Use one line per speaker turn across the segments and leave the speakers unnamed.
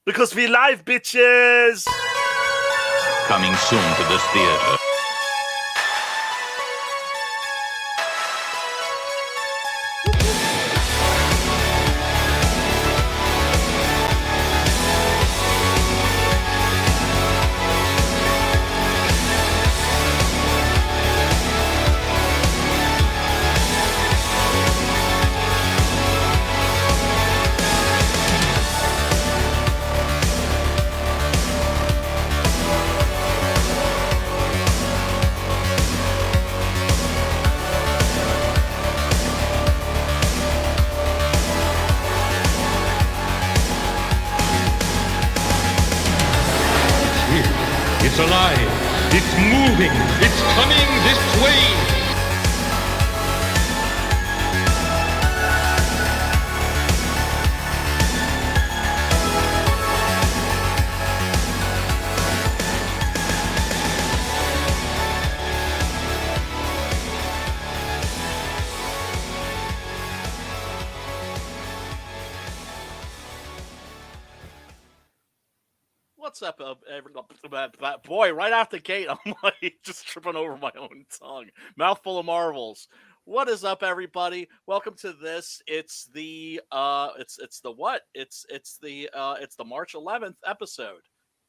Because we live, bitches!
Coming soon to this theater.
It's alive. It's moving. It's coming this way.
What's up, boy? Right out the gate, I'm like just tripping over my own tongue. Mouthful of marvels. What is up, everybody? Welcome to this. It's the March 11th episode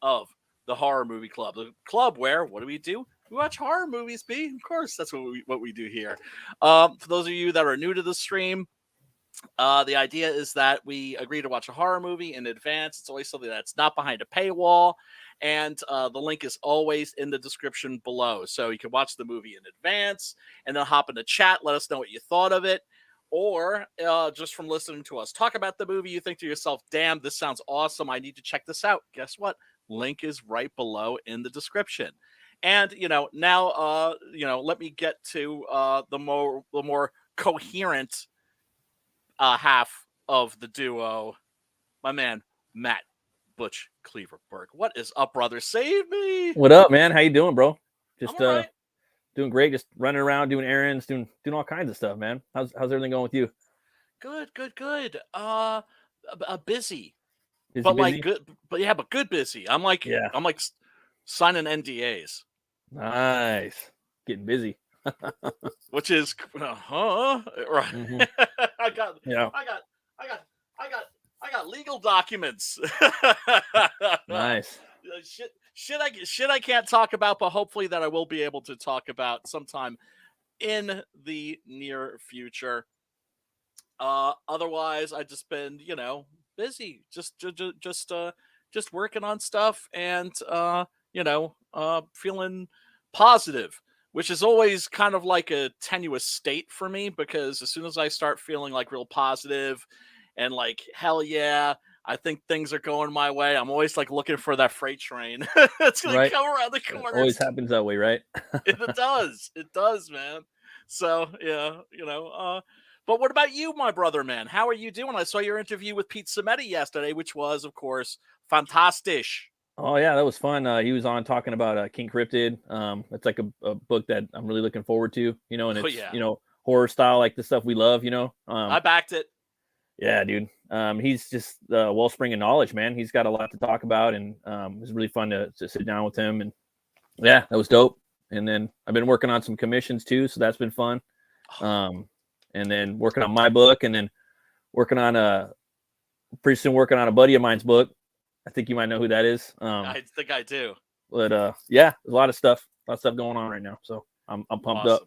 of the Horror Movie Club. The club where what do? We watch horror movies. Of course, that's what we do here. For those of you that are new to the stream. The idea is that we agree to watch a horror movie in advance. It's always something that's not behind a paywall. And the link is always in the description below. So you can watch the movie in advance and then hop in the chat. Let us know what you thought of it. Or just from listening to us talk about the movie, you think to yourself, damn, this sounds awesome. I need to check this out. Guess what? Link is right below in the description. And, now, let me get to the more coherent half of the duo, my man Matt Butch Cleaver Burke. What is up, brother? Save me.
What up, man? How you doing, bro? Just
right.
Doing great. Just running around, doing errands, doing all kinds of stuff, man. How's everything going with you?
Good. Busy,
Busy,
but
busy?
but good busy. I'm like signing NDAs.
Nice, getting busy.
Which is right.
Mm-hmm.
I got legal documents.
Nice.
Shit I can't talk about, but hopefully that I will be able to talk about sometime in the near future. Otherwise I just been, busy, just working on stuff and feeling positive, which is always kind of like a tenuous state for me, because as soon as I start feeling like real positive and like, hell yeah, I think things are going my way, I'm always like looking for that freight train. It's going to come around the corner.
It always happens that way, right?
It does, man. So, but what about you, my brother, man? How are you doing? I saw your interview with Pete Samedi yesterday, which was, of course, fantastic.
Oh yeah, that was fun. He was on talking about King Cryptid. It's like a book that I'm really looking forward to, and it's horror style, like the stuff we love,
I backed it.
Yeah, dude. He's just a wellspring of knowledge, man. He's got a lot to talk about, and it was really fun to sit down with him, and yeah, that was dope. And then I've been working on some commissions too, so that's been fun. And then working on my book, and then pretty soon working on a buddy of mine's book. I think you might know who that is.
I think I do.
But yeah, there's a lot of stuff going on right now. So I'm pumped up.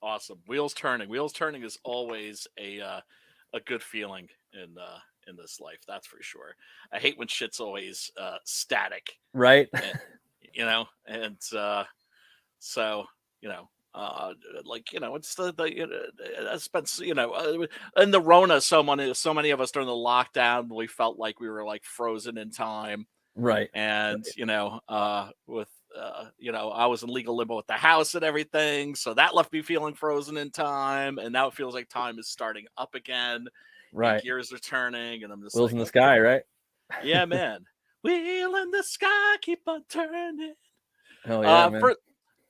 Awesome. Wheels turning. Wheels turning is always a good feeling in this life. That's for sure. I hate when shit's always static.
Right.
And so it's it's been, in the Rona, so many of us during the lockdown, we felt like we were like frozen in time.
Right.
And, I was in legal limbo with the house and everything. So that left me feeling frozen in time. And now it feels like time is starting up again.
Right.
Gears are turning, and I'm just
wheels in the sky, right?
Yeah, man. Wheel in the sky, keep on turning.
Hell yeah, man.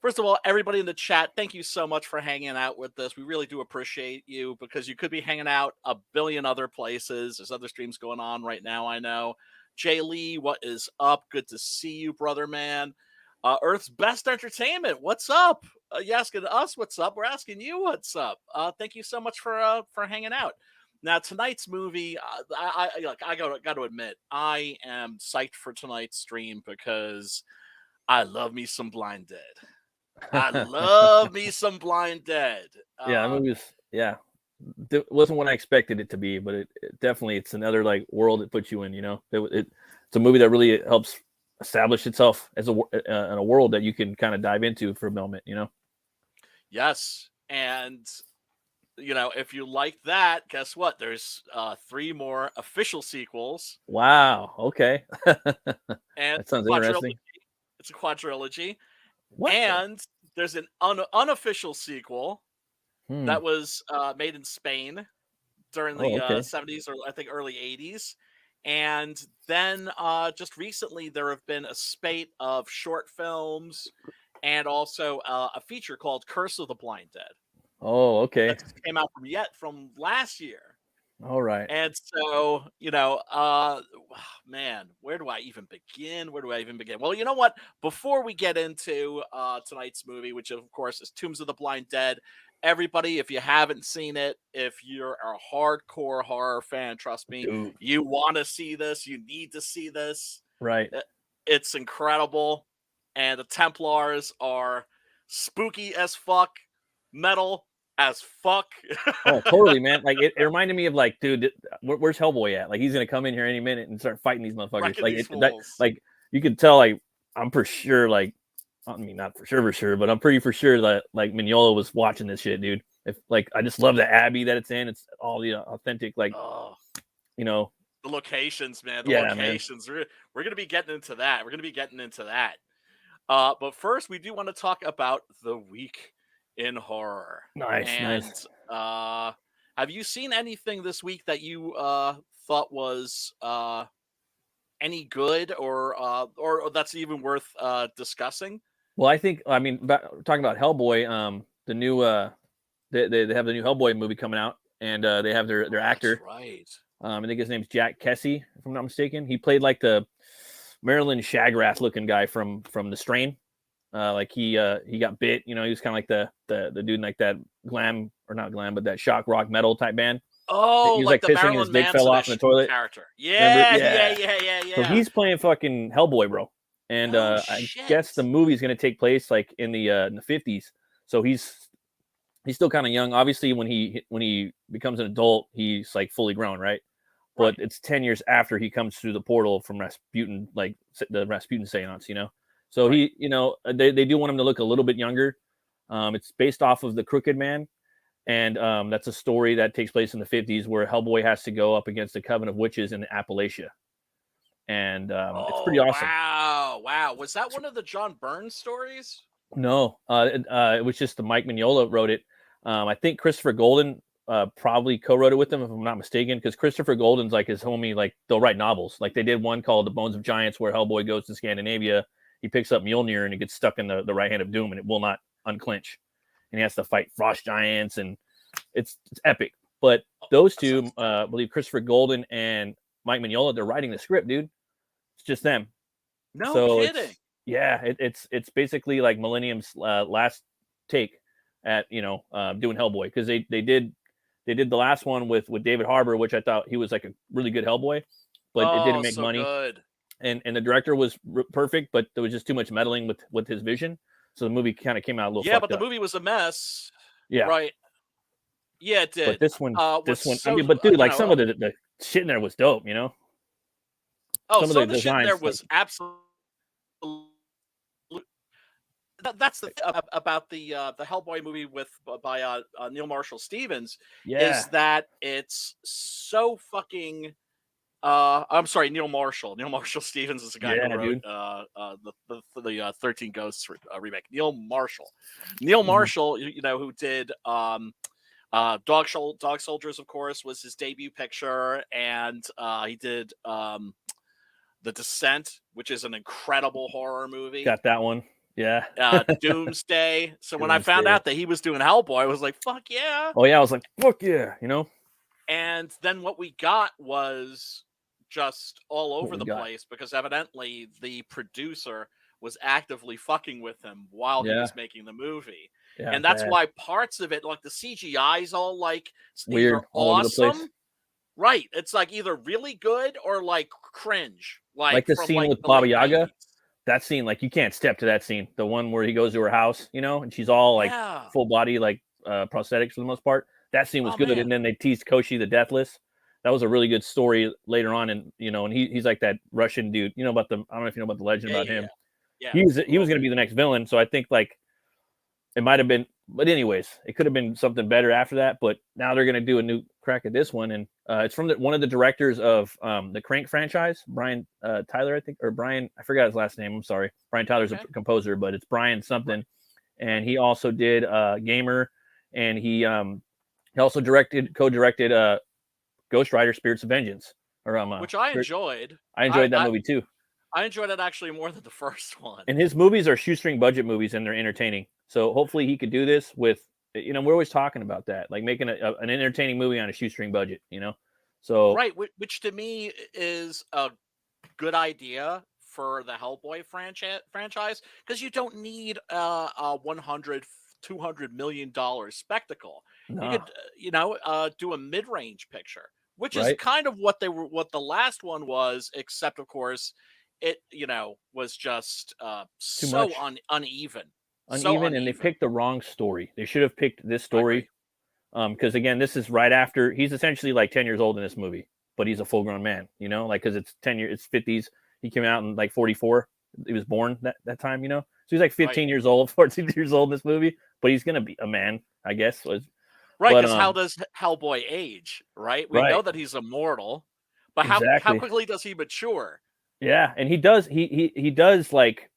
First of all, everybody in the chat, thank you so much for hanging out with us. We really do appreciate you, because you could be hanging out a billion other places. There's other streams going on right now, I know. Jay Lee, what is up? Good to see you, brother man. Earth's Best Entertainment, what's up? You asking us what's up? We're asking you what's up. Thank you so much for hanging out. Now, tonight's movie, I got to admit, I am psyched for tonight's stream because I love me some Blind Dead. I love me some Blind Dead.
Yeah, that movie was, it wasn't what I expected it to be, but it definitely, it's another like world it puts you in. You know, it's a movie that really helps establish itself as in a world that you can kind of dive into for a moment. You know.
Yes, and you know, if you like that, guess what? There's 3 more official sequels.
Wow. Okay.
And
that sounds interesting.
It's a quadrilogy.
What?
And there's an unofficial sequel that was made in Spain during the 70s or I think early 80s. And then just recently there have been a spate of short films and also a feature called Curse of the Blind Dead.
Oh, okay.
That just came out from last year.
All right.
And so, you know, man, where do I even begin? Well, you know what? Before we get into tonight's movie, which of course is Tombs of the Blind Dead, everybody, if you haven't seen it, if you're a hardcore horror fan, trust me,
Dude.
you want to see this. You need to see this.
Right.
It's incredible. And the Templars are spooky as fuck, metal as fuck.
Oh, totally, man. Like it reminded me of like, dude, where's Hellboy at? Like he's gonna come in here any minute and start fighting these motherfuckers. Like you could tell. Like I'm for sure. Like I mean, not for sure, but I'm pretty for sure that like Mignola was watching this shit, dude. If like I just love the Abbey that it's in. It's all the authentic, like you know,
the locations, man. The locations. Man. We're gonna be getting into that. But first, we do want to talk about the week in horror.
Nice.
Have you seen anything this week that you thought was any good or that's even worth discussing?
Well, I think talking about Hellboy, the new they have the new Hellboy movie coming out, and they have their actor.
That's right.
I think his name's Jack Kesey, if I'm not mistaken. He played like the Marilyn Shagrath looking guy from The Strain. Like he got bit, you know, he was kind of like the dude in like that glam, or not glam, but that shock rock metal type band.
Oh,
he was like pissing
Marilyn
and his dick fell off in the toilet.
Character. Yeah.
So he's playing fucking Hellboy, bro. And I guess the movie's gonna take place like in the 50s. So he's still kind of young. Obviously, when he becomes an adult, he's like fully grown, right? But it's 10 years after he comes through the portal from Rasputin, like the Rasputin seance, you know. So he, you know, they do want him to look a little bit younger. It's based off of The Crooked Man. And that's a story that takes place in the 50s where Hellboy has to go up against a coven of witches in Appalachia. And it's pretty awesome.
Wow. Was that one of the John Burns stories?
No, it was just the Mike Mignola wrote it. I think Christopher Golden probably co-wrote it with him, if I'm not mistaken, because Christopher Golden's like his homie. Like they'll write novels. Like they did one called The Bones of Giants where Hellboy goes to Scandinavia. He picks up Mjolnir and he gets stuck in the right hand of doom and it will not unclench. And he has to fight frost giants and it's epic. But those two, I believe Christopher Golden and Mike Mignola, they're writing the script, dude. It's just them.
No kidding.
It's basically like Millennium's last take at doing Hellboy, because they did the last one with David Harbour, which I thought he was like a really good Hellboy, but it didn't make money.
Good.
And the director was perfect, but there was just too much meddling with his vision, so the movie kind of came out a little.
Yeah, but the movie was a mess.
Yeah,
right. Yeah, it did.
But this one. I mean, but dude, like some of the shit in there was dope, you know.
Oh, some of the shit in there was absolutely. That's the thing about the Hellboy movie by Neil Marshall Stevens, is that it's so fucking. I'm sorry, Neil Marshall. Neil Marshall Stevens is the guy who wrote the 13 Ghosts remake. Neil Marshall, who did Dog Soldiers, of course, was his debut picture, and he did The Descent, which is an incredible horror movie.
Got that one. Yeah.
Doomsday. So when I found out that he was doing Hellboy, I was like, fuck yeah.
Oh yeah, I was like, fuck yeah, you know.
And then what we got was just all over
we
the
got?
place because evidently the producer was actively fucking with him while he
Yeah.
was making the movie.
Yeah,
And that's
bad.
why parts of it, like the CGI is all like
Weird,
either
all over the place.
awesome, right? It's like either really good or like cringe,
Like the
from
scene
like
with
the
Baba
late
Yaga.
90s.
That scene, like you can't step to that scene. The one where he goes to her house, you know, and she's all like
Yeah.
full body, like prosthetics for the most part. That scene was
Oh,
good.
man.
And then they teased Koshi the Deathless. That was a really good story later on. And, you know, and he's like that Russian dude, you know, about I don't know if you know about the legend about him.
Yeah.
He was going to be the next villain. So I think like it might have been, but anyways, it could have been something better after that. But now they're going to do a new crack at this one. And it's from one of the directors of the Crank franchise, Brian Tyler, I think, or Brian, I forgot his last name. I'm sorry. Brian Tyler's a composer, but it's Brian something. And he also did Gamer, and he also co-directed Ghost Rider: Spirits of Vengeance, or
which I enjoyed.
I enjoyed that movie too.
I enjoyed it actually more than the first one.
And his movies are shoestring budget movies, and they're entertaining. So hopefully he could do this with, you know, we're always talking about that, like making an entertaining movie on a shoestring budget, you know. So
right, which to me is a good idea for the Hellboy franchise because you don't need a $100-200 million spectacle.
nah.
You could do a mid-range picture, which is
Right.
kind of what the last one was, except of course it was just so uneven.
And they picked the wrong story. They should have picked this story. Because again, this is right after he's essentially like 10 years old in this movie, but he's a full grown man, you know, like, cause it's 10 years, it's 50s. He came out in like 44. He was born that time, you know, so he's like 15 years old, 14 years old in this movie, but he's going to be a man, I guess.
Right. Because how does Hellboy age? Right. We know that he's immortal, but how quickly does he mature?
Yeah. And he does, he does like,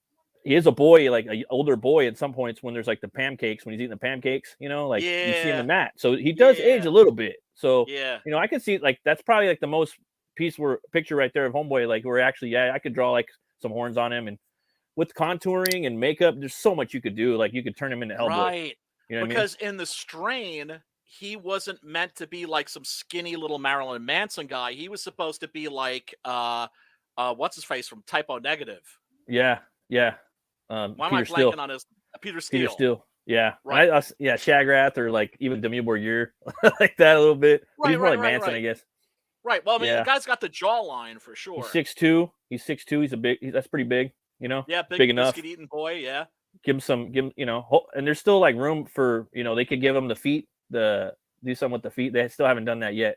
he is a boy, like an older boy at some points when there's like the pancakes, when he's eating the pancakes, you know, like you see him in that. So he does age a little bit. So, you know, I can see like, that's probably like the most picture right there of Homeboy, like where actually, I could draw like some horns on him, and with contouring and makeup, there's so much you could do. Like you could turn him into Hellboy.
Right.
You know
because in The Strain, he wasn't meant to be like some skinny little Marilyn Manson guy. He was supposed to be like, what's his face from Typo Negative?
Yeah. Yeah.
Why am I blanking on his Peter Steele?
Peter Steele, yeah,
right.
Shagrath, or like even Demi Borgir, like that a little bit. Right, he's more like Manson, I guess.
Right. Well, I mean, the guy's got the jawline for sure.
He's 6'2". He's 6'2". That's pretty big, you know.
Yeah,
big enough.
Biscuit eating boy. Yeah.
Give him, you know, and there's still like room for, you know, they could give him the feet, do something with the feet. They still haven't done that yet.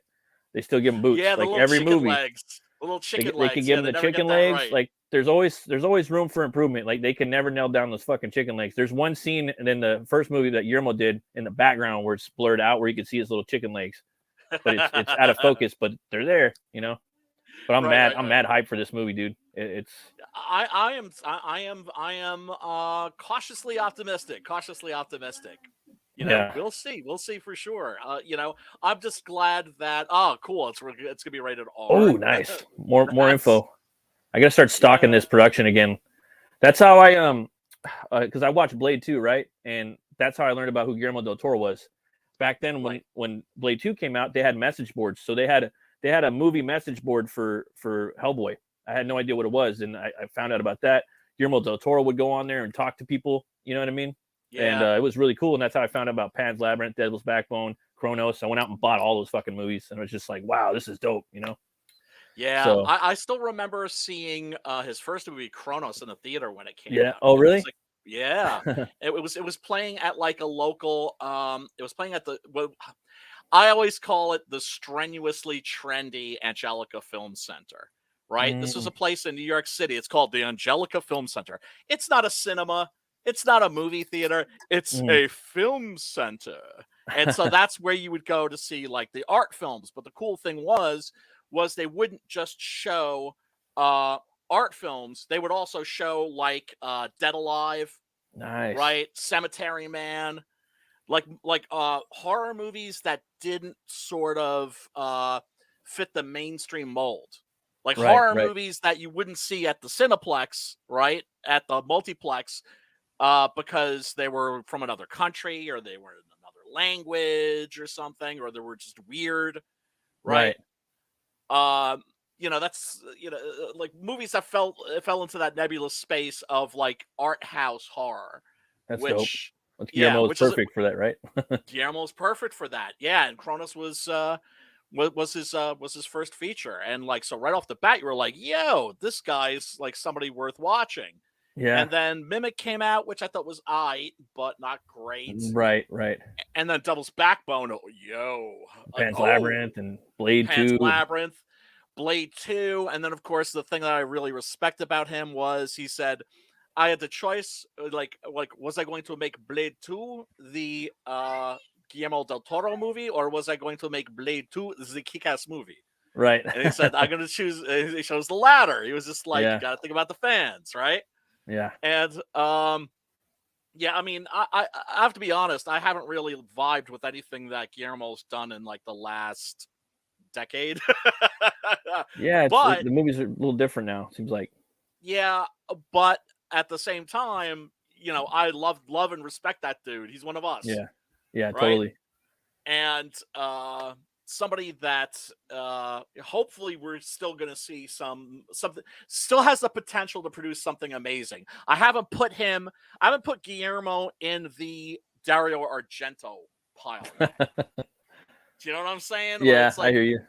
They still give him boots.
Yeah,
like every movie.
Legs. The little chicken legs.
They can give him the chicken legs. Right. Like there's always room for improvement. Like they can never nail down those fucking chicken legs. There's one scene in the first movie that Guillermo did in the background where it's blurred out, where you can see his little chicken legs, but it's out of focus. But they're there, you know. But I'm mad. I'm mad hyped for this movie, dude.
I am cautiously optimistic. You know, we'll see for sure. You know, I'm just glad that cool. It's gonna be rated R.
Oh, nice. More info. I gotta start stocking this production again. That's how I because I watched Blade 2, right? And that's how I learned about who Guillermo del Toro was. Back then, when Blade 2 came out, they had message boards. So they had a movie message board for Hellboy. I had no idea what it was, and I found out about that. Guillermo del Toro would go on there and talk to people. You know what I mean? Yeah. And it was really cool. And that's how I found out about Pan's Labyrinth, Devil's Backbone, Kronos. I went out and bought all those fucking movies, and it was just like, wow, this is dope, you know?
Yeah. So, I still remember seeing his first movie, Kronos, in the theater when it came out.
Oh, really?
Yeah. it was playing at like a local, it was playing at I always call it the strenuously trendy Angelica Film Center. Right? This was a place in New York City. It's called the Angelica Film Center. It's not a cinema. It's not a movie theater. It's a film center. And so that's where you would go to see like the art films. But the cool thing was they wouldn't just show art films. They would also show like Dead Alive.
Nice.
Right? Cemetery Man. Like horror movies that didn't sort of fit the mainstream mold. Like horror movies that you wouldn't see at the Cineplex, right? At the multiplex, because they were from another country, or they were in another language or something, or they were just weird, right? that's like movies that fell into that nebulous space of like art house horror.
That's dope.
Which
Guillermo is
which
perfect for that, right?
Guillermo's perfect for that. Yeah, and Cronus was his first feature, and like so right off the bat you were like, yo, this guy's like somebody worth watching.
Yeah.
And then Mimic came out, which I thought was aight, but not great.
Right.
And then Devil's Backbone,
Pan's Labyrinth and Blade
Pan's
2.
Labyrinth, Blade 2, and then of course the thing that I really respect about him was he said, I had the choice, like was I going to make Blade 2 the Guillermo del Toro movie, or was I going to make Blade 2 the Kick-Ass movie?
Right.
And he said, I'm going to choose. He chose the latter. He was just like, you got to think about the fans, right?
Yeah.
And yeah, I mean, I have to be honest. I haven't really vibed with anything that Guillermo's done in like the last decade.
Yeah,
but
the movies are a little different now. Seems like.
Yeah, but at the same time, I love and respect that dude. He's one of us.
Yeah,
right?
Totally.
And somebody that hopefully we're still going to see something still has the potential to produce something amazing. I haven't put Guillermo in the Dario Argento pile. Do you know what I'm saying?
Yeah, I hear you.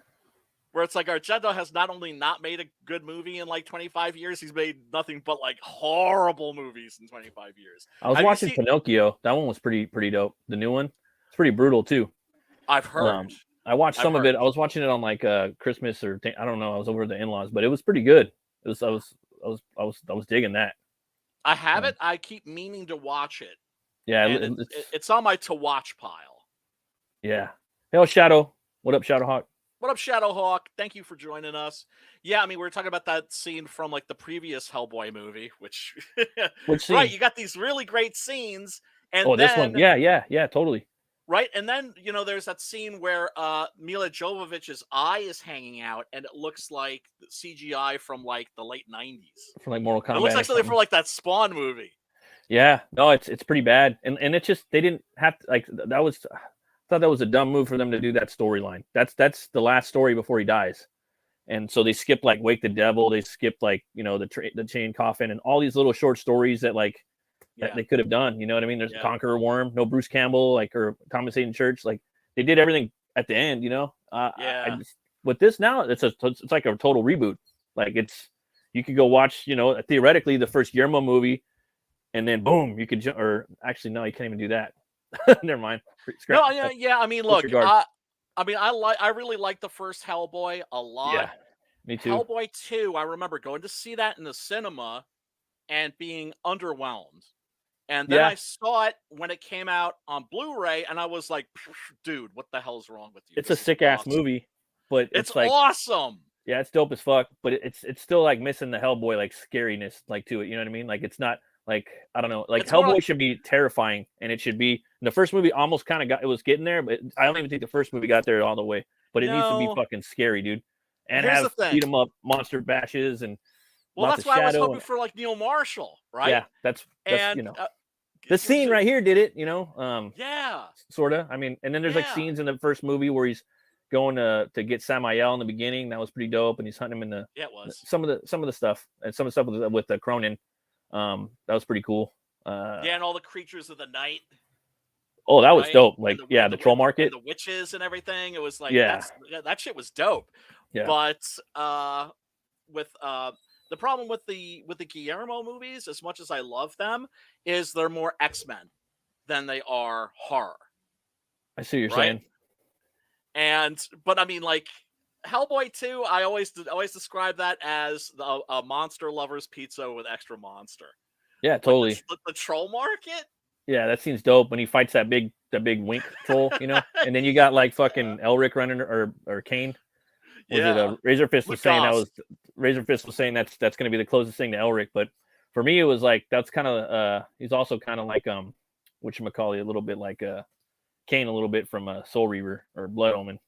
Where it's like Argento has not only not made a good movie in like 25 years, he's made nothing but like horrible movies in 25 years.
I was watching Pinocchio. That one was pretty dope. The new one. It's pretty brutal too.
I've heard.
I watched some of it. I was watching it on like Christmas or I don't know. I was over at the in-laws, but it was pretty good. I was digging that.
I have it. I keep meaning to watch it.
Yeah,
it's on my to watch pile.
Yeah. Hey, Shadow. What up, Shadowhawk?
What up, Shadowhawk? Thank you for joining us. Yeah, I mean, we were talking about that scene from like the previous Hellboy movie, which right, you got these really great scenes, and
this one, yeah, totally.
Right, and then there's that scene where Mila Jovovich's eye is hanging out, and it looks like CGI from like the late '90s,
from like Mortal Kombat.
It looks like something from like that Spawn movie.
Yeah, no, it's pretty bad, and it's just they didn't have to, like that was. I thought that was a dumb move for them to do that storyline. That's the last story before he dies, and so they skipped like Wake the Devil. They skipped like the chain coffin and all these little short stories that like. That they could have done, you know what I mean? There's Conqueror Worm, no Bruce Campbell, like or Thomas Hayden Church, like they did everything at the end, with this now, it's like a total reboot. Like you could go watch, theoretically the first Guillermo movie, and then boom, you could or actually no, you can't even do that. Never mind.
No, yeah. I mean, look, I really like the first Hellboy a lot.
Yeah, me too.
Hellboy 2, I remember going to see that in the cinema and being underwhelmed. And then I saw it when it came out on Blu-ray, and I was like, dude, what the hell's wrong with you?
It's a sick-ass movie, but
it's
like,
awesome.
Yeah, it's dope as fuck, but it's still like missing the Hellboy like scariness like to it, you know what I mean? Like it's not like, I don't know, like it's Hellboy should be terrifying, and it should be, the first movie almost kind of it was getting there, but I don't even think the first movie got there all the way, but it needs to be fucking scary, dude. And have beat 'em up monster bashes and
that's why I was hoping for like Neil Marshall, right?
Yeah, that's the scene right here did it, sort of. I mean, and then there's like scenes in the first movie where he's going to get Samael in the beginning. That was pretty dope, and he's hunting him in the
it was
some of the stuff, and some of the stuff with the Cronin. That was pretty cool.
And all the creatures of the night.
Oh, that was dope. Like the troll market,
the witches and everything. It was like that shit was dope.
Yeah,
but with the problem with the Guillermo movies, as much as I love them, is they're more X-Men than they are horror.
I see what you're saying.
But I mean, like Hellboy 2, I always describe that as a monster lover's pizza with extra monster.
Yeah, totally.
Like the troll market.
Yeah, that seems dope when he fights that big wink troll, and then you got like fucking Elric running or Kane. Razor Fist was saying that's going to be the closest thing to Elric, but for me it was like that's kind of he's also kind of like whatchamacallit, a little bit like Kane, a little bit from Soul Reaver or Blood Omen,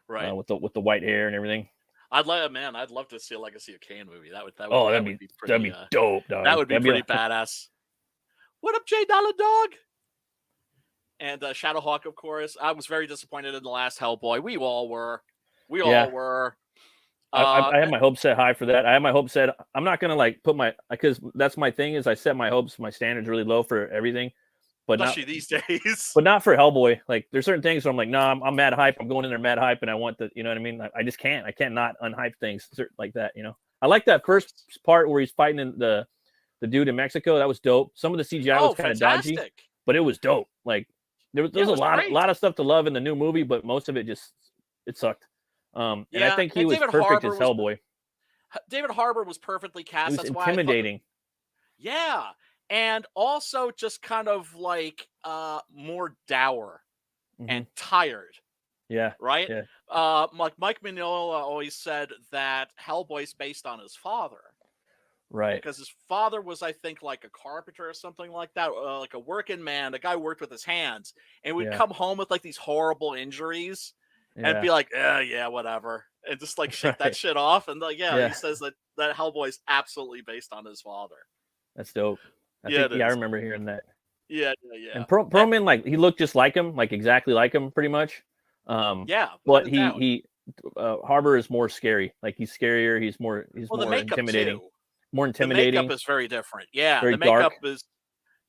right?
With the white hair and everything.
I'd love to see a Legacy of Kane movie. That'd be
dope, dog.
That would be pretty badass. What up, J Dollar Dog? And Shadowhawk, of course. I was very disappointed in the last Hellboy. We all were.
I have my hopes set high for that. I have my hopes set. I'm not gonna like put my, because that's my thing, is I set my hopes, my standards really low for everything, but
especially these days.
But not for Hellboy. Like there's certain things where I'm like, no, I'm mad hype. I'm going in there mad hype, and I want the, you know what I mean? I just can't. I can't not unhype things like that. You know, I like that first part where he's fighting in the dude in Mexico. That was dope. Some of the CGI was kind of dodgy, but it was dope. Like there was a lot of stuff to love in the new movie, but most of it it sucked. And I think he was perfect as Hellboy.
David Harbour was perfectly cast.
That's intimidating.
Yeah. And also just kind of like more dour and tired.
Yeah.
Right?
Yeah.
Like Mike Mignola always said that Hellboy's based on his father.
Right.
Because his father was, I think, like a carpenter or something like that, like a working man. The guy worked with his hands and would come home with like these horrible injuries and be like, yeah, whatever. And just like shake that shit off. And like, he says that Hellboy's absolutely based on his father.
That's dope. I remember hearing that.
Yeah.
And Perlman, like he looked just like him, like exactly like him, pretty much. But he Harbour is more scary. Like he's scarier. He's more intimidating.
Too.
More intimidating.
The makeup is very different. Yeah,
very
the makeup
dark.
is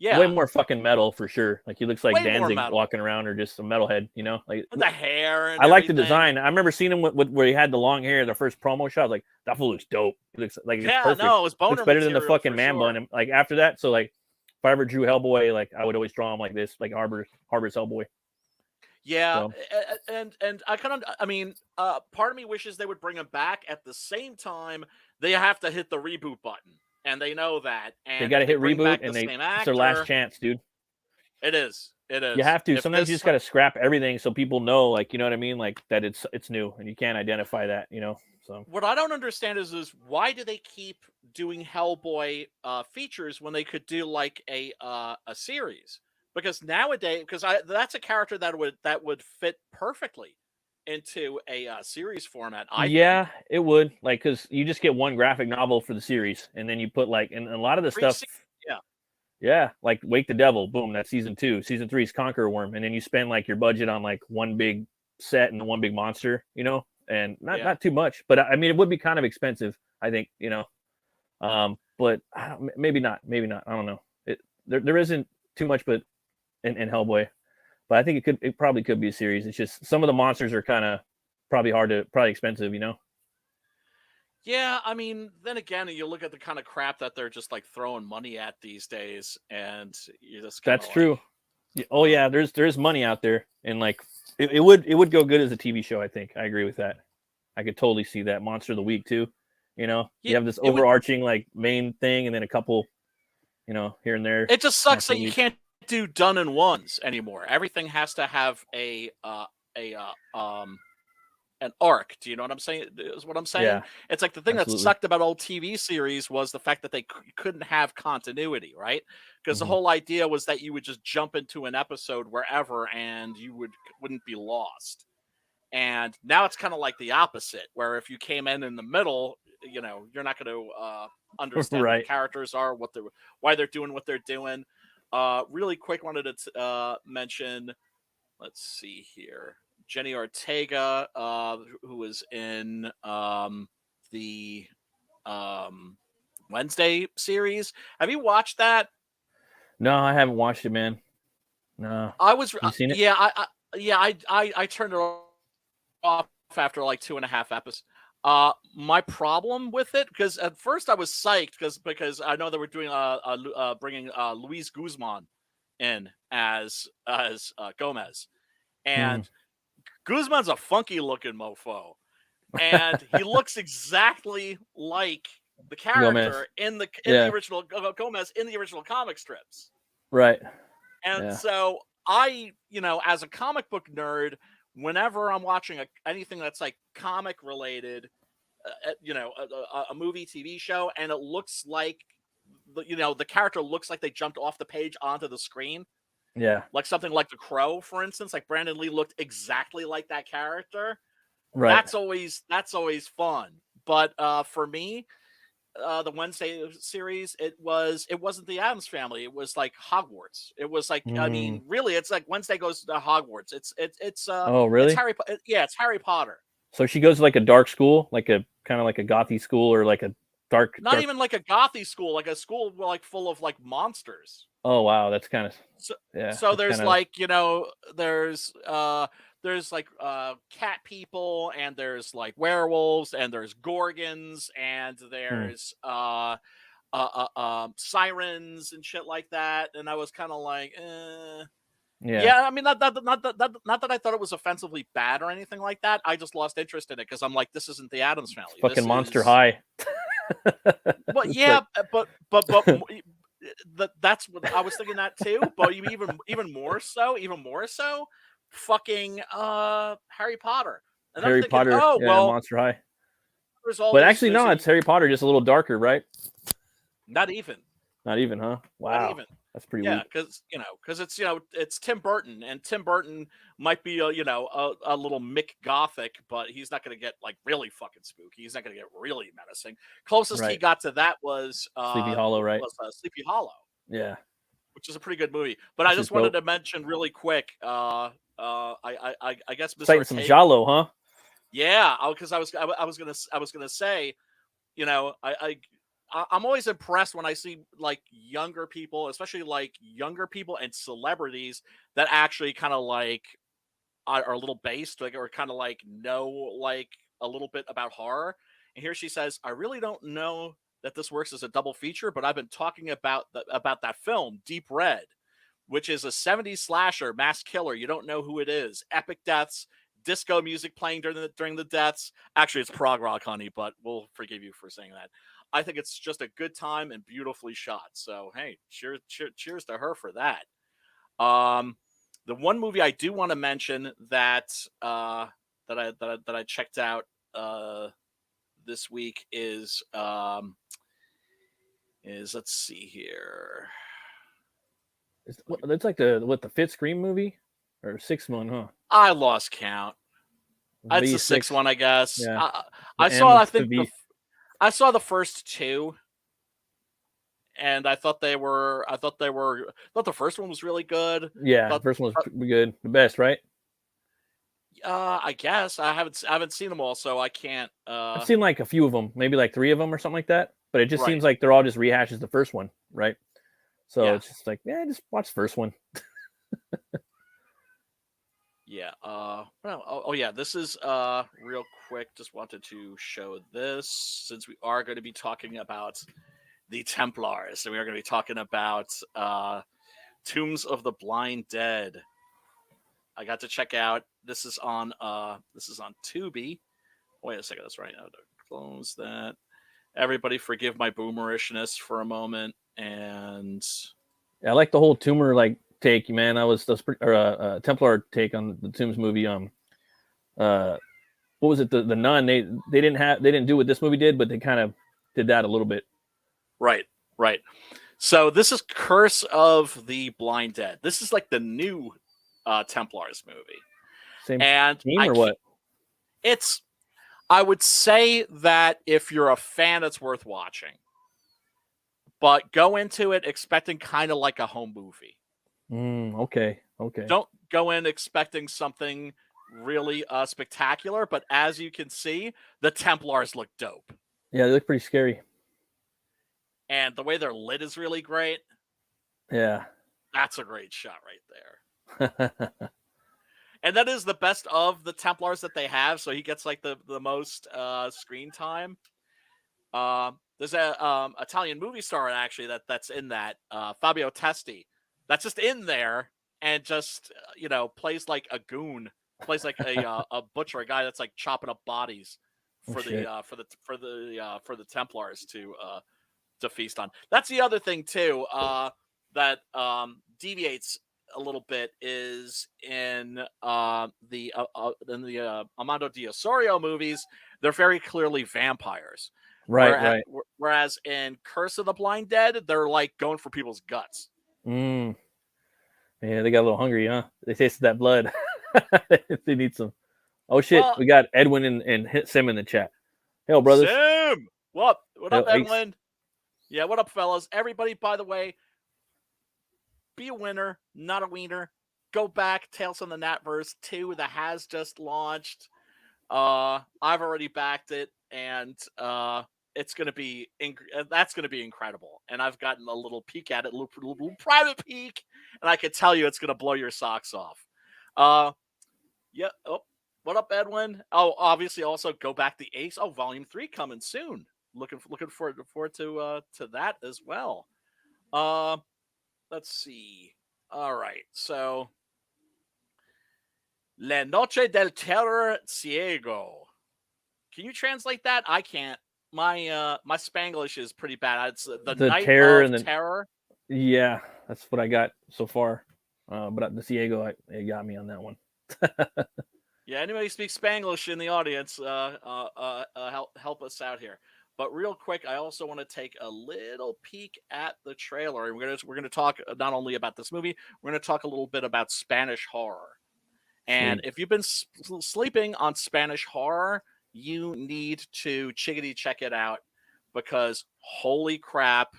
way more fucking metal for sure. Like he looks like
way
Danzig walking around, or just a metalhead, you know. Like
with the hair. And
I like the design. I remember seeing him with where he had the long hair. The first promo shot, I was like, that fool looks dope. He looks like it's perfect.
No, it was boner.
Looks better than the fucking man bun. And like after that, so like if I ever drew Hellboy, like I would always draw him like this, like Harbour's Hellboy.
Yeah, so. and I kind of, I mean, part of me wishes they would bring him back. At the same time, they have to hit the reboot button. And they know that. And
they got to hit reboot, and it's their last chance, dude.
It is. You
have to. Sometimes you just got to scrap everything so people know, like, you know what I mean? Like, that it's new, and you can't identify that, you know? So
what I don't understand is why do they keep doing Hellboy features when they could do, like, a series? Because nowadays, that's a character that would fit perfectly into a series format.
Yeah, it would, like, because you just get one graphic novel for the series, and then you put like, and a lot of the stuff, like Wake the Devil, boom, that's season 2. Season 3 is Conqueror Worm, and then you spend like your budget on like one big set and one big monster, you know, and not too much, but I mean it would be kind of expensive, I think, you know, but maybe not, I don't know. There isn't too much, but in Hellboy. But I think it probably could be a series. It's just some of the monsters are kind of probably expensive, you know?
Yeah, I mean, then again, you look at the kind of crap that they're just like throwing money at these days, and you just
that's like, true. Oh yeah, there's money out there, and like it would go good as a TV show. I think I agree with that. I could totally see that. Monster of the Week too. You know, you have this overarching like main thing, and then a couple, you know, here and there.
It just sucks that you can't do done in ones anymore. Everything has to have an arc. Do you know what I'm saying? Is what I'm saying?
Yeah,
it's like the thing that sucked about old TV series was the fact that they couldn't have continuity, right? Because the whole idea was that you would just jump into an episode wherever and you wouldn't be lost. And now it's kind of like the opposite, where if you came in the middle, you know, you're not going to understand what the characters are, why they're doing what they're doing. Really quick, wanted to mention, let's see here, Jenny Ortega, who was in the Wednesday series. Have you watched that?
No, I haven't watched it, man. No,
I was.
You seen it?
Yeah, I turned it off after like 2.5 episodes. My problem with it, because at first I was psyched because I know they were doing bringing Luis Guzman in as Gomez, and Guzman's a funky looking mofo, and he looks exactly like the character in the original Gomez in the original comic strips,
right?
And so I, you know, as a comic book nerd, whenever I'm watching anything that's like comic related, you know, a movie, TV show, and it looks like, you know, the character looks like they jumped off the page onto the screen.
Yeah.
Like something like The Crow, for instance, like Brandon Lee looked exactly like that character.
Right.
That's always fun. But for me, the Wednesday series, it wasn't the Addams Family. It was like Hogwarts. It was like, I mean, really, it's like Wednesday goes to Hogwarts. It's
oh, really?
It's Harry Potter.
So she goes to like a dark school, like a kind of like a gothy school, or like a dark.
Not even like a gothy school, like a school like full of like monsters.
Oh wow, that's kind of
So,
yeah.
so there's
kinda...
like, there's like cat people, and there's like werewolves, and there's gorgons, and there's sirens and shit like that. And I was kind of like, yeah. I mean, not that I thought it was offensively bad or anything like that. I just lost interest in it because I'm like, this isn't the Addams Family.
Fucking Monster High.
But yeah, but that's what I was thinking that too. But even more so, fucking Harry Potter. And
Harry
I'm thinking,
Potter,
oh
yeah,
well,
Monster High.
But
actually, no, it's Harry Potter, just a little darker, right?
Not even,
huh? Wow,
not even.
That's pretty
Yeah,
weak.
because it's Tim Burton, and Tim Burton might be a little Mick Gothic, but he's not going to get like really fucking spooky. He's not going to get really menacing. Closest he got to that was
Sleepy Hollow, right?
Sleepy Hollow.
Yeah,
which is a pretty good movie. But I just wanted to mention really quick. I guess Mr.
Citing some Giallo, huh?
Yeah, because I was gonna say, I'm always impressed when I see like younger people, especially like younger people and celebrities that actually kind of like are a little based, like, or kind of like know like a little bit about horror. And here she says, I really don't know that this works as a double feature, but I've been talking about that film, Deep Red, which is a 70s slasher, mass killer. You don't know who it is. Epic deaths, disco music playing during the deaths. Actually, it's prog rock, honey, but we'll forgive you for saying that. I think it's just a good time and beautifully shot. So, hey, cheers to her for that. The one movie I do want to mention that I checked out this week is let's see here.
That's like the fifth Scream movie or sixth one, huh?
I lost count. It's the sixth one, I guess.
Yeah.
I saw the first two, and I thought the first one was really good.
Yeah, the first one was pretty good. The best, right?
I guess I haven't seen them all, so I can't.
I've seen like a few of them, maybe like 3 of them or something like that. But it just seems like they're all just rehashes the first one, right? So it's just like, yeah, just watch the first one.
Yeah. This is real quick. Just wanted to show this since we are going to be talking about the Templars, and we are going to be talking about Tombs of the Blind Dead. I got to check out. This is on Tubi. Wait a second, that's right. Now to close that. Everybody, forgive my boomerishness for a moment. And
yeah, I like the whole tumor like take, man. That was Templar take on the Tombs movie. What was it? The Nun. They didn't do what this movie did, but they kind of did that a little bit.
Right. So this is Curse of the Blind Dead. This is like the new Templars movie.
Same team or what?
I would say that if you're a fan, it's worth watching. But go into it expecting kind of like a home movie.
Okay.
Don't go in expecting something really spectacular, but as you can see, the Templars look dope.
Yeah, they look pretty scary.
And the way they're lit is really great.
Yeah.
That's a great shot right there. And that is the best of the Templars that they have, so he gets like the most screen time. There's a Italian movie star actually that's in that, Fabio Testi, that's just in there and just plays like a goon, plays like a butcher, a guy that's like chopping up bodies for the Templars to feast on. That's the other thing too that deviates a little bit is in the Armando de Osorio movies. They're very clearly vampires.
Right.
Whereas in Curse of the Blind Dead, they're like going for people's guts.
Yeah, they got a little hungry, huh? They tasted that blood. They need some. Oh shit, we got Edwin and Sim in the chat. Hey, brothers.
Sim, what up, Edwin? Yeah, what up, fellas? Everybody, by the way, be a winner, not a wiener. Go back, Tales from the Natverse 2 that has just launched. I've already backed it, and it's gonna be that's gonna be incredible. And I've gotten a little peek at it, a little private peek, and I can tell you it's gonna blow your socks off. Yeah. Oh, what up, Edwin? Oh, obviously, also go back the Ace. Oh, Volume 3 coming soon. Looking forward to that as well. Let's see. All right, so La Noche del Terror Ciego. Can you translate that? I can't. My Spanglish is pretty bad. It's the Night
terror
of Terror.
Yeah, that's what I got so far. But the Ciego, it got me on that one.
Yeah, anybody speaks Spanglish in the audience, help us out here. But real quick, I also want to take a little peek at the trailer, and we're gonna talk not only about this movie, we're gonna talk a little bit about Spanish horror. And if you've been sleeping on Spanish horror, you need to chickadee check it out, because holy crap,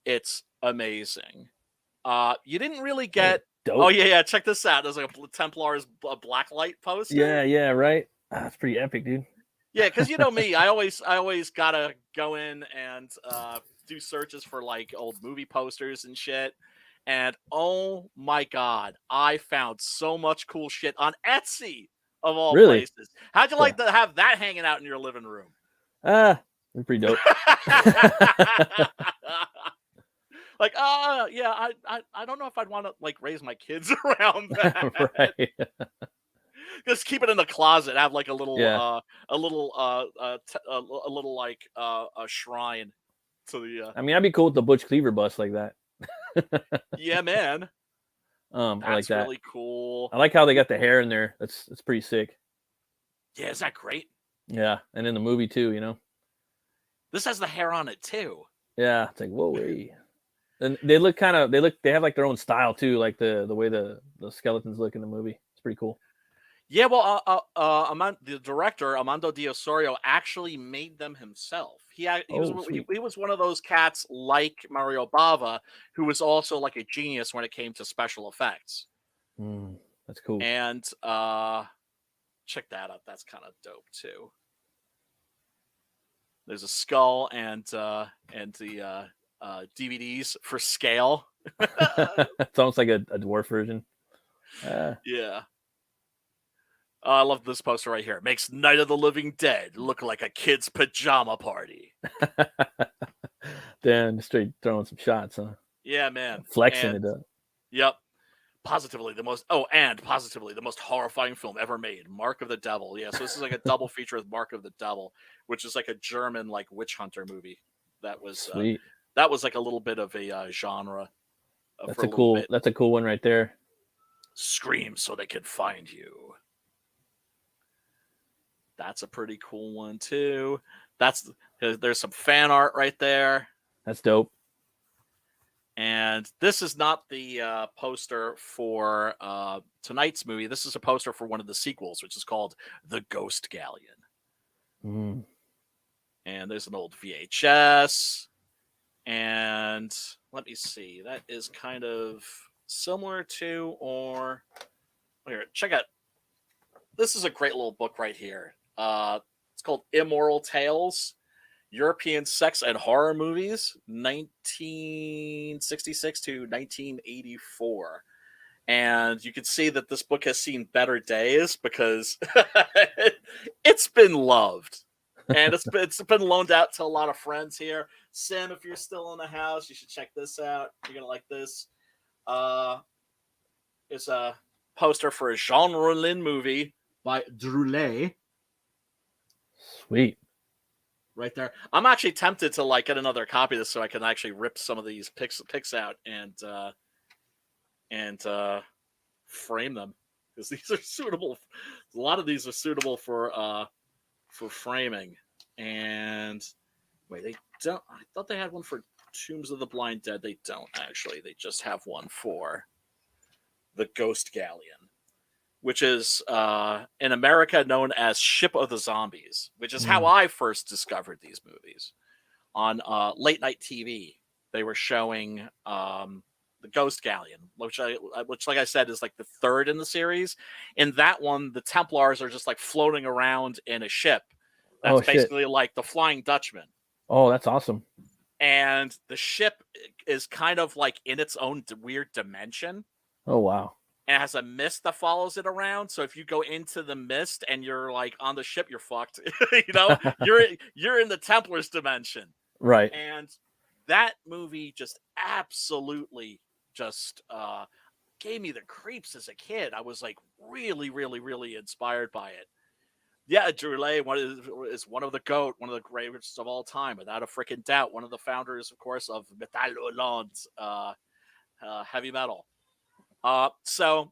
it's amazing. You didn't really get.
Dope.
Oh yeah, check this out. There's like a Templar's blacklight poster.
Yeah, right. That's pretty epic, dude.
Yeah, because you know me, I always gotta go in and do searches for like old movie posters and shit. And oh my god, I found so much cool shit on Etsy of all places. How'd you like to have that hanging out in your living room?
Pretty dope.
Like, yeah, I don't know if I'd want to like raise my kids around that.
Right.
Just keep it in the closet. Have like a little like a shrine to the.
I mean, I'd be cool with the Butch Cleaver bust like that.
Yeah, man.
I like that.
Really cool.
I like how they got the hair in there. That's pretty sick.
Yeah, is that great?
Yeah, and in the movie too, you know.
This has the hair on it too.
Yeah, it's like whoa, hey. And they have like their own style too, like the way the skeletons look in the movie. It's pretty cool.
Yeah, well, the director Armando de Osorio actually made them himself. He was one of those cats like Mario Bava, who was also like a genius when it came to special effects.
That's cool.
And check that out. That's kind of dope too. There's a skull and the DVDs for scale.
It's almost like a dwarf version.
Yeah. I love this poster right here. It makes Night of the Living Dead look like a kid's pajama party.
Then straight throwing some shots, huh?
Yeah, man.
Flexing it up.
Yep. Positively the most horrifying film ever made. Mark of the Devil. Yeah, so this is like a double feature with Mark of the Devil, which is like a German like witch hunter movie. That was
sweet.
That was like a little bit of a genre.
That's a cool one right there.
Scream so they can find you. That's a pretty cool one too. There's some fan art right there.
That's dope.
And this is not the poster for tonight's movie. This is a poster for one of the sequels, which is called The Ghost Galleon. And there's an old VHS. And let me see. That is kind of similar to, or here, check out. This is a great little book right here. It's called Immoral Tales, European Sex and Horror Movies, 1966 to 1984. And you can see that this book has seen better days because it's been loved. And it's been loaned out to a lot of friends here. Sim, if you're still in the house, you should check this out. You're going to like this. It's a poster for a Jean Rollin movie by Droulet.
Sweet.
Right there. I'm actually tempted to like get another copy of this so I can actually rip some of these pics out and frame them, because these are suitable. A lot of these are suitable for framing. And wait, they don't. I thought they had one for Tombs of the Blind Dead. They don't actually. They just have one for The Ghost Galleon, which is in America known as Ship of the Zombies, which is how I first discovered these movies. On late night TV, they were showing the Ghost Galleon, which like I said is like the third in the series. In that one, the Templars are just like floating around in a ship. That's basically like the Flying Dutchman.
Oh, that's awesome.
And the ship is kind of like in its own weird dimension.
Oh, wow.
And it has a mist that follows it around. So if you go into the mist and you're like on the ship, you're fucked. You know, you're in the Templars dimension.
Right.
And that movie just absolutely just gave me the creeps as a kid. I was like really, really, really inspired by it. Yeah, Droulet is one of the GOAT, one of the greatest of all time, without a freaking doubt. One of the founders, of course, of Metal Holland, heavy metal. So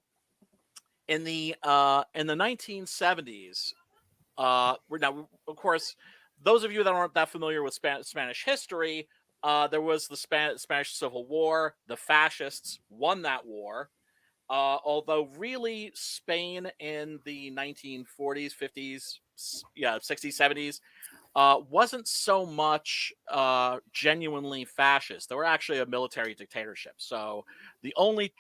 in the 1970s, now of course, those of you that aren't that familiar with Spanish history, there was the Spanish Civil War. The fascists won that war. Although really Spain in the 1940s, 50s, 60s, 70s wasn't so much genuinely fascist. They were actually a military dictatorship. So the only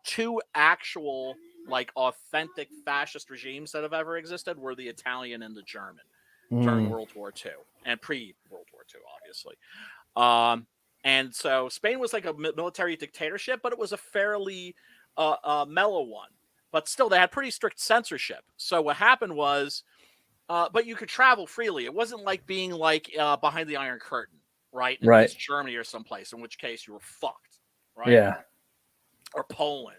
two actual like authentic fascist regimes that have ever existed were the Italian and the German during World War II and pre-World War II, obviously. And so Spain was like a military dictatorship, but it was a fairly mellow one, but still they had pretty strict censorship. So what happened was, but you could travel freely. It wasn't like being like behind the Iron Curtain, right? In East Germany or someplace, in which case you were fucked, right?
Yeah.
Or Poland,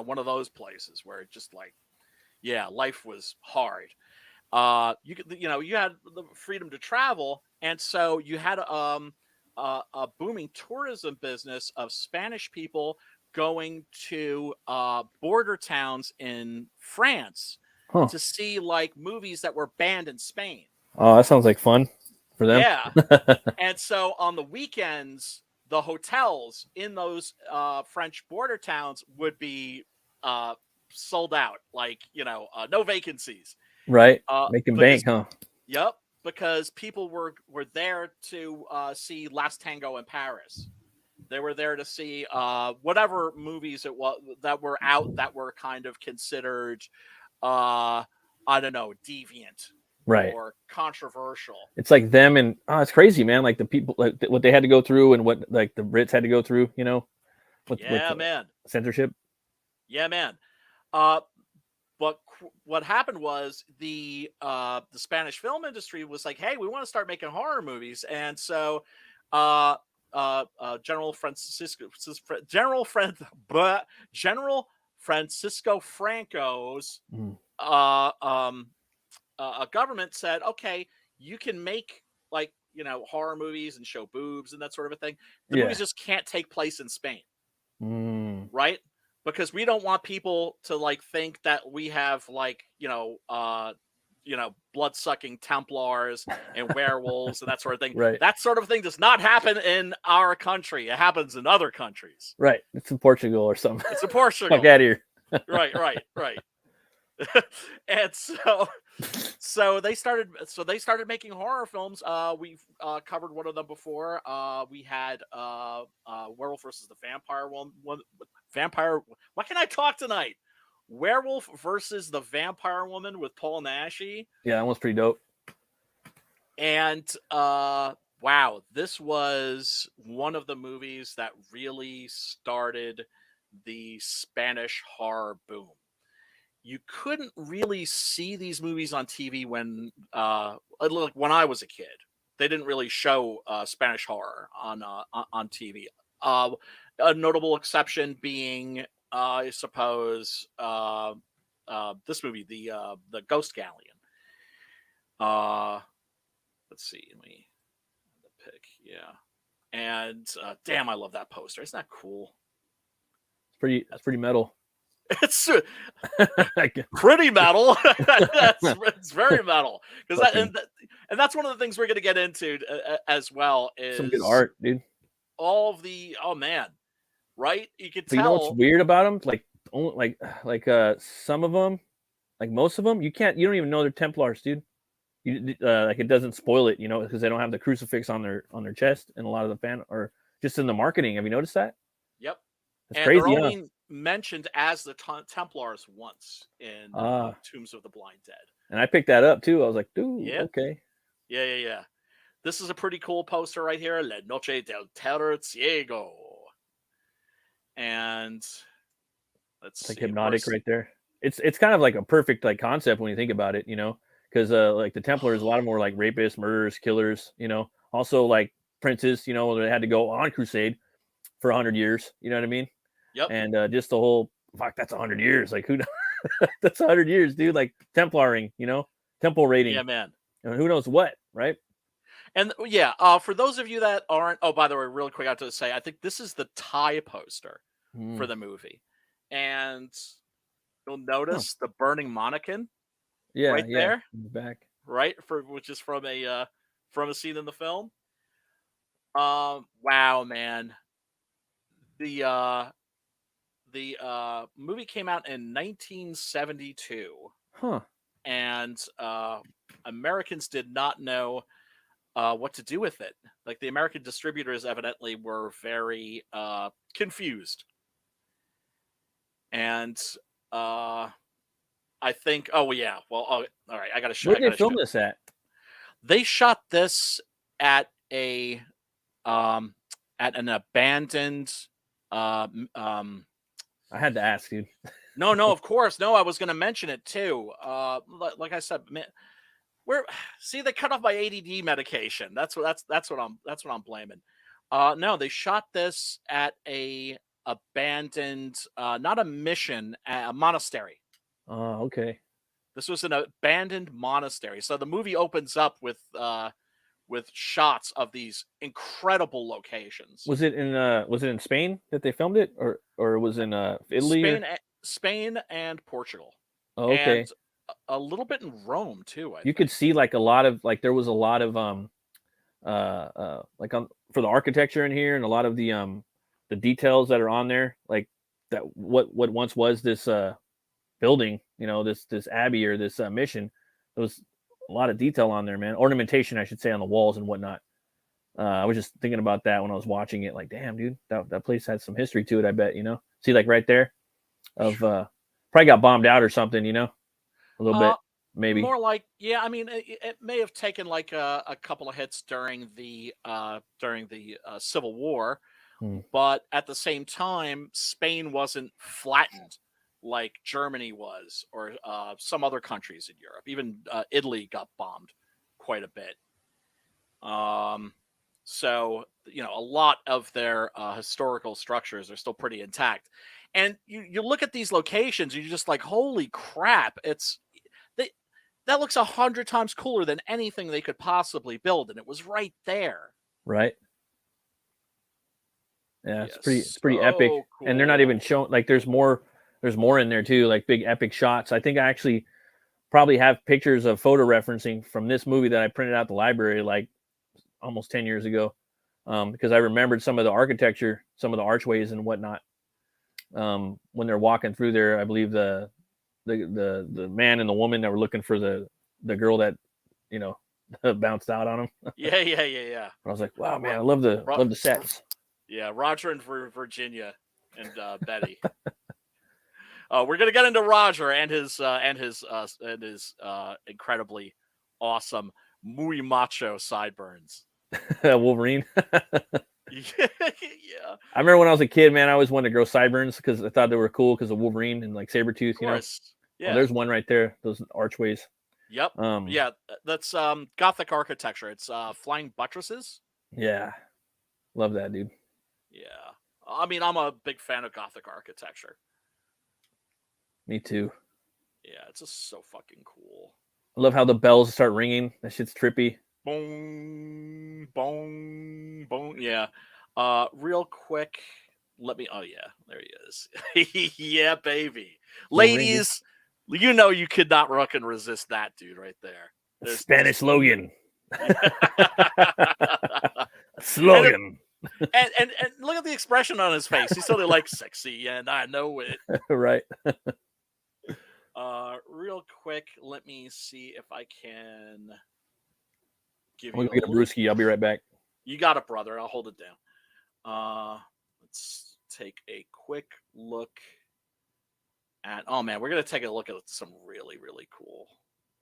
one of those places where it just like, life was hard. You could, you had the freedom to travel, and so you had a booming tourism business of Spanish people going to border towns in France to see like movies that were banned in Spain.
Oh, that sounds like fun for them.
Yeah. And so on the weekends, the hotels in those French border towns would be sold out, like, no vacancies.
Right. Making bank, huh?
Yep. Because people were there to see Last Tango in Paris. They were there to see whatever movies it was that were out that were kind of considered, I don't know, deviant,
right,
or controversial.
It's like them, and it's crazy, man. Like the people, like what they had to go through, and what like the Brits had to go through, with
man,
censorship.
Yeah, man. But what happened was the Spanish film industry was like, hey, we want to start making horror movies, and so General Francisco Franco's government said, okay, you can make like horror movies and show boobs and that sort of a thing. The movies just can't take place in Spain, right? Because we don't want people to like think that we have like blood-sucking Templars and werewolves and that sort of thing.
Right.
That sort of thing does not happen in our country. It happens in other countries.
Right. It's in Portugal or something.
It's in Portugal.
Fuck out of here.
Right. And so they started making horror films. We've covered one of them before. We had Werewolf versus the Vampire Vampire. Why can't I talk tonight? Werewolf versus the Vampire Woman with Paul Naschy.
Yeah, that one's pretty dope.
And wow, this was one of the movies that really started the Spanish horror boom. You couldn't really see these movies on TV when I was a kid. They didn't really show Spanish horror on TV. A notable exception being, I suppose, this movie, the Ghost Galleon. Let's see, let me pick. Yeah, and damn, I love that poster. Isn't that cool?
That's pretty metal.
It's pretty metal. It's very metal, because and that's one of the things we're going to get into as well. Is
some good art, dude.
All of the right? You could tell.
You know what's weird about them? Like some of them, like most of them, you don't even know they're Templars, dude. Like it doesn't spoil it, because they don't have the crucifix on their chest, and a lot of the fan or just in the marketing. Have you noticed that?
Yep.
That's
and
crazy,
they're
huh?
only mentioned as the Templars once in Tombs of the Blind Dead.
And I picked that up too. I was like, dude,
Yeah.
okay.
Yeah. This is a pretty cool poster right here. La Noche del Terror Ciego. And let's
It's like
see.
hypnotic right there. It's kind of like a perfect like concept when you think about it, you know, because like the Templars, a lot of more like rapists, murderers, killers, you know, also like princes, you know, they had to go on crusade for 100 years. You know what I mean?
Yep.
And just the whole fuck, that's 100 years. Like who knows? That's 100 years, dude. Like Templaring, you know, temple rating.
Yeah, man.
And who knows what, right?
And yeah, for those of you that aren't, oh, by the way, really quick, I have to say, I think this is the tie poster for the movie, and you'll notice the burning mannequin, right there,
in the back,
right, which is from a scene in the film. Wow, man, the movie came out in 1972,
huh?
and Americans did not know what to do with it. Like the American distributors evidently were very confused. And I think, oh yeah, well, all right, I got to show.
Where did they film this at?
They shot this at an abandoned.
I had to ask, dude.
No, of course, no. I was going to mention it too. Like I said, man, they cut off my ADD medication. That's what I'm blaming. No, they shot this at a abandoned, not a mission, a monastery.
Oh, okay.
This was an abandoned monastery. So the movie opens up with shots of these incredible locations.
Was it in Spain that they filmed it, or was it in Italy?
Spain and Portugal.
Oh, okay.
And a little bit in Rome too. I think
could see like a lot of like there was a lot of like for the architecture in here and a lot of the details that are on there, like that what once was this building, you know, this abbey or this mission. There was a lot of detail on there, man. Ornamentation, I should say, on the walls and whatnot. I was just thinking about that when I was watching it. Like, damn, dude, that place had some history to it. I bet, you know. See, like right there, of probably got bombed out or something, you know, a little bit, maybe.
More like, yeah. I mean, it may have taken like a couple of hits during the Civil War, but at the same time, Spain wasn't flattened like Germany was, or some other countries in Europe. Even Italy got bombed quite a bit. So, you know, a lot of their historical structures are still pretty intact. And you look at these locations, you're just like, holy crap! That looks 100 times cooler than anything they could possibly build, and it was right there.
Right. Yeah, it's pretty epic. Cool. And they're not even showing, like, there's more in there too, like big epic shots. I think I actually probably have pictures of photo referencing from this movie that I printed out the library like almost 10 years ago, because I remembered some of the architecture, some of the archways and whatnot. When they're walking through there, I believe the man and the woman that were looking for the girl that, you know, bounced out on him.
Yeah.
I was like, wow, man, I love the sets.
Yeah, Roger and Virginia and Betty. We're gonna get into Roger and his incredibly awesome muy macho sideburns.
Wolverine.
Yeah.
I remember when I was a kid, man, I always wanted to grow sideburns because I thought they were cool because of Wolverine and like Sabretooth, you know. Yeah. Well, there's one right there, those archways.
Yep. Yeah, that's Gothic architecture. It's flying buttresses.
Yeah. Love that, dude.
Yeah. I mean, I'm a big fan of Gothic architecture.
Me too.
Yeah, it's just so fucking cool.
I love how the bells start ringing. That shit's trippy.
Boom, boom, boom. Yeah. Real quick, let me. Oh yeah, there he is. Yeah, baby. Ladies, you know you could not fucking resist that dude right there.
Spanish slogan. Slogan.
And look at the expression on his face. He's sort of like sexy, and I know it.
Right.
Real quick, let me see if I can give
I'm
you.
gonna get a brewski. I'll be right back.
You got it, brother. I'll hold it down. Let's take a quick look at. Oh man, we're gonna take a look at some really, really cool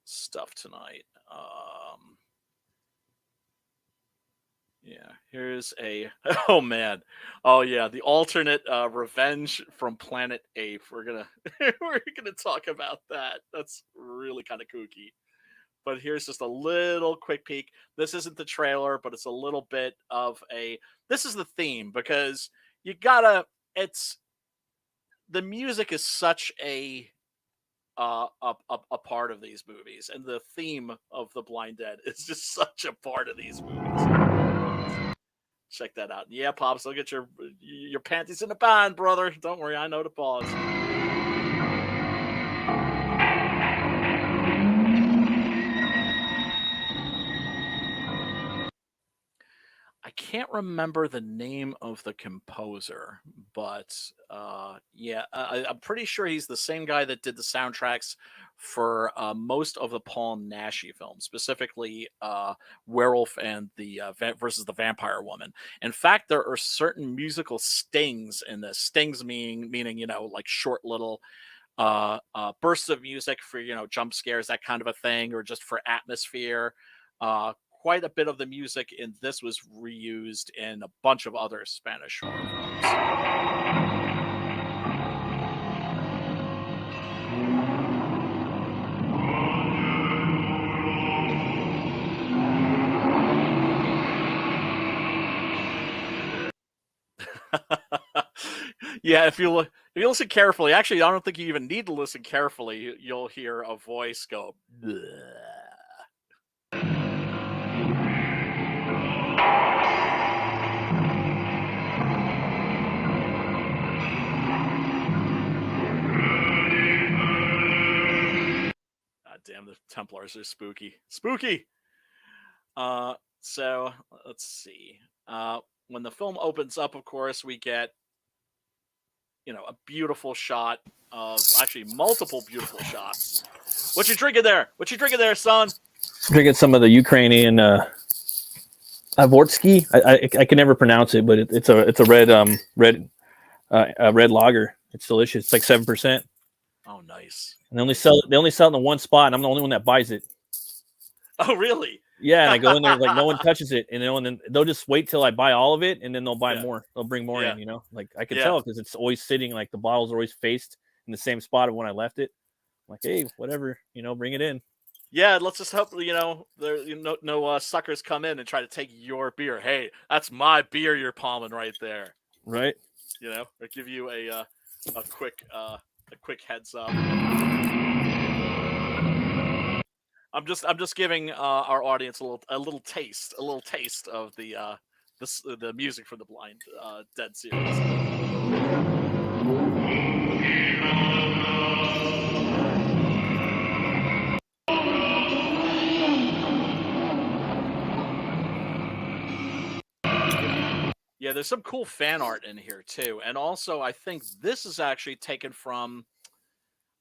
stuff tonight. Yeah, here's a. Oh man, oh yeah, the alternate Revenge from Planet Ape. We're gonna we're gonna talk about that. That's really kind of kooky. But here's just a little quick peek. This isn't the trailer, but it's a little bit of a. This is the theme because you gotta. It's the music is such a part of these movies, and the theme of The Blind Dead is just such a part of these movies. Check that out. Yeah, Pops, I'll get your panties in a bind, brother. Don't worry, I know the pause. I can't remember the name of the composer, but yeah, I'm pretty sure he's the same guy that did the soundtracks for most of the Paul Naschy films, specifically Werewolf and the versus the Vampire Woman. In fact, there are certain musical stings in this. Stings meaning like short little bursts of music for jump scares, that kind of a thing, or just for atmosphere. Quite a bit of the music in this was reused in a bunch of other Spanish horror films. Yeah, if you listen carefully, actually, I don't think you even need to listen carefully. You'll hear a voice go. Bleh. Damn, the Templars are spooky. Spooky! So, let's see. When the film opens up, of course, we get, a beautiful shot of, actually, multiple beautiful shots. What you drinking there? What you drinking there, son?
Drinking some of the Ukrainian Avorsky. I can never pronounce it, but it's a red red lager. It's delicious. It's like 7%.
Oh, nice.
And they only sell it in one spot, and I'm the only one that buys it.
Oh, really?
Yeah, and I go in there like no one touches it, and then they'll just wait till I buy all of it, and then they'll buy more. They'll bring more in, Like I can tell because it's always sitting, like the bottles are always faced in the same spot of when I left it. I'm like, hey, whatever, bring it in.
Yeah, let's just hope there no suckers come in and try to take your beer. Hey, that's my beer you're palming right there.
Right.
Or give you a quick heads up. I'm just giving our audience a little taste of the music for the Blind Dead series. Yeah, there's some cool fan art in here too, and also I think this is actually taken from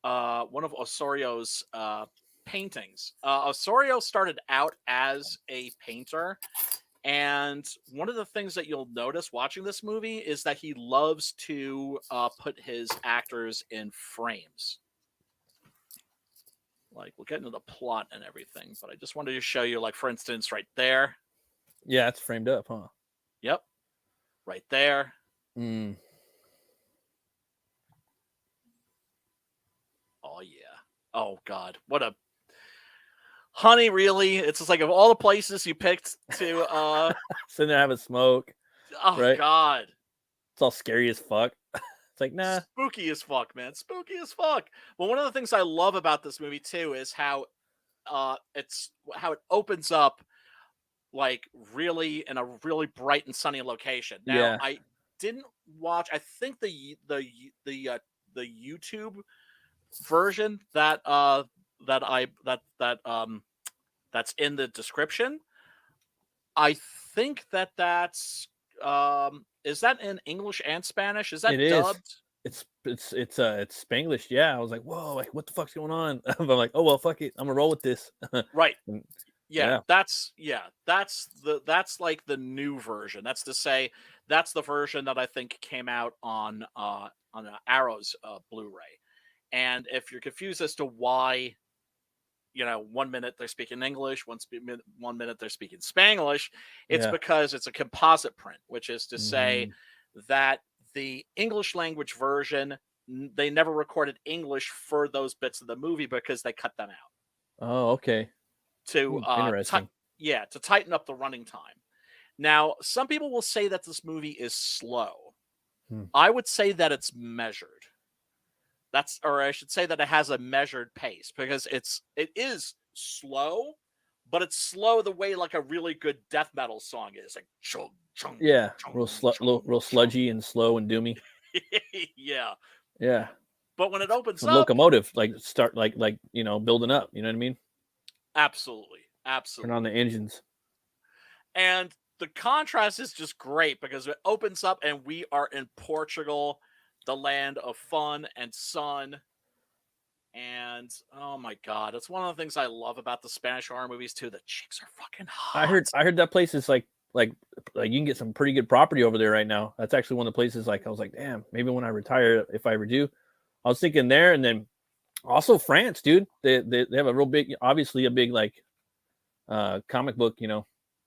one of Osorio's paintings. Osorio started out as a painter, and one of the things that you'll notice watching this movie is that he loves to put his actors in frames. Like, we'll get into the plot and everything, but I just wanted to show you, like, for instance, right there.
Yeah, it's framed up, huh?
Yep. Right there.
Mm.
Oh, yeah. Oh, God. What a... Honey, really? It's just like, of all the places you picked to...
Sitting there having smoke.
Oh, right? God.
It's all scary as fuck. It's like, nah.
Spooky as fuck, man. Spooky as fuck. Well, one of the things I love about this movie, too, is how it opens up, like, really in a really bright and sunny location. Now, I didn't watch... I think the YouTube version that's in the description, I think that's is that in English and Spanish? Is that dubbed?
It's Spanglish. Yeah, I was like, whoa, like what the fuck's going on? I'm like, oh well, fuck it, I'm gonna roll with this.
Right. Yeah, that's like the new version. That's to say, that's the version that I think came out on Arrow's Blu-ray. And if you're confused as to why, 1 minute they're speaking English, 1 minute they're speaking Spanglish, it's because it's a composite print, which is to say that the English language version, they never recorded English for those bits of the movie because they cut them out.
Oh, okay.
To
interesting.
To tighten up the running time. Now, some people will say that this movie is slow. I would say that it's measured. Or I should say that it has a measured pace, because it is slow, but it's slow the way like a really good death metal song is, like chung, chung,
yeah,
chung,
real sludgy and slow and doomy.
Yeah. But when it opens up,
locomotive, like start like building up. You know what I mean?
Absolutely.
Turn on the engines.
And the contrast is just great because it opens up and we are in Portugal, the land of fun and sun. And oh my God, it's one of the things I love about the Spanish horror movies too. The chicks are fucking hot.
I heard that place is like you can get some pretty good property over there right now. That's actually one of the places I was like, damn, maybe when I retire, if I ever do, I was thinking there. And then also France, dude. They have a real big, obviously a big like comic book,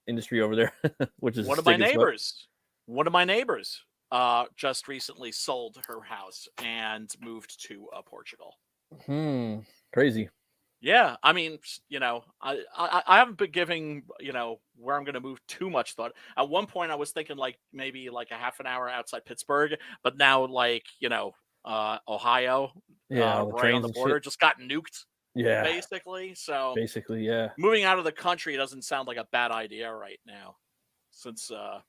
industry over there, which is
one of my neighbors. One of my neighbors just recently sold her house and moved to Portugal.
Crazy.
Yeah, I mean, I haven't been giving, where I'm going to move too much thought. At one point, I was thinking like maybe like a half an hour outside Pittsburgh, but now like Ohio, right on the border, just got nuked.
Yeah,
basically. So
basically, yeah.
Moving out of the country doesn't sound like a bad idea right now, since I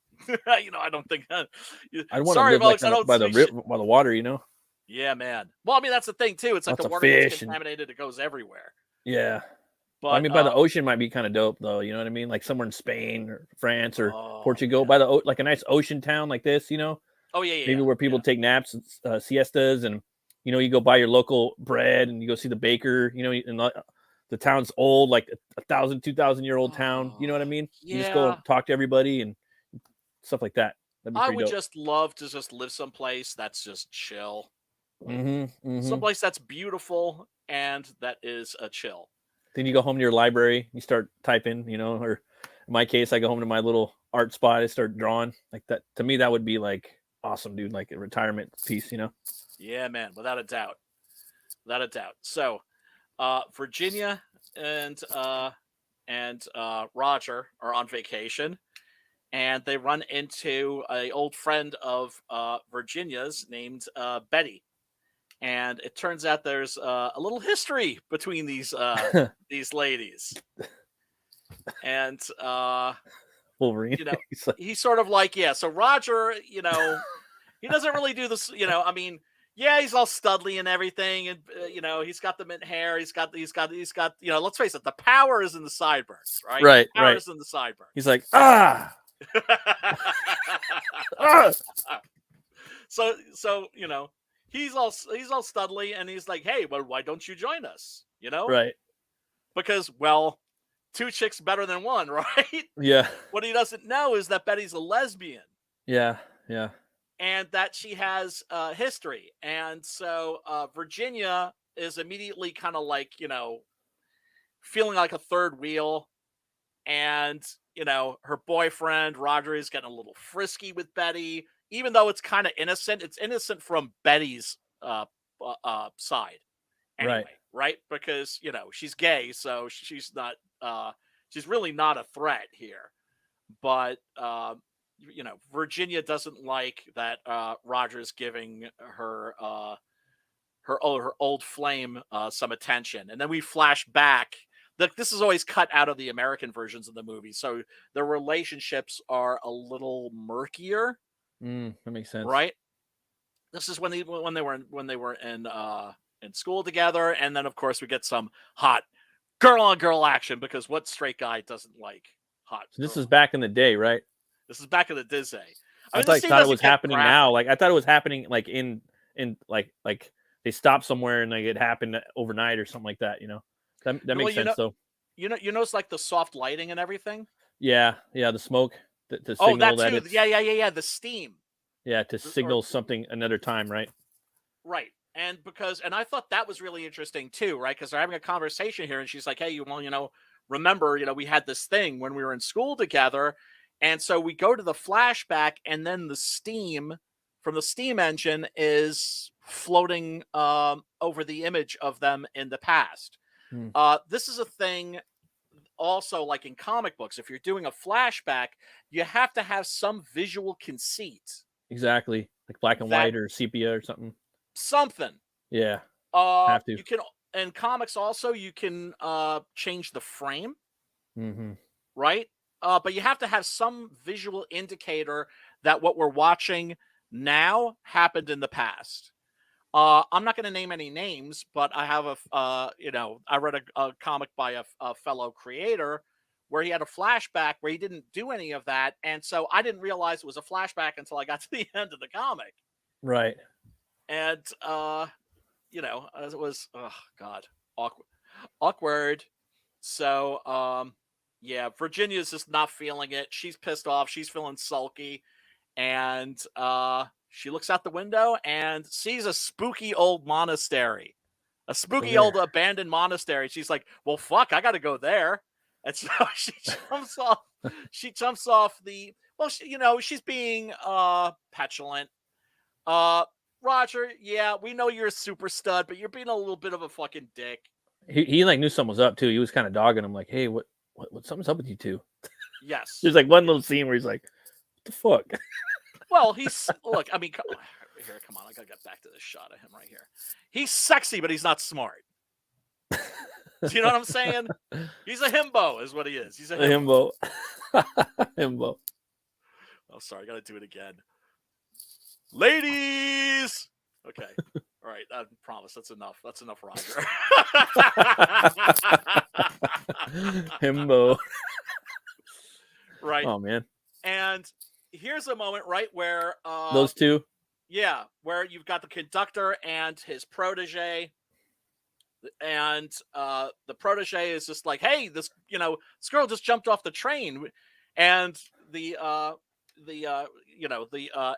don't think.
I want to live like by the water,
Yeah, man. Well, I mean that's the thing too. It's like the water gets contaminated; it goes everywhere.
Yeah, but I mean, by the ocean might be kind of dope, though. You know what I mean? Like somewhere in Spain or France or Portugal, by the like a nice ocean town like this.
Oh yeah.
Maybe where people take naps, siestas, and you go buy your local bread and you go see the baker. And the town's old, like 1,000, 2,000-year-old town. You know what I mean?
Yeah.
You just go talk to everybody and stuff like that.
I would just love to just live someplace that's just chill. Someplace that's beautiful and that is a chill.
Then you go home to your library, you start typing, or in my case, I go home to my little art spot, I start drawing like that. To me, that would be like awesome, dude, like a retirement piece,
Yeah, man, without a doubt. So, Virginia and Roger are on vacation, and they run into an old friend of Virginia's named Betty. And it turns out there's a little history between these these ladies. And
Wolverine,
he's sort of like, yeah. So Roger, he doesn't really do this. I mean, yeah, he's all studly and everything, and he's got the mint hair. He's got. Let's face it, the power is in the sideburns, right?
Right,
the power is in the sideburns.
He's like,
So he's all studly, and he's like, hey, well, why don't you join us?
Right?
Because, well, two chicks better than one, right?
Yeah.
What he doesn't know is that Betty's a lesbian.
Yeah.
And that she has history. And so Virginia is immediately kind of like, feeling like a third wheel. And, her boyfriend, Roger, is getting a little frisky with Betty. Even though it's kind of innocent, it's innocent from Betty's side. Anyway, right? Because, she's gay, so she's not, she's really not a threat here. But, Virginia doesn't like that Roger's giving her old flame some attention. And then we flash back. This is always cut out of the American versions of the movie, so the relationships are a little murkier.
That makes sense,
right? This is when they were in school together, and then of course we get some hot girl on girl action, because what straight guy doesn't like hot?
So this is back in the day, right?
This is back in the Disney.
I thought it was happening now. Like I thought it was happening like in like they stopped somewhere and like it happened overnight or something like that. That makes sense though.
you notice like the soft lighting and everything.
Yeah, the smoke to
Oh,
signal
that too.
it's
Yeah. The steam.
to signal something another time, right?
Right. And I thought that was really interesting too, right? Because they're having a conversation here, and she's like, "Hey, remember, we had this thing when we were in school together." And so we go to the flashback, and then the steam from the steam engine is floating over the image of them in the past. This is a thing also, like in comic books. If you're doing a flashback, you have to have some visual conceit.
Exactly. Like black and white or sepia or something.
Something.
Yeah. Have to.
You can, in comics also, you can change the frame. Right? But you have to have some visual indicator that what we're watching now happened in the past. I'm not going to name any names, but I have I read a comic by a fellow creator where he had a flashback where he didn't do any of that. And so I didn't realize it was a flashback until I got to the end of the comic.
Right.
And, it was, oh God, awkward. So, yeah, Virginia's just not feeling it. She's pissed off. She's feeling sulky. And she looks out the window and sees a spooky old monastery, a spooky old abandoned monastery. She's like, well, fuck, I got to go there. And so she jumps off. She jumps off the, well, she's being petulant. Roger, yeah, we know you're a super stud, but you're being a little bit of a fucking dick.
He like knew someone was up too. He was kind of dogging him like, hey, what something's up with you two?
Yes.
There's like one little scene where he's like, what the fuck?
Well, look, I mean, here, come on. I got to get back to this shot of him right here. He's sexy, but he's not smart. Do you know what I'm saying? He's a himbo is what he is. He's a himbo.
Himbo.
Oh, sorry. I got to do it again. Ladies. Okay. All right. I promise. That's enough. That's enough, Roger.
Himbo.
Right.
Oh, man.
And here's a moment, right, where
those two.
Yeah, where you've got the conductor and his protege, and the protege is just like, "Hey, this girl just jumped off the train," and the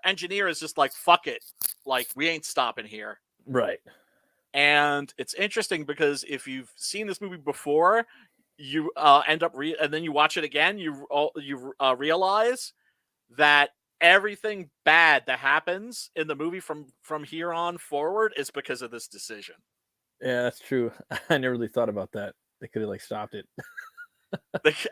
engineer is just like, "Fuck it, like we ain't stopping here."
Right.
And it's interesting because if you've seen this movie before, you end up and then you watch it again, you realize that everything bad that happens in the movie from here on forward is because of this decision.
Yeah, that's true. I never really thought about that. They could have like stopped it.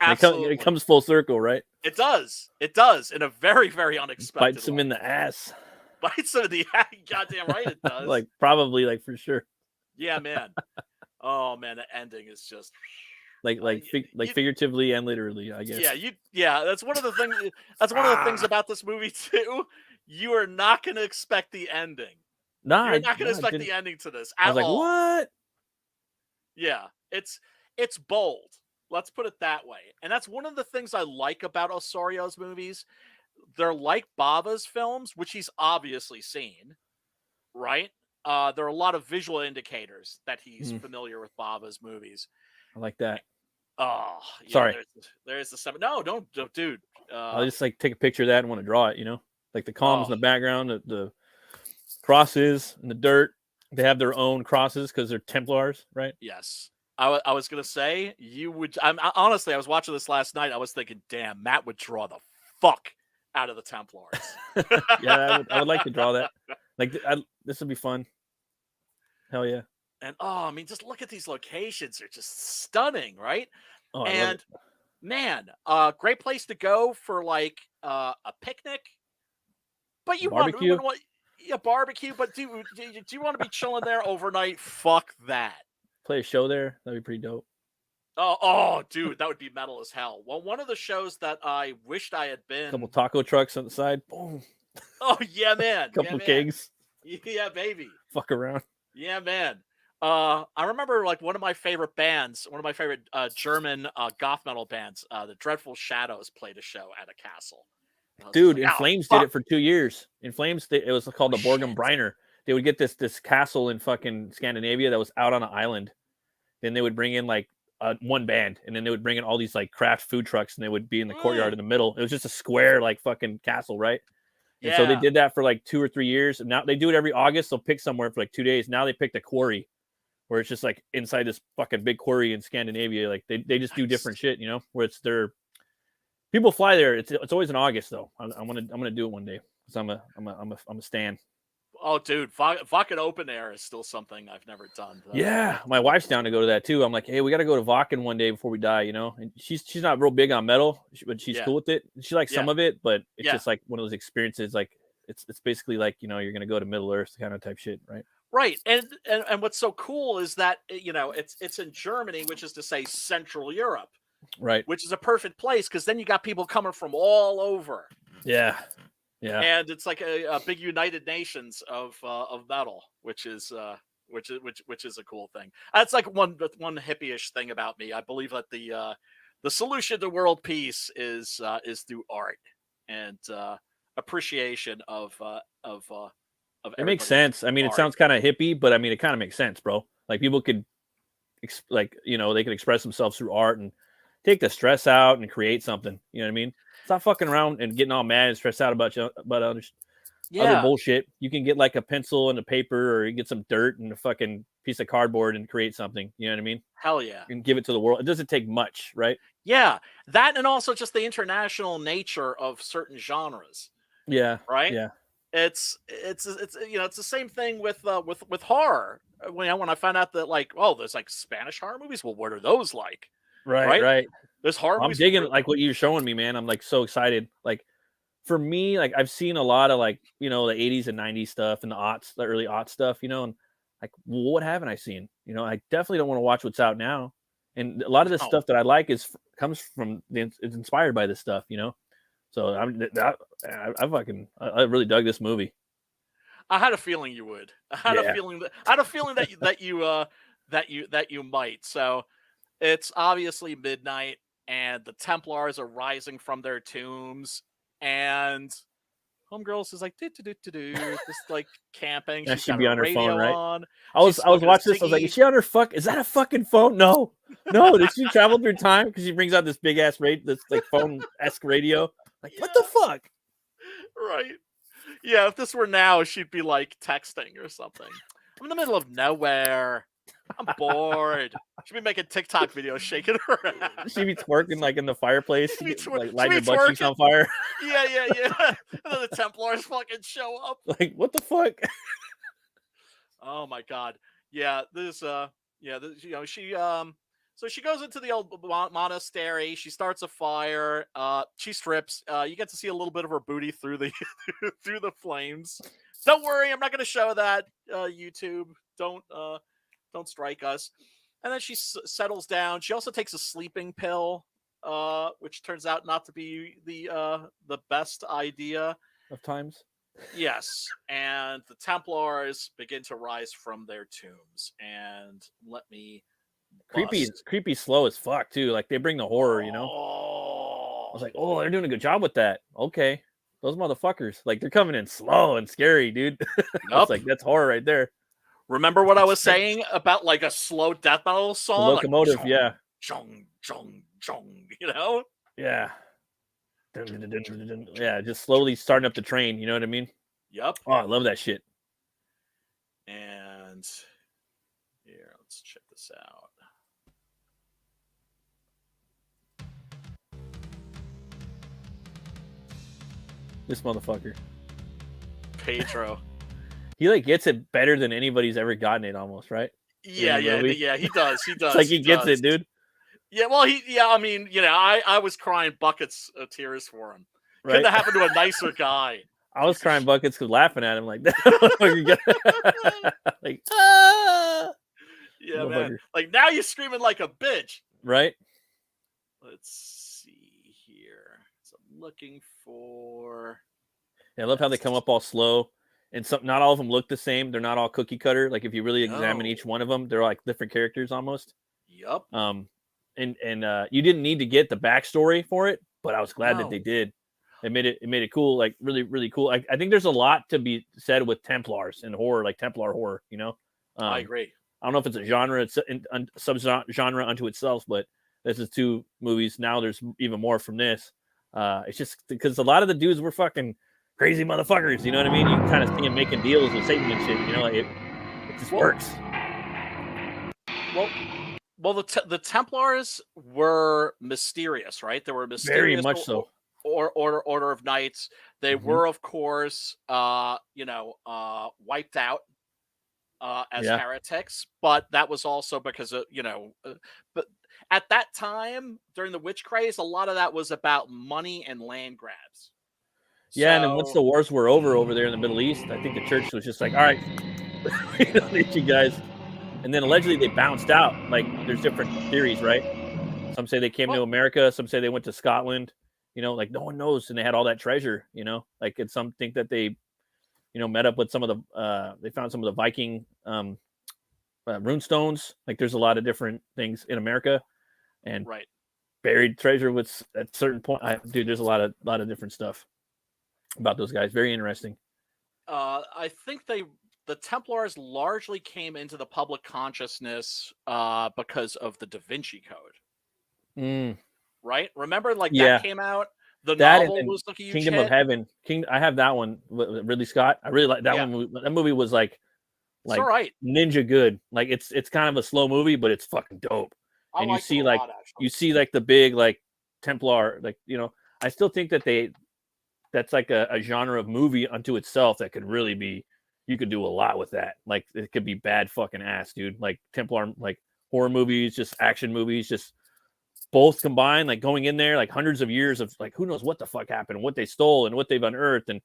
Absolutely.
It comes full circle, right?
It does. It does in a very, very unexpected
Bites him in the ass.
Bites him in the ass. Goddamn right it does.
Like probably like for sure.
Yeah, man. Oh man, the ending is just
figuratively and literally, I guess.
Yeah, that's one of the things. That's one of the things about this movie too. You are not going to expect the ending.
Nah,
you're not going to expect the ending to this at all.
I was like, what?
Yeah, it's bold. Let's put it that way. And that's one of the things I like about Osorio's movies. They're like Bava's films, which he's obviously seen, right? There are a lot of visual indicators that he's familiar with Bava's movies.
I like that.
Oh, yeah,
sorry.
There's the seven. No, don't, dude.
I'll just like take a picture of that and want to draw it. Like the columns in the background, the crosses in the dirt. They have their own crosses because they're Templars, right?
Yes. I was gonna say you would. Honestly, I was watching this last night. I was thinking, damn, Matt would draw the fuck out of the Templars.
Yeah, I would like to draw that. Like this would be fun. Hell yeah.
And I mean, just look at these locations. They're just stunning, right?
Oh,
and man, great place to go for like a picnic. But you want a barbecue, but do you want to be chilling there overnight? Fuck that.
Play a show there. That'd be pretty dope.
Oh, dude, that would be metal as hell. Well, one of the shows that I wished I had been.
A couple taco trucks on the side. Boom.
Oh yeah, man.
Couple kegs.
Yeah, baby.
Fuck around.
Yeah, man. I remember like one of my favorite bands, one of my favorite German goth metal bands, the Dreadful Shadows, played a show at a castle.
Dude, In Flames did it for 2 years. In Flames, it was called the Borgum Briner. They would get this castle in fucking Scandinavia that was out on an island. Then they would bring in like one band, and then they would bring in all these like craft food trucks, and they would be in the courtyard in the middle. It was just a square like fucking castle, right? And so they did that for like 2 or 3 years, and now they do it every August. They'll pick somewhere for like 2 days. Now they picked a quarry, where it's just like inside this fucking big quarry in Scandinavia. Like they just do different shit, you know, where it's their people fly there. It's always in August though. I'm gonna do it one day because I'm a stan.
Oh, dude, fucking open air is still something I've never done.
Yeah, my wife's down to go to that too. I'm like, hey, we got to go to Vakken one day before we die, you know. And she's not real big on metal, but she's cool with it. She likes some of it, but it's just like one of those experiences. Like it's basically like, you know, you're gonna go to Middle Earth kind of type shit, right?
Right, and what's so cool is that, you know, it's in Germany, which is to say Central Europe,
right?
Which is a perfect place because then you got people coming from all over.
Yeah.
And it's like a big United Nations of metal, which is a cool thing. That's like one hippie-ish thing about me. I believe that the solution to world peace is through art and appreciation of
it makes sense. I mean, it sounds kind of hippie, but I mean, it kind of makes sense, bro. Like people could like, you know, they could express themselves through art and take the stress out and create something. You know what I mean? Stop fucking around and getting all mad and stressed out about other bullshit. You can get like a pencil and a paper, or you get some dirt and a fucking piece of cardboard and create something. You know what I mean?
Hell yeah.
And give it to the world. It doesn't take much, right?
Yeah. That, and also just the international nature of certain genres.
Yeah.
Right?
Yeah.
It's you know, it's the same thing with horror. When I found out that like, oh, there's like Spanish horror movies. Well, what are those like?
Right.
There's horror movies.
I'm digging like what you're showing me, man. I'm like so excited. Like for me, like I've seen a lot of like, you know, the 80s and 90s stuff and the early aughts stuff, you know, and like, well, what haven't I seen? You know, I definitely don't want to watch what's out now. And a lot of this stuff that I like comes from it's inspired by this stuff, you know. So I really dug this movie.
I had a feeling you would. I had a feeling that you might. So it's obviously midnight, and the Templars are rising from their tombs, and Homegirls is like just like camping.
She
She's
should
got
be on her phone, right?
on.
I was watching this. I was like, is she on her Is that a fucking phone? No. Did she travel through time? Because she brings out this big ass this like phone-esque radio. Like, what the fuck?
Right. Yeah, if this were now, she'd be like texting or something. I'm in the middle of nowhere. I'm bored. She'd be making TikTok videos shaking her ass.
She'd be twerking like in the fireplace. Like lighting her butt cheeks on fire.
Yeah. And then the Templars fucking show up.
Like, what the fuck?
Oh my god. Yeah, you know, so she goes into the old monastery. She starts a fire. She strips. You get to see a little bit of her booty through the through the flames. Don't worry, I'm not going to show that. YouTube, don't strike us. And then she settles down. She also takes a sleeping pill, which turns out not to be the best idea
of times.
Yes, and the Templars begin to rise from their tombs. And let me.
Creepy slow as fuck too. Like they bring the horror, you know. I was like, oh, they're doing a good job with that. Okay, those motherfuckers, like they're coming in slow and scary, dude. I was like, that's horror right there.
Remember what I was saying about like a slow death metal song?
The locomotive,
like,
yeah.
Chung, chung, chung, you know?
Yeah. Yeah, just slowly starting up the train, you know what I mean?
Yep.
Oh, I love that shit.
And here, let's check this out.
This motherfucker.
Pedro.
He like gets it better than anybody's ever gotten it almost, right?
Yeah, he does.
It's like he gets it, dude.
Yeah, well, I mean, you know, I was crying buckets of tears for him.
Right?
Couldn't have happened to a nicer guy.
I was crying buckets because laughing at him like that. Like, ah!
Yeah, man. Like now you're screaming like a bitch.
Right?
Let's see here. So I'm looking for.
Yeah, I love how they come up all slow. And not all of them look the same. They're not all cookie cutter. Like if you really examine each one of them, they're like different characters almost.
Yep.
And you didn't need to get the backstory for it, but I was glad that they did. It made it cool, like really, really cool. I think there's a lot to be said with Templars and horror, like Templar horror, you know?
I agree.
I don't know if it's a genre, it's a sub-genre unto itself, but this is 2 movies. Now there's even more from this. It's just because a lot of the dudes were fucking crazy motherfuckers. You know what I mean? You kind of see them making deals with Satan and shit. You know, it just works.
Well, the Templars were mysterious, right? They were mysterious.
Very much so.
Order of Knights. They were, of course, wiped out as heretics, but that was also because of, but at that time during the witch craze, a lot of that was about money and land grabs.
Yeah, and then once the wars were over there in the Middle East, I think the church was just like, all right, we don't need you guys. And then allegedly they bounced out. Like, there's different theories, right? Some say they came to America. Some say they went to Scotland. Like, no one knows. And they had all that treasure, Like, it's some think that they, met up with some of the, they found some of the Viking rune stones. Like, there's a lot of different things in America. And buried treasure with at certain point. Dude, there's a lot of different stuff about those guys. Very interesting.
I think the Templars largely came into the public consciousness because of the Da Vinci Code. Right? Remember, that came out. The novel was a huge
Kingdom
hit.
of Heaven. I have that one with Ridley Scott. I really like that one. That movie was like
it's all right.
ninja good. Like, it's kind of a slow movie, but it's fucking dope. And you see the big Templar, I still think that that's like a genre of movie unto itself that could really be, you could do a lot with that. Like, it could be bad fucking ass, dude. Like Templar, like horror movies, just action movies, just both combined, like going in there, like hundreds of years of like, who knows what the fuck happened, what they stole and what they've unearthed. And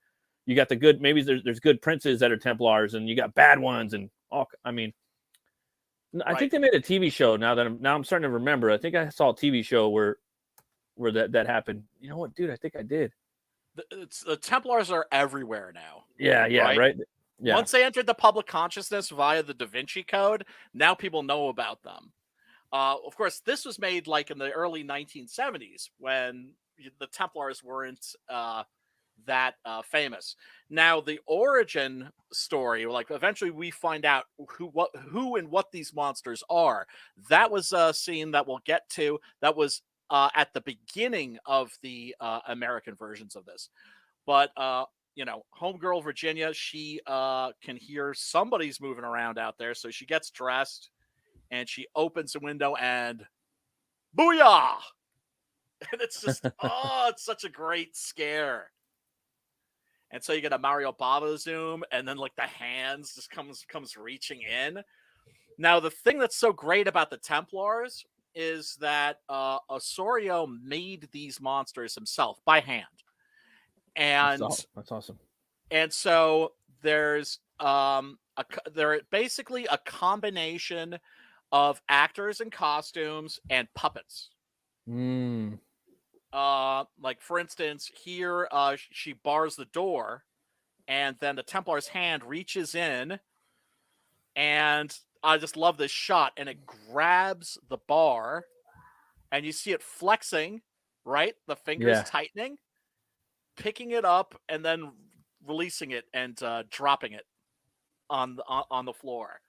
you got the good, maybe there's good princes that are Templars and you got bad ones. And I think they made a TV show now I'm starting to remember. I think I saw a TV show where that happened. You know what, dude? I think I did.
The Templars are everywhere now.
Yeah, right? Yeah.
Once they entered the public consciousness via the Da Vinci Code, now people know about them. Of course, this was made in the early 1970s when the Templars weren't that famous. Now, the origin story, eventually we find out who and what these monsters are. That was a scene that we'll get to. That was at the beginning of the American versions of this. But homegirl Virginia, she can hear somebody's moving around out there, so she gets dressed and she opens the window and booyah! And it's just it's such a great scare. And so you get a Mario Bava zoom, and then the hands just comes reaching in. Now, the thing that's so great about the Templars is that Osorio made these monsters himself by hand. And
that's awesome.
And so there's they're basically a combination of actors and costumes and puppets. For instance, here she bars the door, and then the Templar's hand reaches in, and I just love this shot, and it grabs the bar, and you see it flexing, right? The fingers tightening, picking it up, and then releasing it and dropping it on the floor.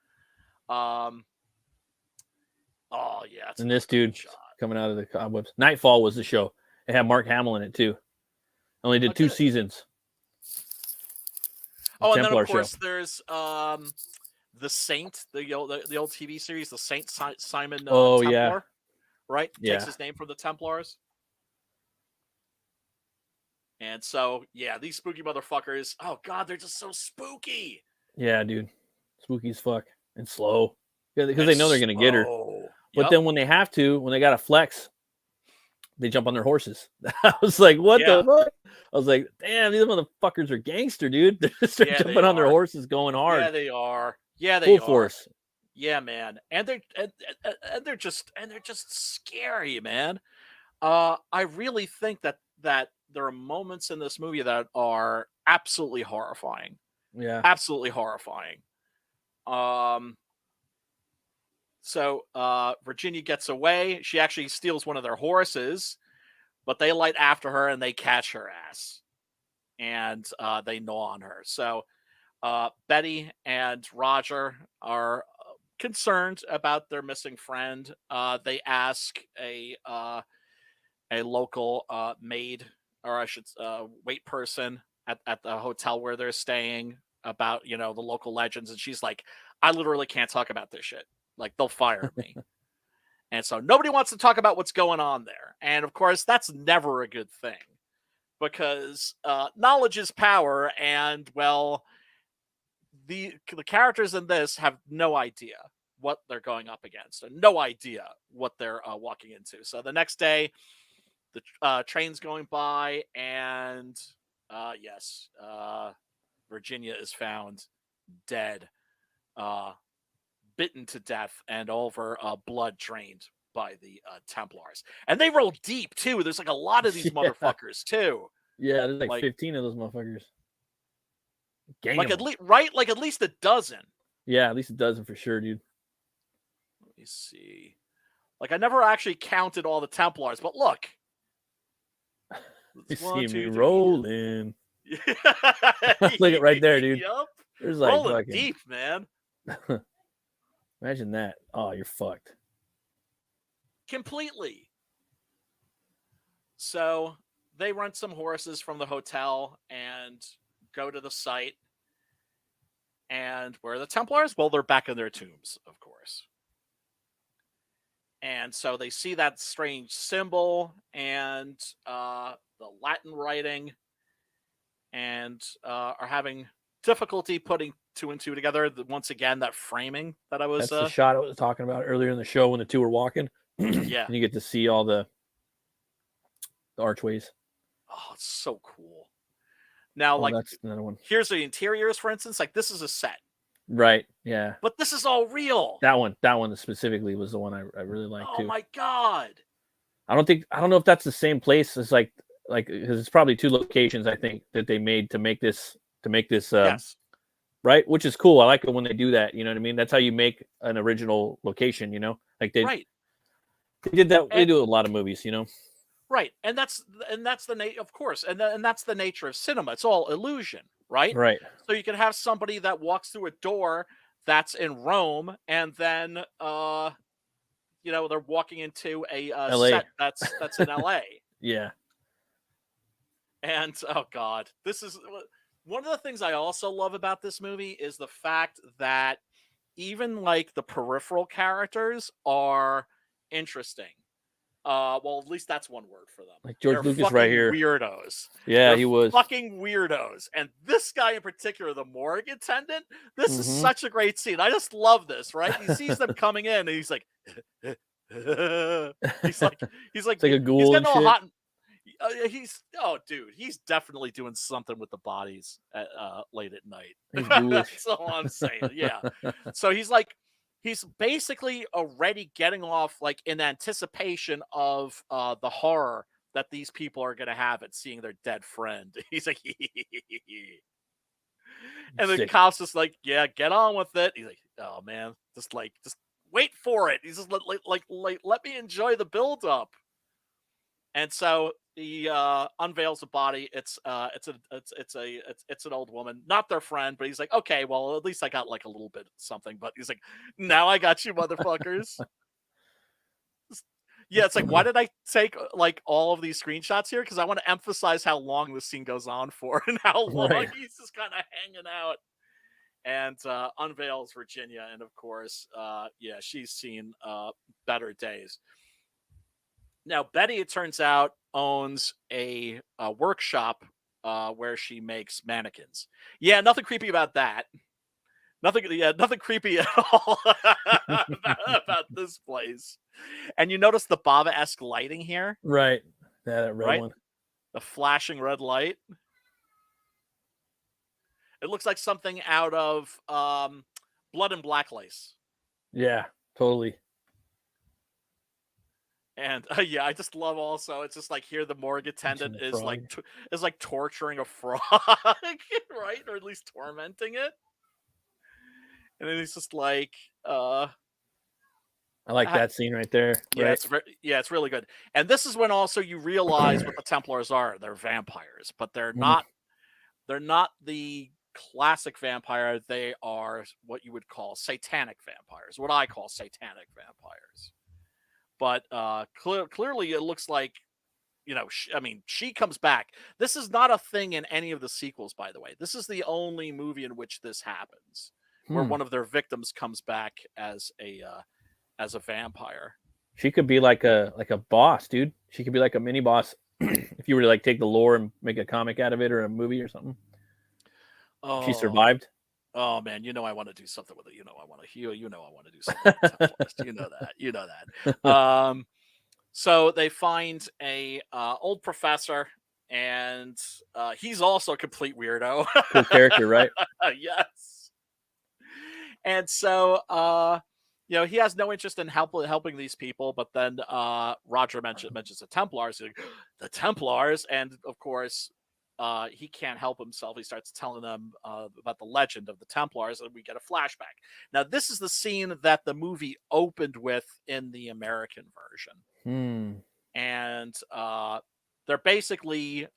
And this dude coming out of the cobwebs. Nightfall was the show. It had Mark Hamill in it too. Only did 2 seasons.
And then of course there's the Saint, the old TV series, the Saint Simon Templar, right? Takes his name from the Templars. And so, these spooky motherfuckers, oh God, they're just so spooky.
Yeah, dude. Spooky as fuck. And slow. Because they know they're going to get her. But then when they have to, when they got to flex, they jump on their horses. I was like, what the fuck? I was like, damn, these motherfuckers are gangster, dude. They're just jumping on their horses going hard.
Yeah, they are. Yeah, they
Full
are.
force.
Yeah, man. And they're just scary, man. I really think that there are moments in this movie that are absolutely horrifying.
Yeah.
Absolutely horrifying. So Virginia gets away. She actually steals one of their horses, but they light after her and they catch her ass. And they gnaw on her. So Betty and Roger are concerned about their missing friend. They ask a local maid, or I should wait person at the hotel where they're staying about, the local legends. And she's like, I literally can't talk about this shit. Like, they'll fire me. And so nobody wants to talk about what's going on there. And of course, that's never a good thing, because knowledge is power. And well, the characters in this have no idea what they're going up against, and no idea what they're walking into. So the next day, the train's going by, and yes, Virginia is found dead, bitten to death, and all of her blood drained by the Templars. And they roll deep too. There's like a lot of these motherfuckers too.
Yeah, there's like 15 of those motherfuckers.
Like at least a dozen.
Yeah, at least a dozen for sure, dude.
Let me see. Like, I never actually counted all the Templars, but look.
You see me rolling. Look at right there, dude.
Yep.
There's like
rolling
fucking...
deep, man.
Imagine that. Oh, you're fucked.
Completely. So they rent some horses from the hotel and go to the site. And where are the Templars? Well, they're back in their tombs, of course. And so they see that strange symbol and the Latin writing, and are having difficulty putting two and two together. Once again, that framing that I was...
That's the shot I was talking about earlier in the show when the two were walking.
Yeah.
And you get to see all the archways.
Oh, it's so cool. Now, like,
that's another one.
Here's the interiors, for instance. Like, this is a set.
Right, yeah.
But this is all real.
That one specifically was the one I really liked too.
Oh my God.
I don't know if that's the same place as like because it's probably two locations I think that they made to make this
Yes.
Right, which is cool. I like it when they do that, you know what I mean? That's how you make an original location, you know? Like they did that. They do a lot of movies, you know.
Right. And that's the of course. And that's the nature of cinema. It's all illusion, right?
Right.
So you can have somebody that walks through a door that's in Rome, and then they're walking into a set that's in LA.
Yeah.
And oh God, this is one of the things I also love about this movie is the fact that even like the peripheral characters are interesting. Well, at least that's one word for them.
Like George
They're
Lucas right here.
Weirdos.
Yeah,
They're
he was.
fucking weirdos. And this guy in particular, the morgue attendant, this is such a great scene. I just love this, right? He sees them coming in and he's like, he's like
it's like a ghoul.
He's
and
getting all
shit.
hot. Dude, he's definitely doing something with the bodies at, late at night. That's all I'm saying. Yeah. So he's basically already getting off, like, in anticipation of the horror that these people are going to have at seeing their dead friend. He's like, and the cop's just like, yeah, get on with it. He's like, oh man, just wait for it. He's just let me enjoy the build up. And so he unveils the body. It's an old woman, not their friend, but he's like, okay, well, at least I got like a little bit of something. But he's like, now I got you, motherfuckers. Yeah, it's like, why did I take like all of these screenshots here? Because I want to emphasize how long this scene goes on for and how long he's just kind of hanging out. And unveils Virginia, and of course, she's seen better days. Now, Betty, it turns out, owns a workshop where she makes mannequins. Yeah, nothing creepy about that. Nothing creepy at all about this place. And you notice the Bava-esque lighting here?
Right. Yeah, that red one.
The flashing red light. It looks like something out of Blood and Black Lace.
Yeah, totally.
And I just love also, it's just like here the morgue attendant is like torturing a frog, right? Or at least tormenting it. And then he's just like, I
like that scene right there.
Yeah,
right?
It's really good. And this is when also you realize what the Templars are. They're vampires, but they're not the classic vampire. They are what you would call satanic vampires, what I call satanic vampires. But clearly it looks like, she comes back. This is not a thing in any of the sequels, by the way. This is the only movie in which this happens, where one of their victims comes back as a vampire.
She could be like a boss, dude. She could be like a mini boss if you were to like take the lore and make a comic out of it or a movie or something.
Oh,
she survived.
Oh man, I want to do something with it. I want to heal. I want to do something with Templars. You know that. So they find a old professor, and he's also a complete weirdo.
Cool character, right?
Yes. And so he has no interest in helping these people, but then Roger mentions the Templars. He's like, the Templars, and of course he can't help himself. He starts telling them about the legend of the Templars, and we get a flashback. Now, this is the scene that the movie opened with in the American version. And they're basically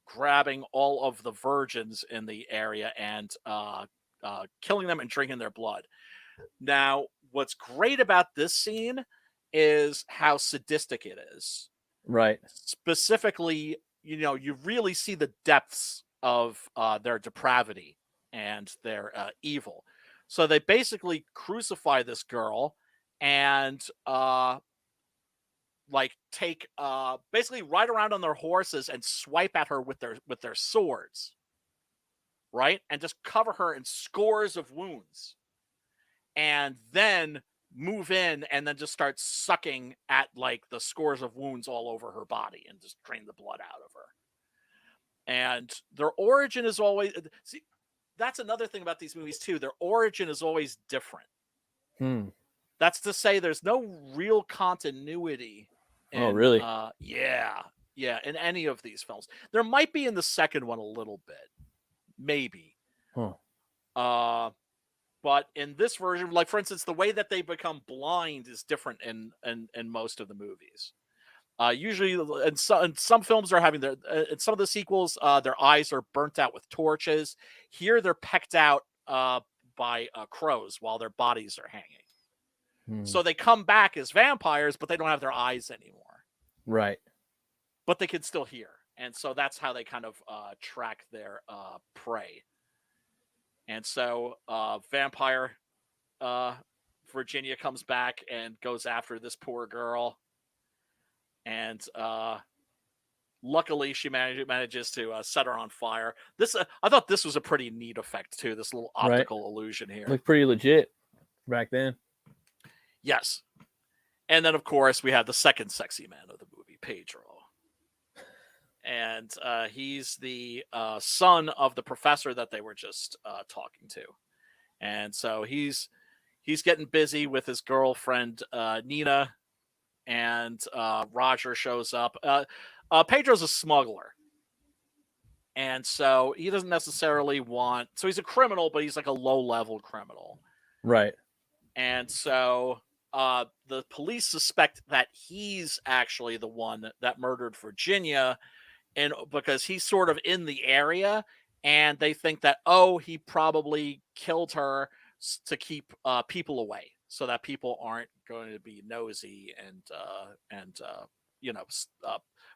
grabbing all of the virgins in the area and killing them and drinking their blood. Now, what's great about this scene is how sadistic it is.
Right.
Specifically, you really see the depths of their depravity and their evil. So they basically crucify this girl and take basically ride around on their horses and swipe at her with their swords, right? And just cover her in scores of wounds. And then move in and then just start sucking at like the scores of wounds all over her body and just drain the blood out of her. And their origin is always, see, that's another thing about these movies too. Their origin is always different. That's to say there's no real continuity.
Oh, really?
Yeah. In any of these films. There might be in the second one a little bit. Maybe. But in this version, like for instance, the way that they become blind is different in most of the movies. Usually, in some films, they're having in some of the sequels, their eyes are burnt out with torches. Here, they're pecked out by crows while their bodies are hanging. So they come back as vampires, but they don't have their eyes anymore.
Right.
But they can still hear, and so that's how they kind of track their prey. And so vampire Virginia comes back and goes after this poor girl. And luckily she manages to set her on fire. I thought this was a pretty neat effect too, this little optical illusion here.
Looked pretty legit back then.
Yes. And then, of course, we have the second sexy man of the movie, Pedro. And he's the son of the professor that they were just talking to. And so he's getting busy with his girlfriend, Nina, and Roger shows up. Pedro's a smuggler. And so he doesn't necessarily so he's a criminal, but he's like a low-level criminal.
Right.
And so the police suspect that he's actually the one that murdered Virginia, and because he's sort of in the area, and they think that, he probably killed her to keep people away so that people aren't going to be nosy and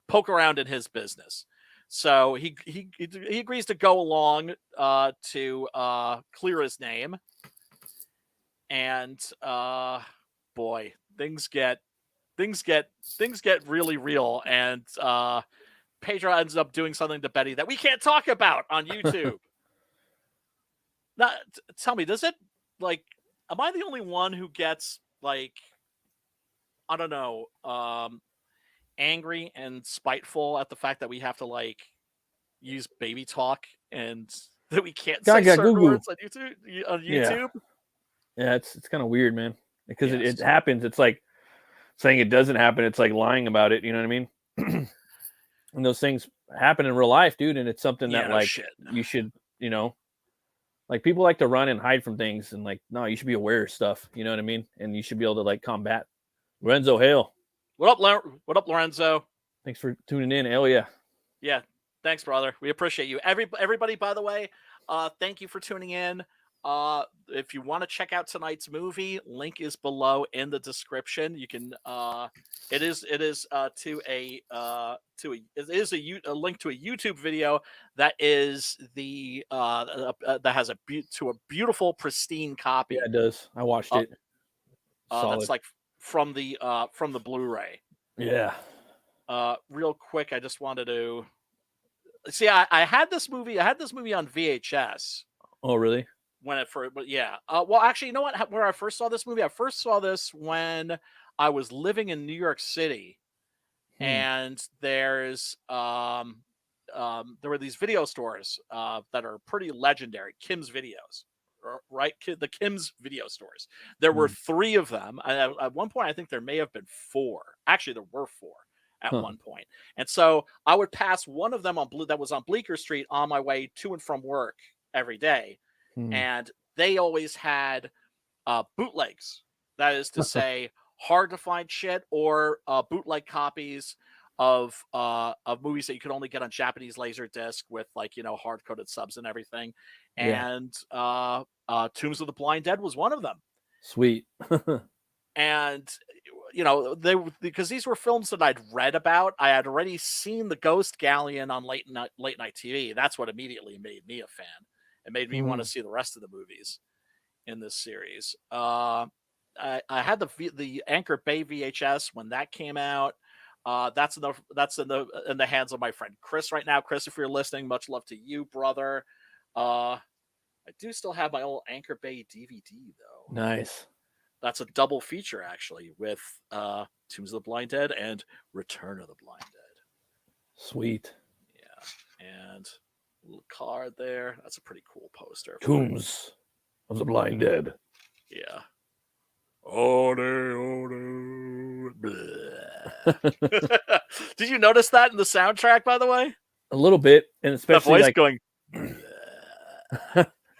poke around in his business. So he agrees to go along to clear his name. And boy, things get really real, and Pedro ends up doing something to Betty that we can't talk about on YouTube. Now, tell me, does it, like, am I the only one who gets, like, I don't know, angry and spiteful at the fact that we have to, like, use baby talk and that we can't say certain words on YouTube?
Yeah, it's kind of weird, man, because it happens. It's like saying it doesn't happen. It's like lying about it. You know what I mean? And those things happen in real life, dude. And it's something that you should, like people like to run and hide from things, and like, no, you should be aware of stuff. You know what I mean? And you should be able to like combat. Lorenzo, hail.
What up, Lorenzo?
Thanks for tuning in. Hell yeah.
Yeah. Thanks, brother. We appreciate you. Everybody, by the way, thank you for tuning in. If you want to check out tonight's movie, link is below in the description. You can it is a link to a YouTube video that is that has a beautiful pristine copy.
Yeah, it does. I watched it.
That's like from the Blu-ray.
Yeah.
Real quick, I just wanted to see. I had this movie on VHS.
Oh, really?
But yeah. Well, actually, you know what? Where I first saw this movie, I first saw this when I was living in New York City, and there's there were these video stores that are pretty legendary, Kim's Videos, right? The Kim's video stores. There were 3 of them. At one point, I think there may have been 4. Actually, there were 4 at one point. And so I would pass one of them that was on Bleecker Street on my way to and from work every day. And they always had bootlegs. That is to say, hard to find shit or bootleg copies of movies that you could only get on Japanese Laserdisc with, like, hard coded subs and everything. And Tombs of the Blind Dead was one of them. Sweet. And because these were films that I'd read about. I had already seen The Ghost Galleon on late night TV. That's what immediately made me a fan. It made me want to see the rest of the movies in this series. I had the Anchor Bay VHS when that came out. That's in the hands of my friend Chris right now. Chris, if you're listening, much love to you, brother. I do still have my old Anchor Bay DVD though. Nice. That's a double feature actually with Tombs of the Blind Dead and Return of the Blind Dead. Sweet. Yeah, and little card there. That's a pretty cool poster. Tombs of the Blind Dead. Yeah. Did you notice that in the soundtrack, by the way?
A little bit, and especially
the voice going.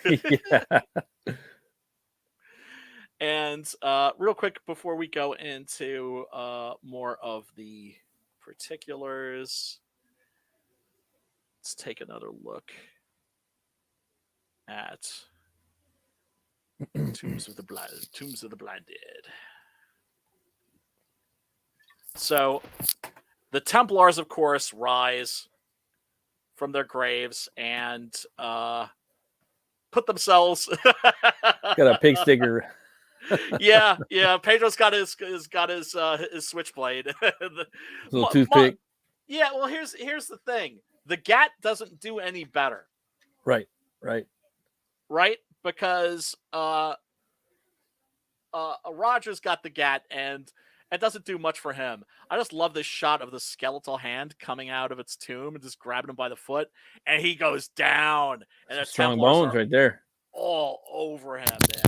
Yeah.
And real quick before we go into more of the particulars, let's take another look at Tombs of the Blind Dead. So the Templars, of course, rise from their graves and put themselves
got a pig sticker.
yeah. Pedro's got his switchblade.
Little toothpick.
Yeah, well, here's the thing. The Gat doesn't do any better. Right. Because Roger's got the Gat, and it doesn't do much for him. I just love this shot of the skeletal hand coming out of its tomb and just grabbing him by the foot, and he goes down. And the
strong bones right there.
All over him, man.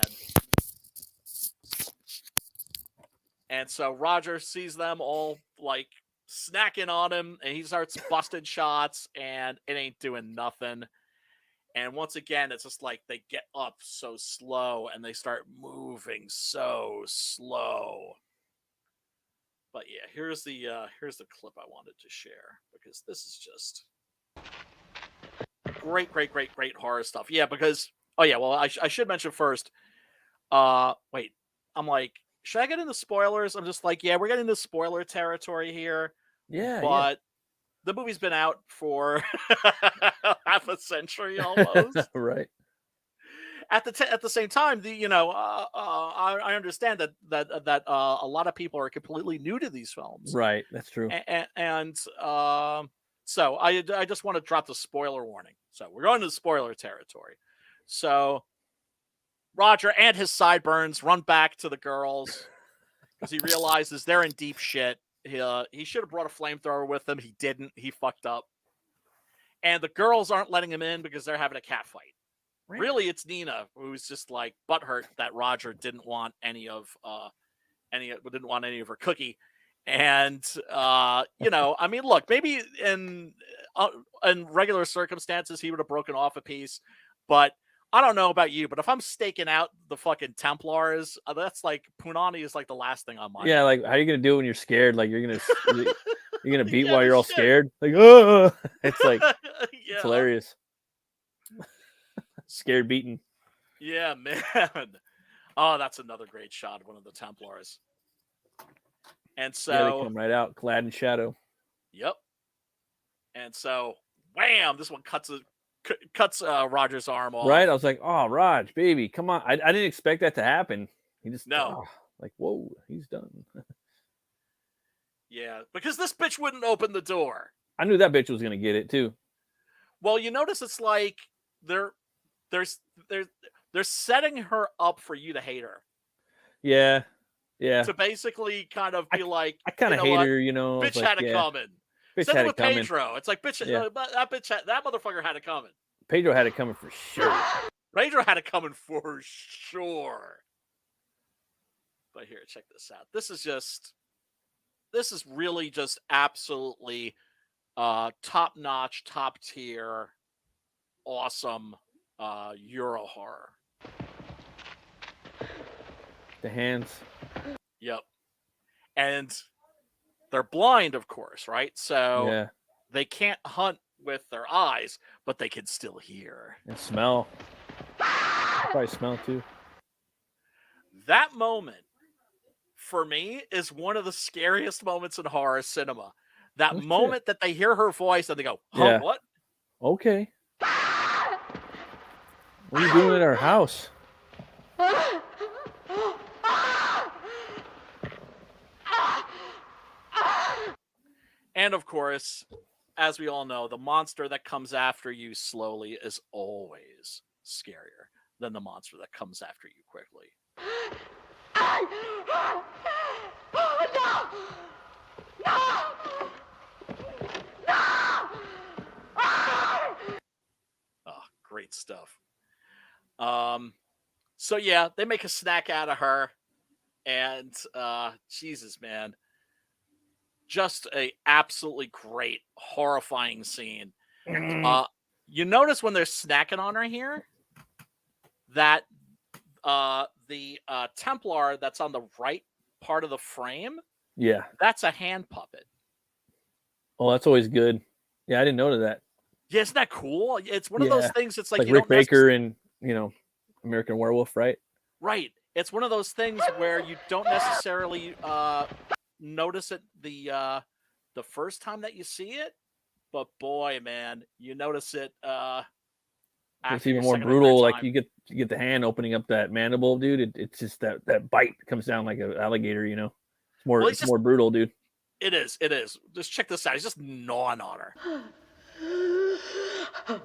And so Roger sees them all like snacking on him, and he starts busting shots, and it ain't doing nothing. And once again, it's just like they get up so slow and they start moving so slow. But yeah, here's the clip I wanted to share, because this is just great horror stuff. Yeah, because I should mention first. Wait, I'm like, should I get into spoilers? I'm just like, yeah, we're getting into spoiler territory here.
Yeah,
but the movie's been out for half a century almost.
Right.
At the same time, I understand that a lot of people are completely new to these films.
Right, that's true.
And so I just want to drop the spoiler warning. So we're going to the spoiler territory. So Roger and his sideburns run back to the girls because he realizes they're in deep shit. He should have brought a flamethrower with him. He didn't. He fucked up. And the girls aren't letting him in because they're having a cat fight. Really, it's Nina who's just like butthurt that Roger didn't want any of her cookie. And I mean, look, maybe in regular circumstances he would have broken off a piece, but I don't know about you, but if I'm staking out the fucking Templars, that's like Punani is like the last thing on my mind.
Yeah, like how are you gonna do it when you're scared? Like you're gonna beat while you're all scared. Like, oh, it's like it's hilarious. scared beaten.
Yeah, man. Oh, that's another great shot of one of the Templars. And so,
Yeah, they come right out, clad in shadow.
Yep. And so, wham! This one cuts Roger's arm off.
Right? I was like, oh, Raj, baby, come on. I didn't expect that to happen. He just, like, whoa, he's done.
Yeah, because this bitch wouldn't open the door.
I knew that bitch was going to get it, too.
Well, you notice it's like they're setting her up for you to hate her.
Yeah. Yeah.
To basically kind of be like,
I kind of hate
what?
her, you know.
Bitch
like,
had it coming.
Bitch
Same
had
with
it coming.
Pedro. It's like, bitch, that motherfucker had it coming.
Pedro had it coming for sure.
Pedro had it coming for sure. But here, check this out. This is really just absolutely top-notch, top-tier, awesome Euro horror.
The hands.
Yep. And they're blind, of course, right? So they can't hunt with their eyes, but they can still hear.
And smell. Probably smell, too.
That moment, for me, is one of the scariest moments in horror cinema. That moment that they hear her voice and they go, huh, what?
Okay. What are you doing at our house?
And of course, as we all know, the monster that comes after you slowly is always scarier than the monster that comes after you quickly. Oh, great stuff. So yeah, they make a snack out of her, and Jesus, man, just a absolutely great, horrifying scene. You notice when they're snacking on her here that the Templar that's on the right part of the frame, that's a hand puppet.
Oh, that's always good. Yeah, I didn't know that.
Yeah, isn't that cool? It's one of those things. It's like you
Rick
don't
Baker and American Werewolf, right?
Right. It's one of those things where you don't necessarily notice it the first time that you see it, but boy, man, you notice it.
It's even more brutal. Like you get the hand opening up that mandible, dude. It's just that bite comes down like an alligator. You know, it's more brutal, dude.
It is. It is. Just check this out. He's just gnawing on her. Nom,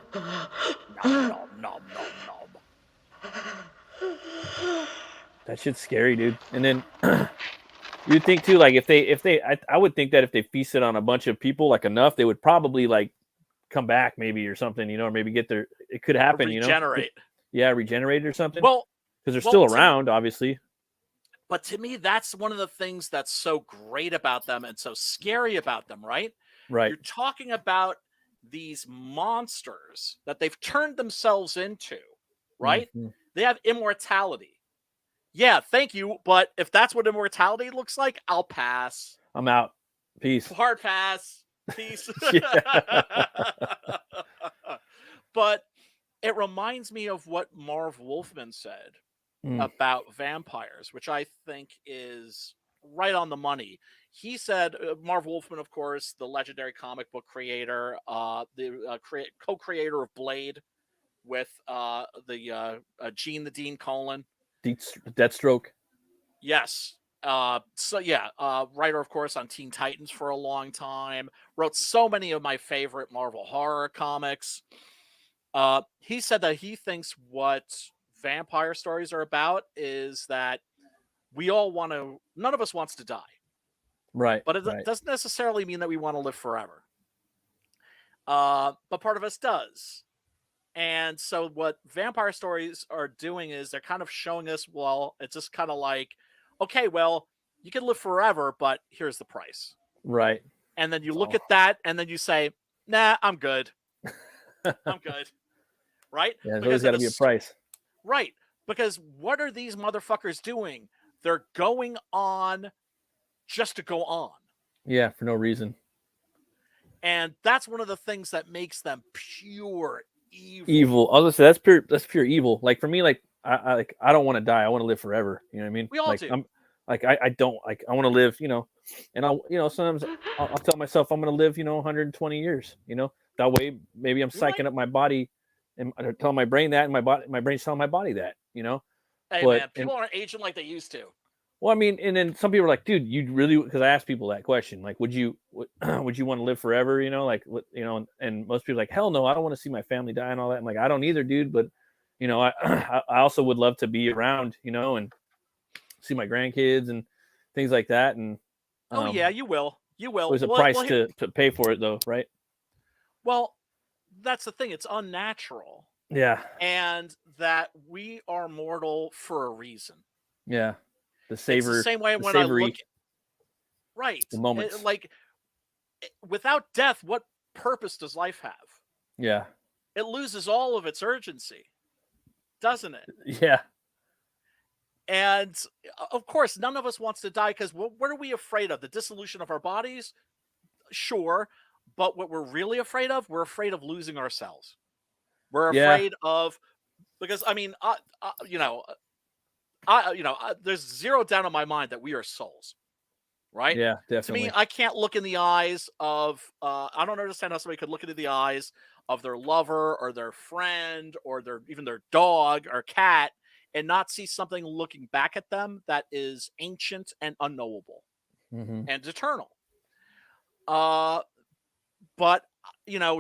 nom, nom, nom.
That shit's scary, dude. And then you'd think too, like I would think that if they feasted on a bunch of people, like enough, they would probably like come back maybe or something, or maybe get their. It could happen,
regenerate.
Regenerate or something.
Well,
because they're still around, obviously.
But to me, that's one of the things that's so great about them and so scary about them, right?
Right.
You're talking about these monsters that they've turned themselves into, right? Mm-hmm. They have immortality. Yeah, thank you. But if that's what immortality looks like, I'll pass.
I'm out. Peace.
Hard pass. Peace. But it reminds me of what Marv Wolfman said about vampires, which I think is right on the money. He said, Marv Wolfman, of course, the legendary comic book creator, the co-creator of Blade with Gene the Dean Colan.
Deathstroke.
Yes. Writer, of course, on Teen Titans for a long time. Wrote so many of my favorite Marvel horror comics. He said that he thinks what vampire stories are about is that none of us wants to die.
Right.
But it doesn't necessarily mean that we want to live forever. But part of us does. And so what vampire stories are doing is they're kind of showing us, well, it's just kind of like, okay, well, you can live forever, but here's the price.
Right.
And then you look at that and then you say, nah, I'm good. I'm good. Right?
Yeah, there's always got to be a price.
Right. Because what are these motherfuckers doing? They're going on just to go on.
Yeah, for no reason.
And that's one of the things that makes them pure evil.
I was gonna say that's pure evil. Like for me, like I don't want to die. I want to live forever. You know what I mean?
We all
like
do.
I don't like. I want to live. And sometimes I'll tell myself I'm gonna live. 120 years. That way maybe I'm psyching up my body and telling my brain that, and my brain's telling my body that.
Hey man, people aren't aging like they used to.
Well, I mean, and then some people are like, dude, you really, because I asked people that question, like, would you want to live forever? And most people are like, hell no, I don't want to see my family die and all that. I'm like, I don't either, dude. But, I also would love to be around, and see my grandkids and things like that. And
yeah, you will.
There's a price to pay for it, though, right?
Well, that's the thing. It's unnatural.
Yeah.
And that we are mortal for a reason.
Yeah.
It's the same way when I look. Right.
The moments.
Without death, what purpose does life have?
Yeah.
It loses all of its urgency, doesn't it?
Yeah.
And of course, none of us wants to die because what are we afraid of? The dissolution of our bodies? Sure. But what we're really afraid of, we're afraid of losing ourselves. We're afraid of, because I mean, there's zero doubt in my mind that we are souls, right?
Yeah, definitely.
To me, I can't look in the eyes of, I don't understand how somebody could look into the eyes of their lover or their friend or even their dog or cat and not see something looking back at them that is ancient and unknowable and eternal. But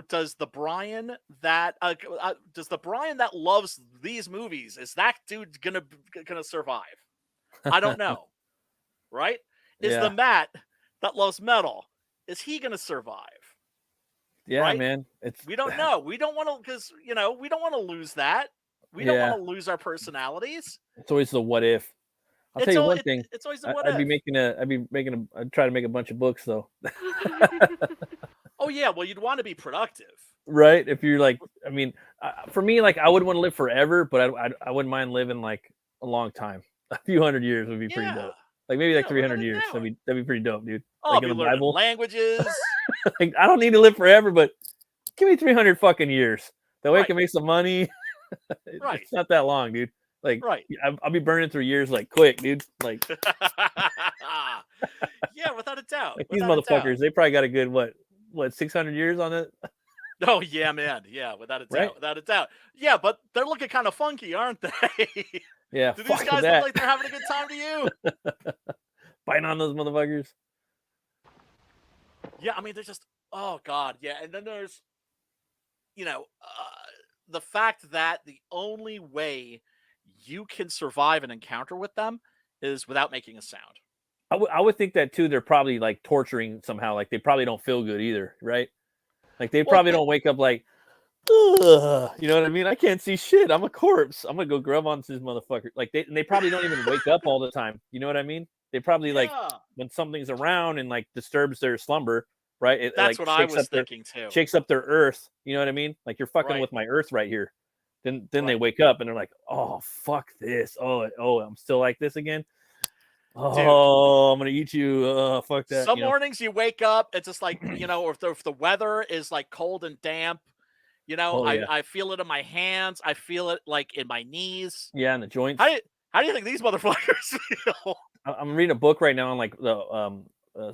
does the Brian that loves these movies, is that dude gonna survive? I don't know. Right? Is the Matt that loves metal, is he gonna survive?
Yeah,
right?
Man.
We don't know. We don't want to, because we don't want to lose that. We don't want to lose our personalities.
It's always the what if. I'll tell you one thing.
It's always the what if.
I'd try to make a bunch of books though.
Oh yeah, well you'd want to be productive,
right? If you're like, I mean, for me, like I wouldn't want to live forever, but I wouldn't mind living like a long time. A few hundred years would be pretty dope. Like maybe like 300 years. That'd be pretty dope, dude.
Oh, like in the Bible, languages.
Like I don't need to live forever, but give me 300 fucking years. That way I can make some money.
Right.
It's not that long, dude. Like,
right.
I'll be burning through years like quick, dude. Like,
yeah, without a doubt.
Like these motherfuckers, they probably got a good what 600 years on it.
Oh yeah, man. Yeah, without a doubt.
Right?
Without a doubt. Yeah, but they're looking kind of funky, aren't they?
Yeah.
Do these guys look like they're having a good time to you?
Biting on those motherfuckers.
Yeah, I mean, they're just, oh god, yeah. And then there's, the fact that the only way you can survive an encounter with them is without making a sound.
I would think that too. They're probably like torturing somehow. Like they probably don't feel good either, right? Like they probably don't wake up like, ugh, you know what I mean? I can't see shit. I'm a corpse. I'm gonna go grub on this motherfucker. Like they probably don't even wake up all the time. You know what I mean? They probably like when something's around and like disturbs their slumber, right?
That's what I was thinking too.
Shakes up their earth. You know what I mean? Like you're fucking with my earth right here. Then they wake up and they're like, oh fuck this. Oh, I'm still like this again. Oh, dude, I'm gonna eat you. Oh, fuck that.
Some mornings you wake up, it's just like, or if the weather is like cold and damp, I feel it in my hands. I feel it like in my knees.
Yeah, in the joints.
How do you think these motherfuckers feel?
I'm reading a book right now on like the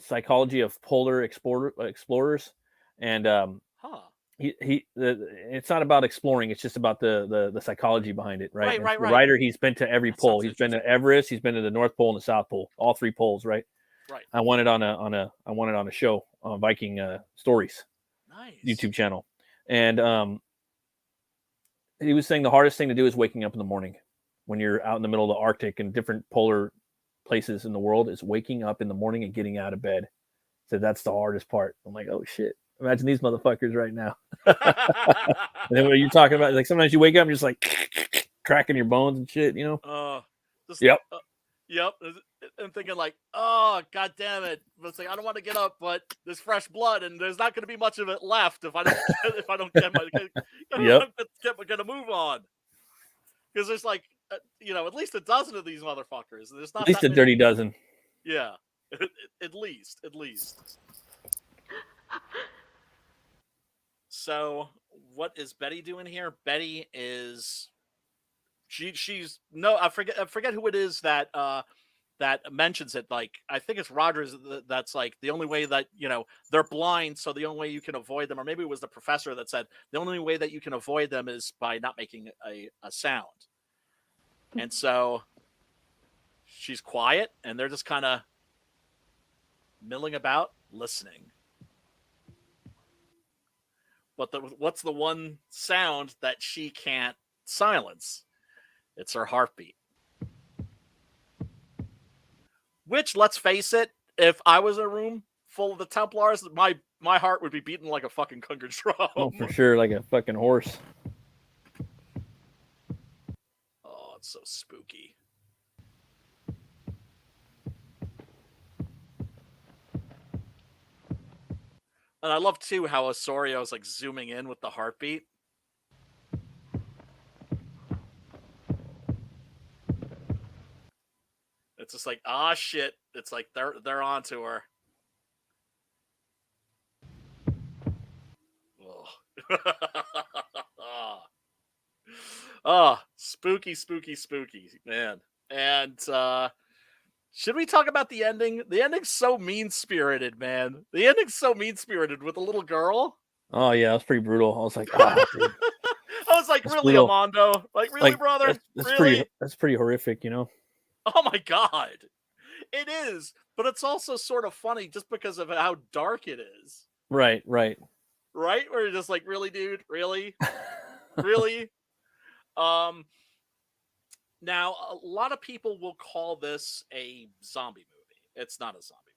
psychology of polar explorers, and it's not about exploring. It's just about the psychology behind it, right?
Right.
The writer, he's been to every pole. He's been to Everest. He's been to the North Pole and the South Pole, all three poles, right?
Right.
I want it on a show on Viking Stories,
nice
YouTube channel, and he was saying the hardest thing to do is waking up in the morning when you're out in the middle of the Arctic and different polar places in the world. Is waking up in the morning and getting out of bed. So that's the hardest part. I'm like, oh shit. Imagine these motherfuckers right now. And then what you're talking about, like sometimes you wake up and you're just like cracking your bones and shit,
Yep. I'm thinking like, oh god damn it! It's like I don't want to get up, but there's fresh blood, and there's not going to be much of it left if I don't get my gonna move on. Because there's like, at least a dozen of these motherfuckers. There's not
at least a dirty dozen.
Yeah, at least. So what is Betty doing here? Betty is she's no, I forget who it is that mentions it. Like, I think it's Rogers that's like, the only way that, they're blind, so the only way you can avoid them, or maybe it was the professor that said the only way that you can avoid them is by not making a sound. And so she's quiet, and they're just kind of milling about, listening. But what's the one sound that she can't silence? It's her heartbeat. Which, let's face it, if I was in a room full of the Templars, my heart would be beating like a fucking conga drum.
Oh, for sure, like a fucking horse.
Oh, it's so spooky. And I love, too, how Osorio is like zooming in with the heartbeat. It's just like, shit. It's like they're onto her. Spooky, spooky, spooky, man. And should we talk about the ending? The ending's so mean-spirited, man. The ending's so mean-spirited with a little girl.
Oh yeah, that's pretty brutal. I was like, dude.
I was like,
That's
really,
brutal.
Armando? Like, really, brother?
That's
Really?
pretty horrific,
Oh my god. It is, but it's also sort of funny just because of how dark it is.
Right.
Right? Where you're just like, really, dude? Really? Really? Now, a lot of people will call this a zombie movie. It's not a zombie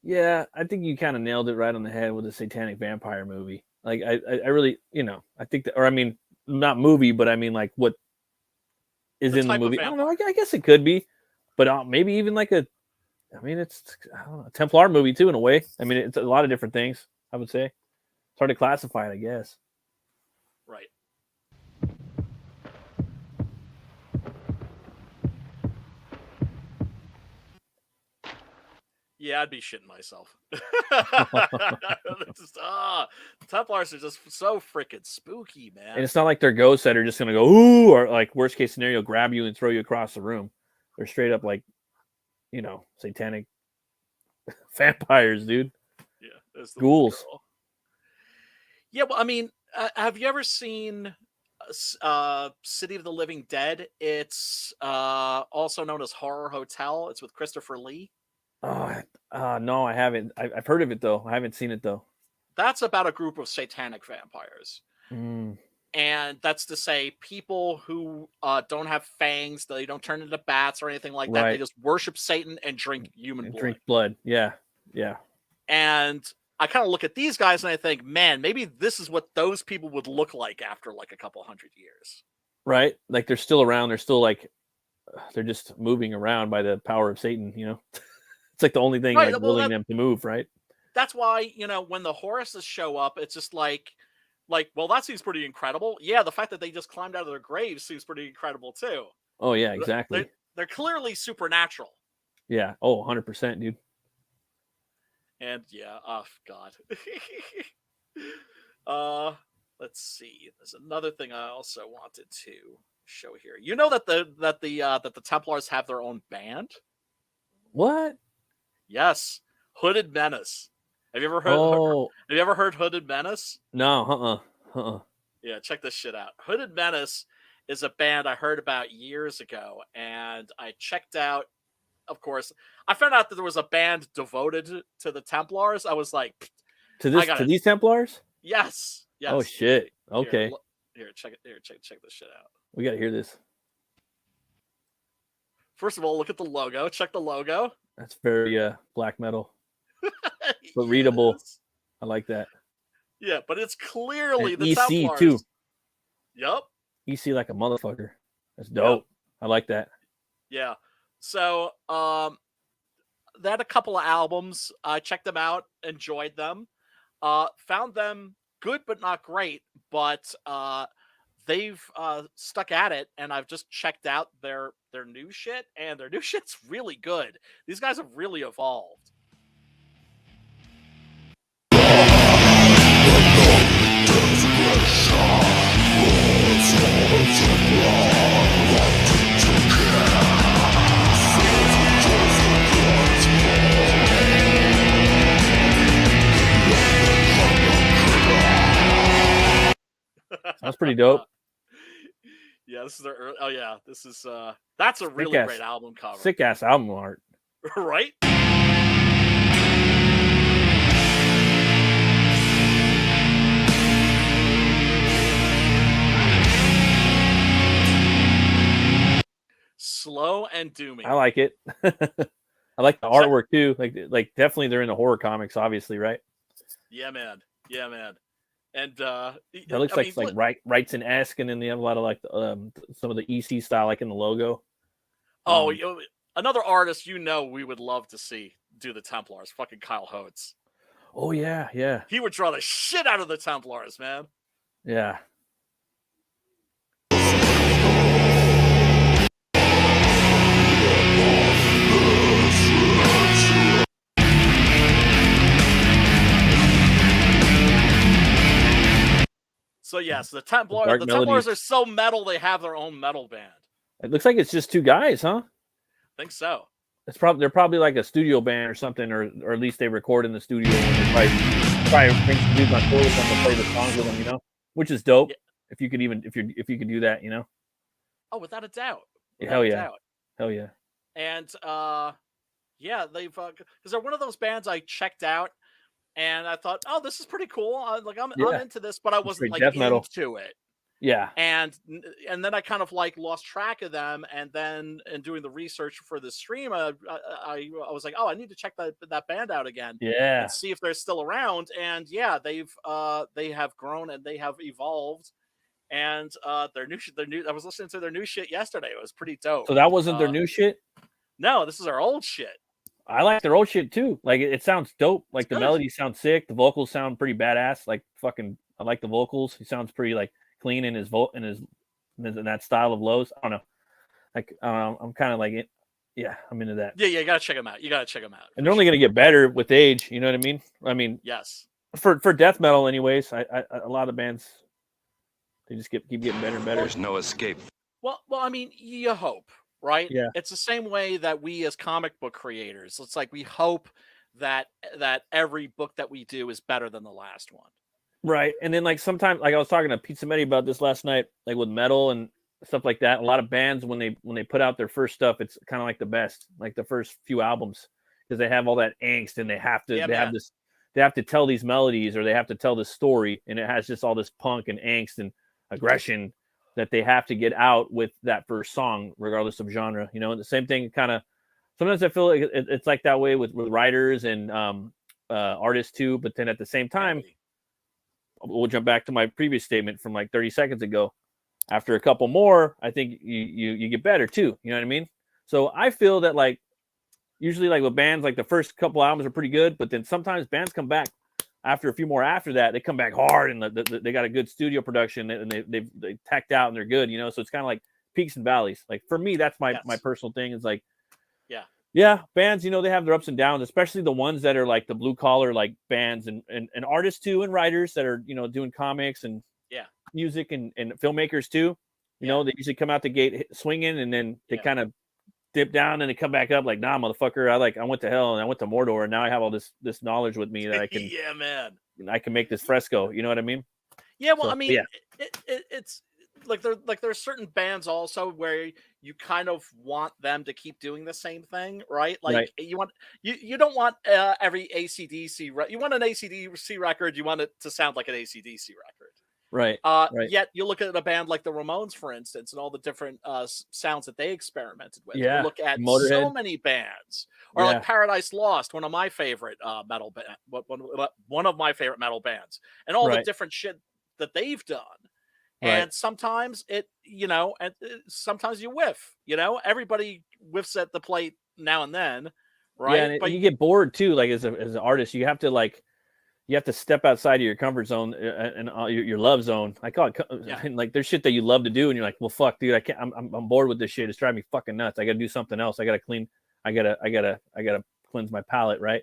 movie.
Yeah, I think you kind of nailed it right on the head with a satanic vampire movie. Like, I really, I think that, or I mean, not movie, but I mean, like, what is in the movie? I don't know. I guess it could be, but maybe even like it's I don't know, a Templar movie too, in a way. I mean, it's a lot of different things, I would say. It's hard to classify it, I guess.
Right. Yeah, I'd be shitting myself. Templars are just so freaking spooky, man.
And it's not like they're ghosts that are just gonna go ooh, or like worst case scenario, grab you and throw you across the room. They're straight up like, satanic vampires, dude.
Yeah, there's the
ghouls.
girl. Yeah, well, I mean, have you ever seen City of the Living Dead? It's also known as Horror Hotel. It's with Christopher Lee.
No, I haven't. I've heard of it though. I haven't seen it though.
That's about a group of satanic vampires. And that's to say, people who don't have fangs, they don't turn into bats or anything like that.
Right.
They just worship Satan and drink human blood.
Drink blood. Yeah.
And I kind of look at these guys and I think, man, maybe this is what those people would look like after like a couple hundred years.
Right? Like they're still around. They're still like, they're just moving around by the power of Satan, It's like the only thing like willing them to move, right?
That's why, when the Horaces show up, it's just like, well, that seems pretty incredible. Yeah, the fact that they just climbed out of their graves seems pretty incredible too.
Oh yeah, exactly.
They're clearly supernatural.
Yeah. Oh, 100%, dude.
And yeah, oh god. Let's see. There's another thing I also wanted to show here. You know that the Templars have their own band?
What?
Yes, Hooded Menace. Have you ever heard? Have you ever heard Hooded Menace?
No.
Yeah, check this shit out. Hooded Menace is a band I heard about years ago, and I checked out. Of course, I found out that there was a band devoted to the Templars. I was like,
to these Templars?
Yes.
Oh shit. Okay.
Here, check it. Here, check this shit out.
We got to hear this.
First of all, look at the logo. Check the logo.
That's very black metal. But readable. I like that.
Yeah, but it's clearly
and
the
EC
Templars.
too.
Yep.
EC like a motherfucker. That's dope. Yep. I like that.
Yeah. So, they had a couple of albums. I checked them out, enjoyed them, found them good but not great. But they've stuck at it, and I've just checked out their new shit, and their new shit's really good. These guys have really evolved.
Transgression.
pretty dope.
Yeah, this is their early, oh yeah, this is that's a really great album cover.
Sick ass album art.
Right? Slow and doomy.
I like it. I like the artwork too. Like definitely they're into horror comics, obviously, right?
Yeah, man. Yeah, man. And
it looks like Wrightson-esque, and then they have a lot of like some of the EC style, like in the logo.
Oh, another artist we would love to see do the Templars, fucking Kyle Hodes.
Oh yeah, yeah.
He would draw the shit out of the Templars, man.
Yeah.
So yes, the Templars are so metal they have their own metal band.
It looks like it's just two guys, huh?
I think so.
They're probably like a studio band or something, or at least they record in the studio and they probably bring some dudes on tour with them to play the songs with them, you know, which is dope. Yeah. If you could do that, you know.
Oh, without a doubt.
Hell yeah.
And yeah, they've because they're one of those bands I checked out. And I thought, oh, this is pretty cool. I'm into this, but I wasn't like into it.
Yeah.
And then I kind of like lost track of them. And then in doing the research for the stream, I was like, oh, I need to check that band out again.
Yeah.
And see if they're still around. And yeah, they have grown and they have evolved. And their new I was listening to their new shit yesterday. It was pretty dope.
So that wasn't their new shit?
No, this is our old shit.
I like their old shit too. Like it sounds dope. Like the melodies sound sick. The vocals sound pretty badass. Like fucking, I like the vocals. He sounds pretty like clean in his in that style of lows. I don't know. Like I'm kind of like it. Yeah, I'm into that.
Yeah, you gotta check them out.
And they're only gonna get better with age. You know what I mean? I mean,
yes.
For death metal, anyways. A lot of bands they just keep getting better and better.
There's no escape.
Well, I mean, you hope. Right?
Yeah.
It's the same way that we as comic book creators, it's like we hope that every book that we do is better than the last one.
Right. And then like sometimes, like I was talking to Pete Cimetti about this last night, like with metal and stuff like that. A lot of bands when they put out their first stuff, it's kind of like the best, like the first few albums, because they have all that angst and they have to tell these melodies or they have to tell this story, and it has just all this punk and angst and aggression that they have to get out with that first song, regardless of genre, you know. And the same thing kind of, sometimes I feel like it's like that way with writers and artists too. But then at the same time, we'll jump back to my previous statement from like 30 seconds ago. After a couple more, I think you get better too. You know what I mean? So I feel that like usually like with bands, like the first couple albums are pretty good, but then sometimes bands come back after a few more after that, they come back hard and they got a good studio production and they tacked out and they're good, you know. So it's kind of like peaks and valleys. Like for me, that's my personal thing. Is like, yeah, bands, you know, they have their ups and downs, especially the ones that are like the blue collar like bands and artists too, and writers that are, you know, doing comics and music and filmmakers too. You know, they usually come out the gate swinging and then they kind of dip down and they come back up like, nah, motherfucker, I went to hell and I went to Mordor and now I have all this knowledge with me that I can I can make this fresco, you know what I mean?
Yeah, well, so, I mean, it's like there's certain bands also where you kind of want them to keep doing the same thing, right? Like you don't want every AC/DC you want an AC/DC record, you want it to sound like an AC/DC record.
Right.
Yet you look at a band like the Ramones, for instance, and all the different sounds that they experimented with.
Yeah.
You look at
Motorhead.
So many bands, or like Paradise Lost, one of my favorite metal one of my favorite metal bands, and all the different shit that they've done. And sometimes sometimes you whiff. You know, everybody whiffs at the plate now and then, right?
Yeah, but you get bored too. Like as an artist, you have to step outside of your comfort zone and your love zone. I call it like there's shit that you love to do, and you're like, well, fuck, dude, I can't. I'm bored with this shit. It's driving me fucking nuts. I got to do something else. I got to cleanse my palate, right?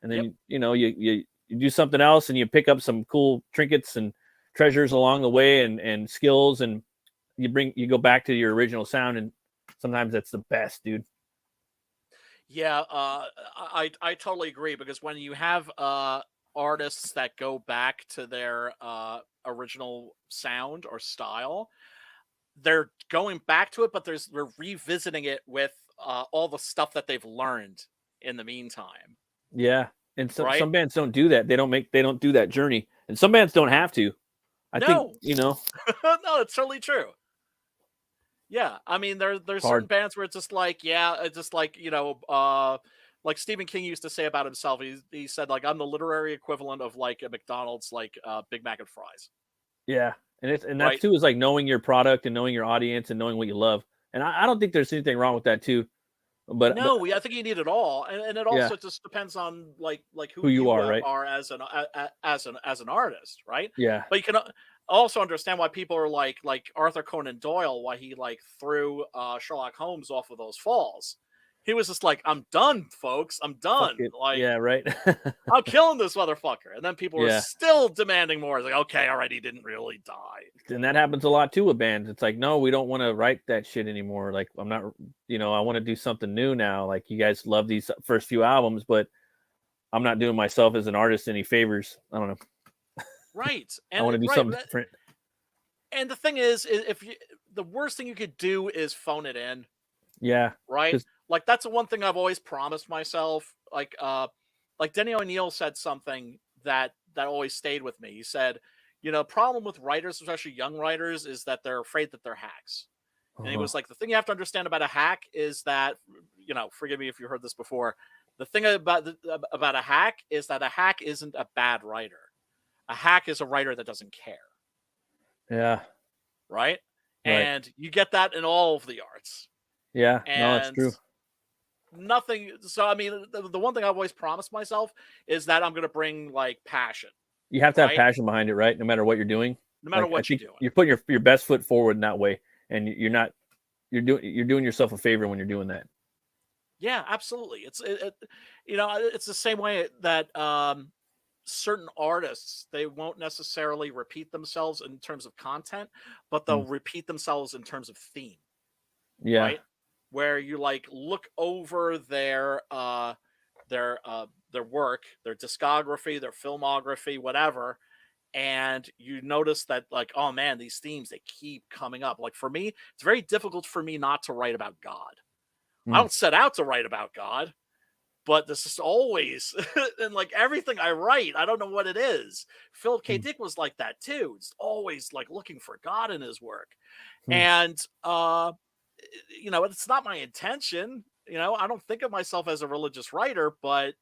And then you know you do something else, and you pick up some cool trinkets and treasures along the way, and skills, and you go back to your original sound, and sometimes that's the best, dude.
Yeah, I totally agree, because when you have artists that go back to their original sound or style, they're going back to it, but they're revisiting it with all the stuff that they've learned in the meantime.
Yeah, and some bands don't do that. They don't do that journey, and some bands don't have to. I think
no, it's totally true. Yeah, I mean, there's certain bands where it's just like, it's just like, like Stephen King used to say about himself. He said, like, I'm the literary equivalent of like a McDonald's, like Big Mac and fries.
Yeah, and that too is like knowing your product and knowing your audience and knowing what you love. And I don't think there's anything wrong with that too. But
I think you need it all, and it also just depends on like who you are, right? Are as an artist, right?
Yeah.
But you can also understand why people are like Arthur Conan Doyle, why he like threw Sherlock Holmes off of those falls. He was just like, I'm done, folks. I'm done. Like,
yeah, right.
I'm killing this motherfucker. And then people were still demanding more. It's like, okay, all right, he didn't really die.
And that happens a lot too with bands. It's like, no, we don't want to write that shit anymore. Like, I'm not, I want to do something new now. Like, you guys love these first few albums, but I'm not doing myself as an artist any favors. I don't know.
Right.
And I want to do something different.
And the thing is the worst thing you could do is phone it in.
Yeah.
Right. Like, that's the one thing I've always promised myself. Like Denny O'Neil said something that always stayed with me. He said, problem with writers, especially young writers, is that they're afraid that they're hacks. And he was like, the thing you have to understand about a hack is that, forgive me if you heard this before. The thing about a hack is that a hack isn't a bad writer. A hack is a writer that doesn't care.
Yeah.
Right? And you get that in all of the arts.
Yeah. No, it's true.
Nothing. So, I mean, the one thing I've always promised myself is that I'm going to bring like passion.
You have to have passion behind it, right? No matter what you're doing.
No matter what you're doing.
You're putting your best foot forward in that way. And you're doing yourself a favor when you're doing that.
Yeah, absolutely. It's the same way that certain artists, they won't necessarily repeat themselves in terms of content, but they'll repeat themselves in terms of theme.
Yeah.
Right? Where you like look over their work, their discography, their filmography, whatever, and you notice that like, oh man, these themes, they keep coming up. Like, for me, it's very difficult for me not to write about God. I don't set out to write about God, but this is always and like everything I write, I don't know what it is. Philip K. Dick was like that too. It's always like looking for God in his work. And it's not my intention. I don't think of myself as a religious writer, but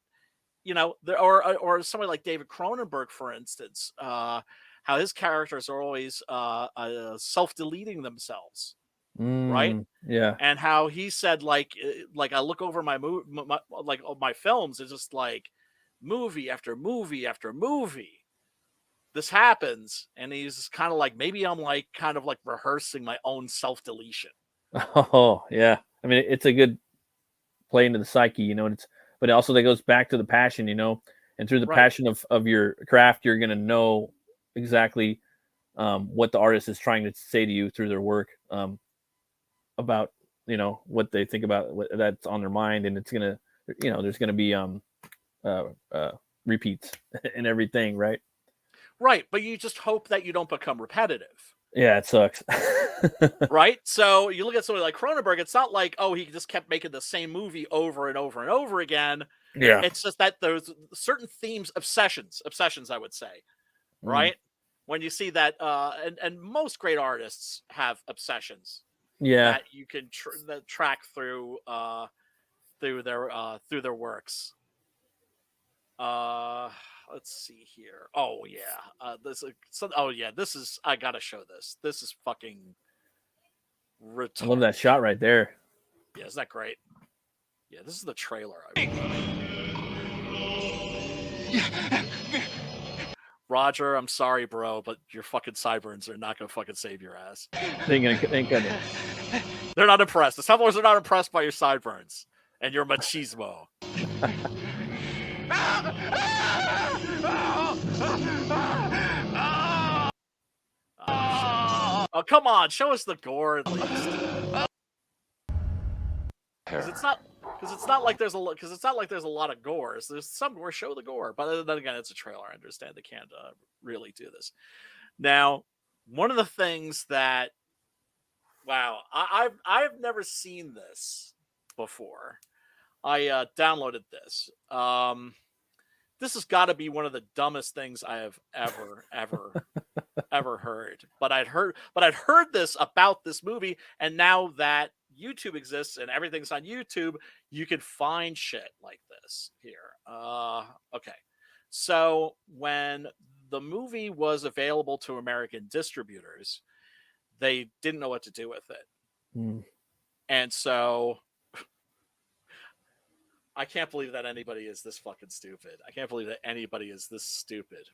or somebody like David Cronenberg, for instance, how his characters are always self-deleting themselves, right?
Yeah.
And how he said, like I look over my films, it's just like movie after movie after movie. This happens, and he's kind of like, maybe I'm like kind of like rehearsing my own self-deletion.
Oh yeah, I mean, it's a good play into the psyche, but also that goes back to the passion, and through the passion of your craft, you're gonna know exactly what the artist is trying to say to you through their work, about what they think about that's on their mind, and it's gonna, there's gonna be repeats and everything, right?
Right, but you just hope that you don't become repetitive.
Yeah, it sucks.
Right? So you look at somebody like Cronenberg, it's not like, oh, he just kept making the same movie over and over and over again.
Yeah.
It's just that there's certain themes, obsessions, I would say, right? When you see that, and most great artists have obsessions.
Yeah.
That you can track through their works. Let's see here. Oh yeah, this is. I gotta show this. This is fucking retarded.
I love that shot right there.
Yeah, isn't that great? Yeah, this is the trailer. Roger, I'm sorry, bro, but your fucking sideburns are not gonna fucking save your ass.
They're
not impressed. The Templars are not impressed by your sideburns and your machismo. Oh, come on, show us the gore at least. because it's not like there's a lot of gore. There's some gore. Show the gore, but then again, it's a trailer. I understand they can't really do this. Now, one of the things that I've never seen this before. I downloaded this. This has got to be one of the dumbest things I have ever heard. But I'd heard this about this movie, and now that YouTube exists and everything's on YouTube, you can find shit like this here. Okay. So when the movie was available to American distributors, they didn't know what to do with it. And so I can't believe that anybody is this fucking stupid. I can't believe that anybody is this stupid.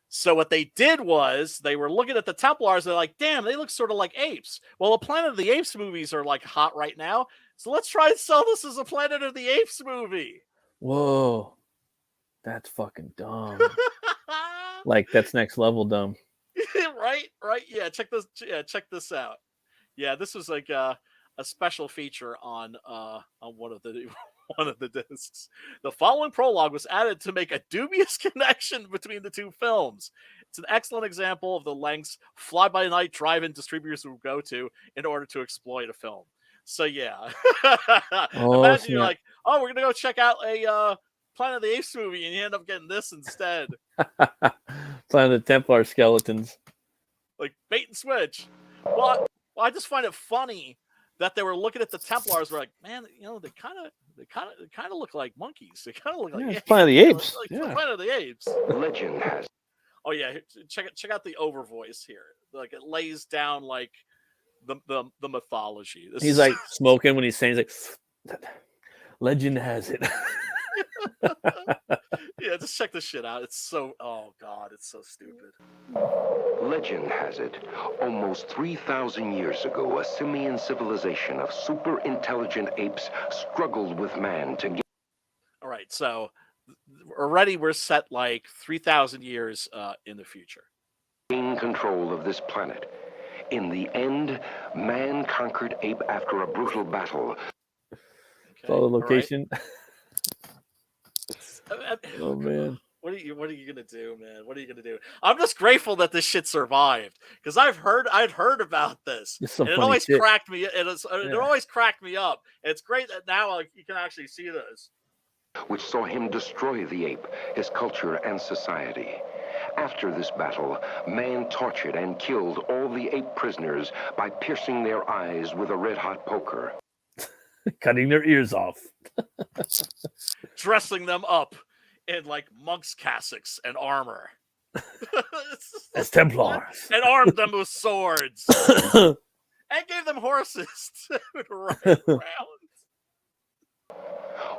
So what they did was they were looking at the Templars. They're like, damn, they look sort of like apes. Well, the Planet of the Apes movies are like hot right now. So let's try and sell this as a Planet of the Apes movie.
Whoa. That's fucking dumb. Like, that's next level dumb.
Right. Yeah. Check this out. Yeah. This was like a special feature on one of the discs. The following prologue was added to make a dubious connection between the two films. It's an excellent example of the lengths fly-by-night drive-in distributors will go to in order to exploit a film. So yeah, imagine you're like, oh, we're gonna go check out a Planet of the Apes movie, and you end up getting this instead.
Planet of the Templar skeletons.
Like bait and switch. Well, I just find it funny that they were looking at the Templars. We're like, man, they kind of look like monkeys. They kind of look like
Planet of the Apes.
Planet of the Apes.
Legend has.
Oh yeah, check out the over voice here. Like it lays down like the mythology.
He's like smoking when he's saying, he's like, legend has it.
Yeah, just check this shit out. It's so, oh god, it's so stupid.
Legend has it, almost 3,000 years ago, a simian civilization of super intelligent apes struggled with man to get.
All right, so already we're set like 3,000 years in the future.
Gain control of this planet. In the end, man conquered ape after a brutal battle.
Okay, follow location.
Right.
Oh man.
What are you gonna do, man? What are you gonna do? I'm just grateful that this shit survived, because I'd heard about this. And it always cracked me. It always cracked me up. It's great that now you can actually see this.
Which saw him destroy the ape, his culture and society. After this battle, man tortured and killed all the ape prisoners by piercing their eyes with a red-hot poker.
Cutting their ears off.
Dressing them up in like monks' cassocks and armor.
As Templars.
And armed them with swords. And gave them horses to ride around.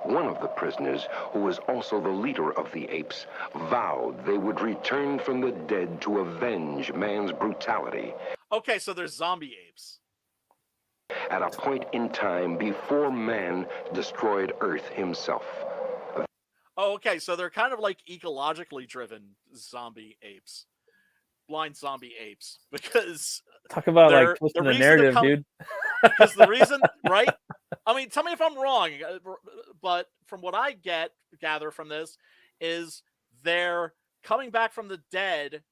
One of the prisoners, who was also the leader of the apes, vowed they would return from the dead to avenge man's brutality.
Okay, so there's zombie apes.
At a point in time before man destroyed Earth himself.
Oh, okay, so they're kind of like ecologically driven zombie apes. Blind zombie apes. Because
talk about like twisting the narrative, dude.
Because the reason, right? I mean, tell me if I'm wrong, but from what I gather from this is they're coming back from the dead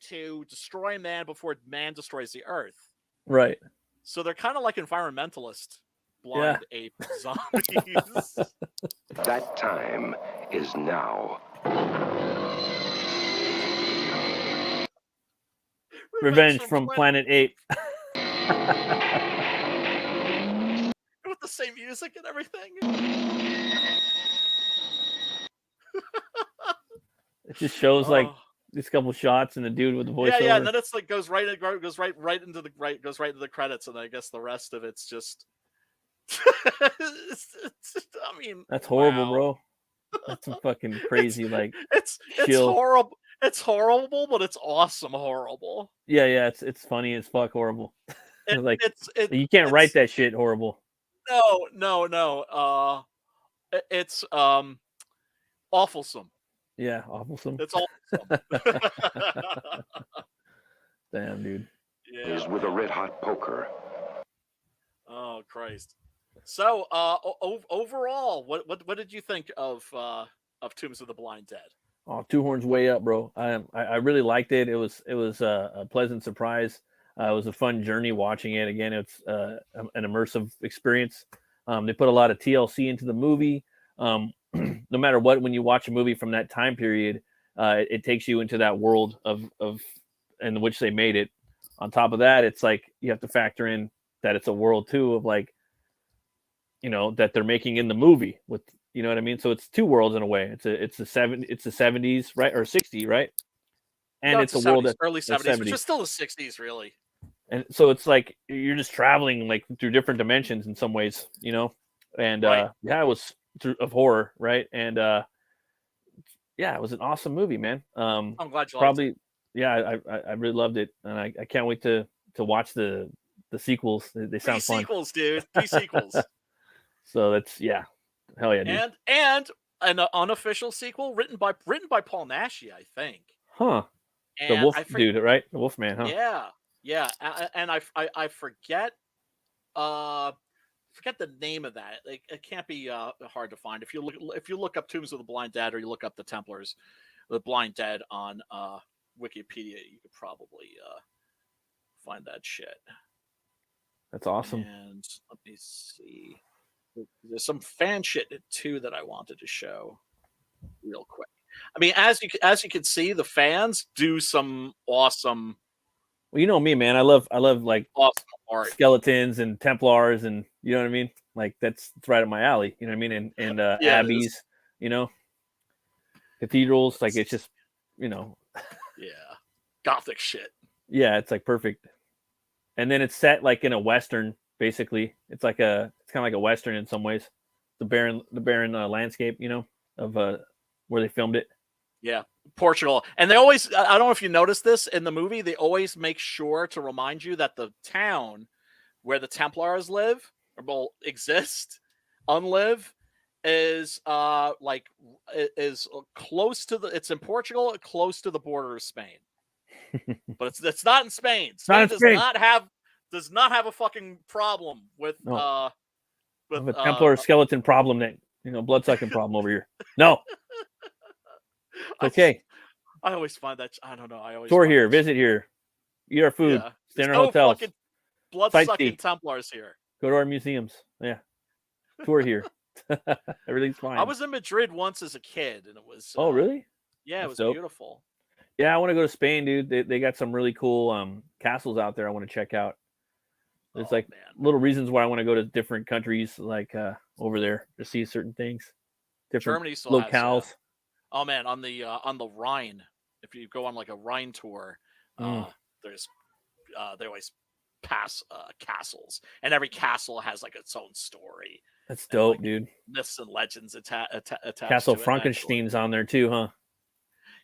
to destroy man before man destroys the Earth.
Right.
So they're kind of like environmentalist blind ape zombies.
That time is now.
Revenge from Planet Ape.
With the same music and everything.
It just shows like these couple shots and the dude with the voiceover.
Yeah, and then it's like goes right into the credits, and I guess the rest of it's just. I mean,
that's horrible, bro. That's some fucking crazy, like
it's horrible. It's horrible, but it's awesome horrible.
Yeah, it's funny as fuck horrible. Like you can't write that shit horrible.
No. It's awfulsome.
Yeah, awfulsome.
It's awfulsome.
Damn, dude.
Is with a red hot poker.
Oh Christ. So, overall, what did you think of Tombs of the Blind Dead?
Oh, Two Horns way up, bro. I really liked it. It was a pleasant surprise. It was a fun journey watching it. Again, it's an immersive experience. They put a lot of TLC into the movie. No matter what, when you watch a movie from that time period, it takes you into that world of in which they made it. On top of that, it's like you have to factor in that it's a world too of like, that they're making in the movie with, you know what I mean? So it's two worlds in a way. It's the 70s, right? Or 60, right? And
No,
it's a
70s,
world that
early 70s, which is still the 60s, really.
And so it's like you're just traveling like through different dimensions in some ways, And
Right.
it was of horror, right? And yeah, it was an awesome movie, man.
I'm glad you liked
Probably,
it.
yeah, I really loved it, and I can't wait to watch the sequels. They sound fun.
Sequels, dude. 3 sequels.
So that's hell yeah, dude.
And an unofficial sequel written by Paul Naschy, I think.
Huh?
And
The Wolf dude, right? The Wolfman, huh?
Yeah. And I forget the name of that. Like, it can't be hard to find. If you look up Tombs of the Blind Dead, or you look up the Templars, the Blind Dead on Wikipedia, you could probably find that shit.
That's awesome.
And let me see. There's some fan shit too that I wanted to show real quick. I mean, as you can see, the fans do some awesome.
Well, you know me, man. I love like
awesome art,
skeletons and Templars, and you know what I mean. Like that's right up my alley. You know what I mean? And abbeys, cathedrals. Like it's just,
yeah, Gothic shit.
Yeah, it's like perfect. And then it's set like in a Western, basically. It's kind of like a Western in some ways. The barren landscape, of where they filmed it.
Yeah, Portugal. And they always, I don't know if you noticed this in the movie, they always make sure to remind you that the town where the Templars live, or will exist, unlive, is is close to it's in Portugal, close to the border of Spain. But it's not in Spain. Spain does not have a fucking problem with
a Templar skeleton problem that blood-sucking problem over here. No. Okay.
I always find that, I don't know. I always
tour here, visit here, eat our food, stay in our hotels.
Blood-sucking Templars here.
Go to our museums. Yeah. Tour here. Everything's fine.
I was in Madrid once as a kid, and it was.
Oh, really?
Yeah, it was
dope.
Beautiful.
Yeah, I want to go to Spain, dude. They got some really cool castles out there I want to check out. There's little reasons why I want to go to different countries, like over there to see certain things. Different
Germany still
locales.
has, oh man, on the Rhine, if you go on like a Rhine tour, there's they always pass castles, and every castle has like its own story.
That's dope, dude.
Myths and legends attached.
Castle Frankenstein's on there too, huh?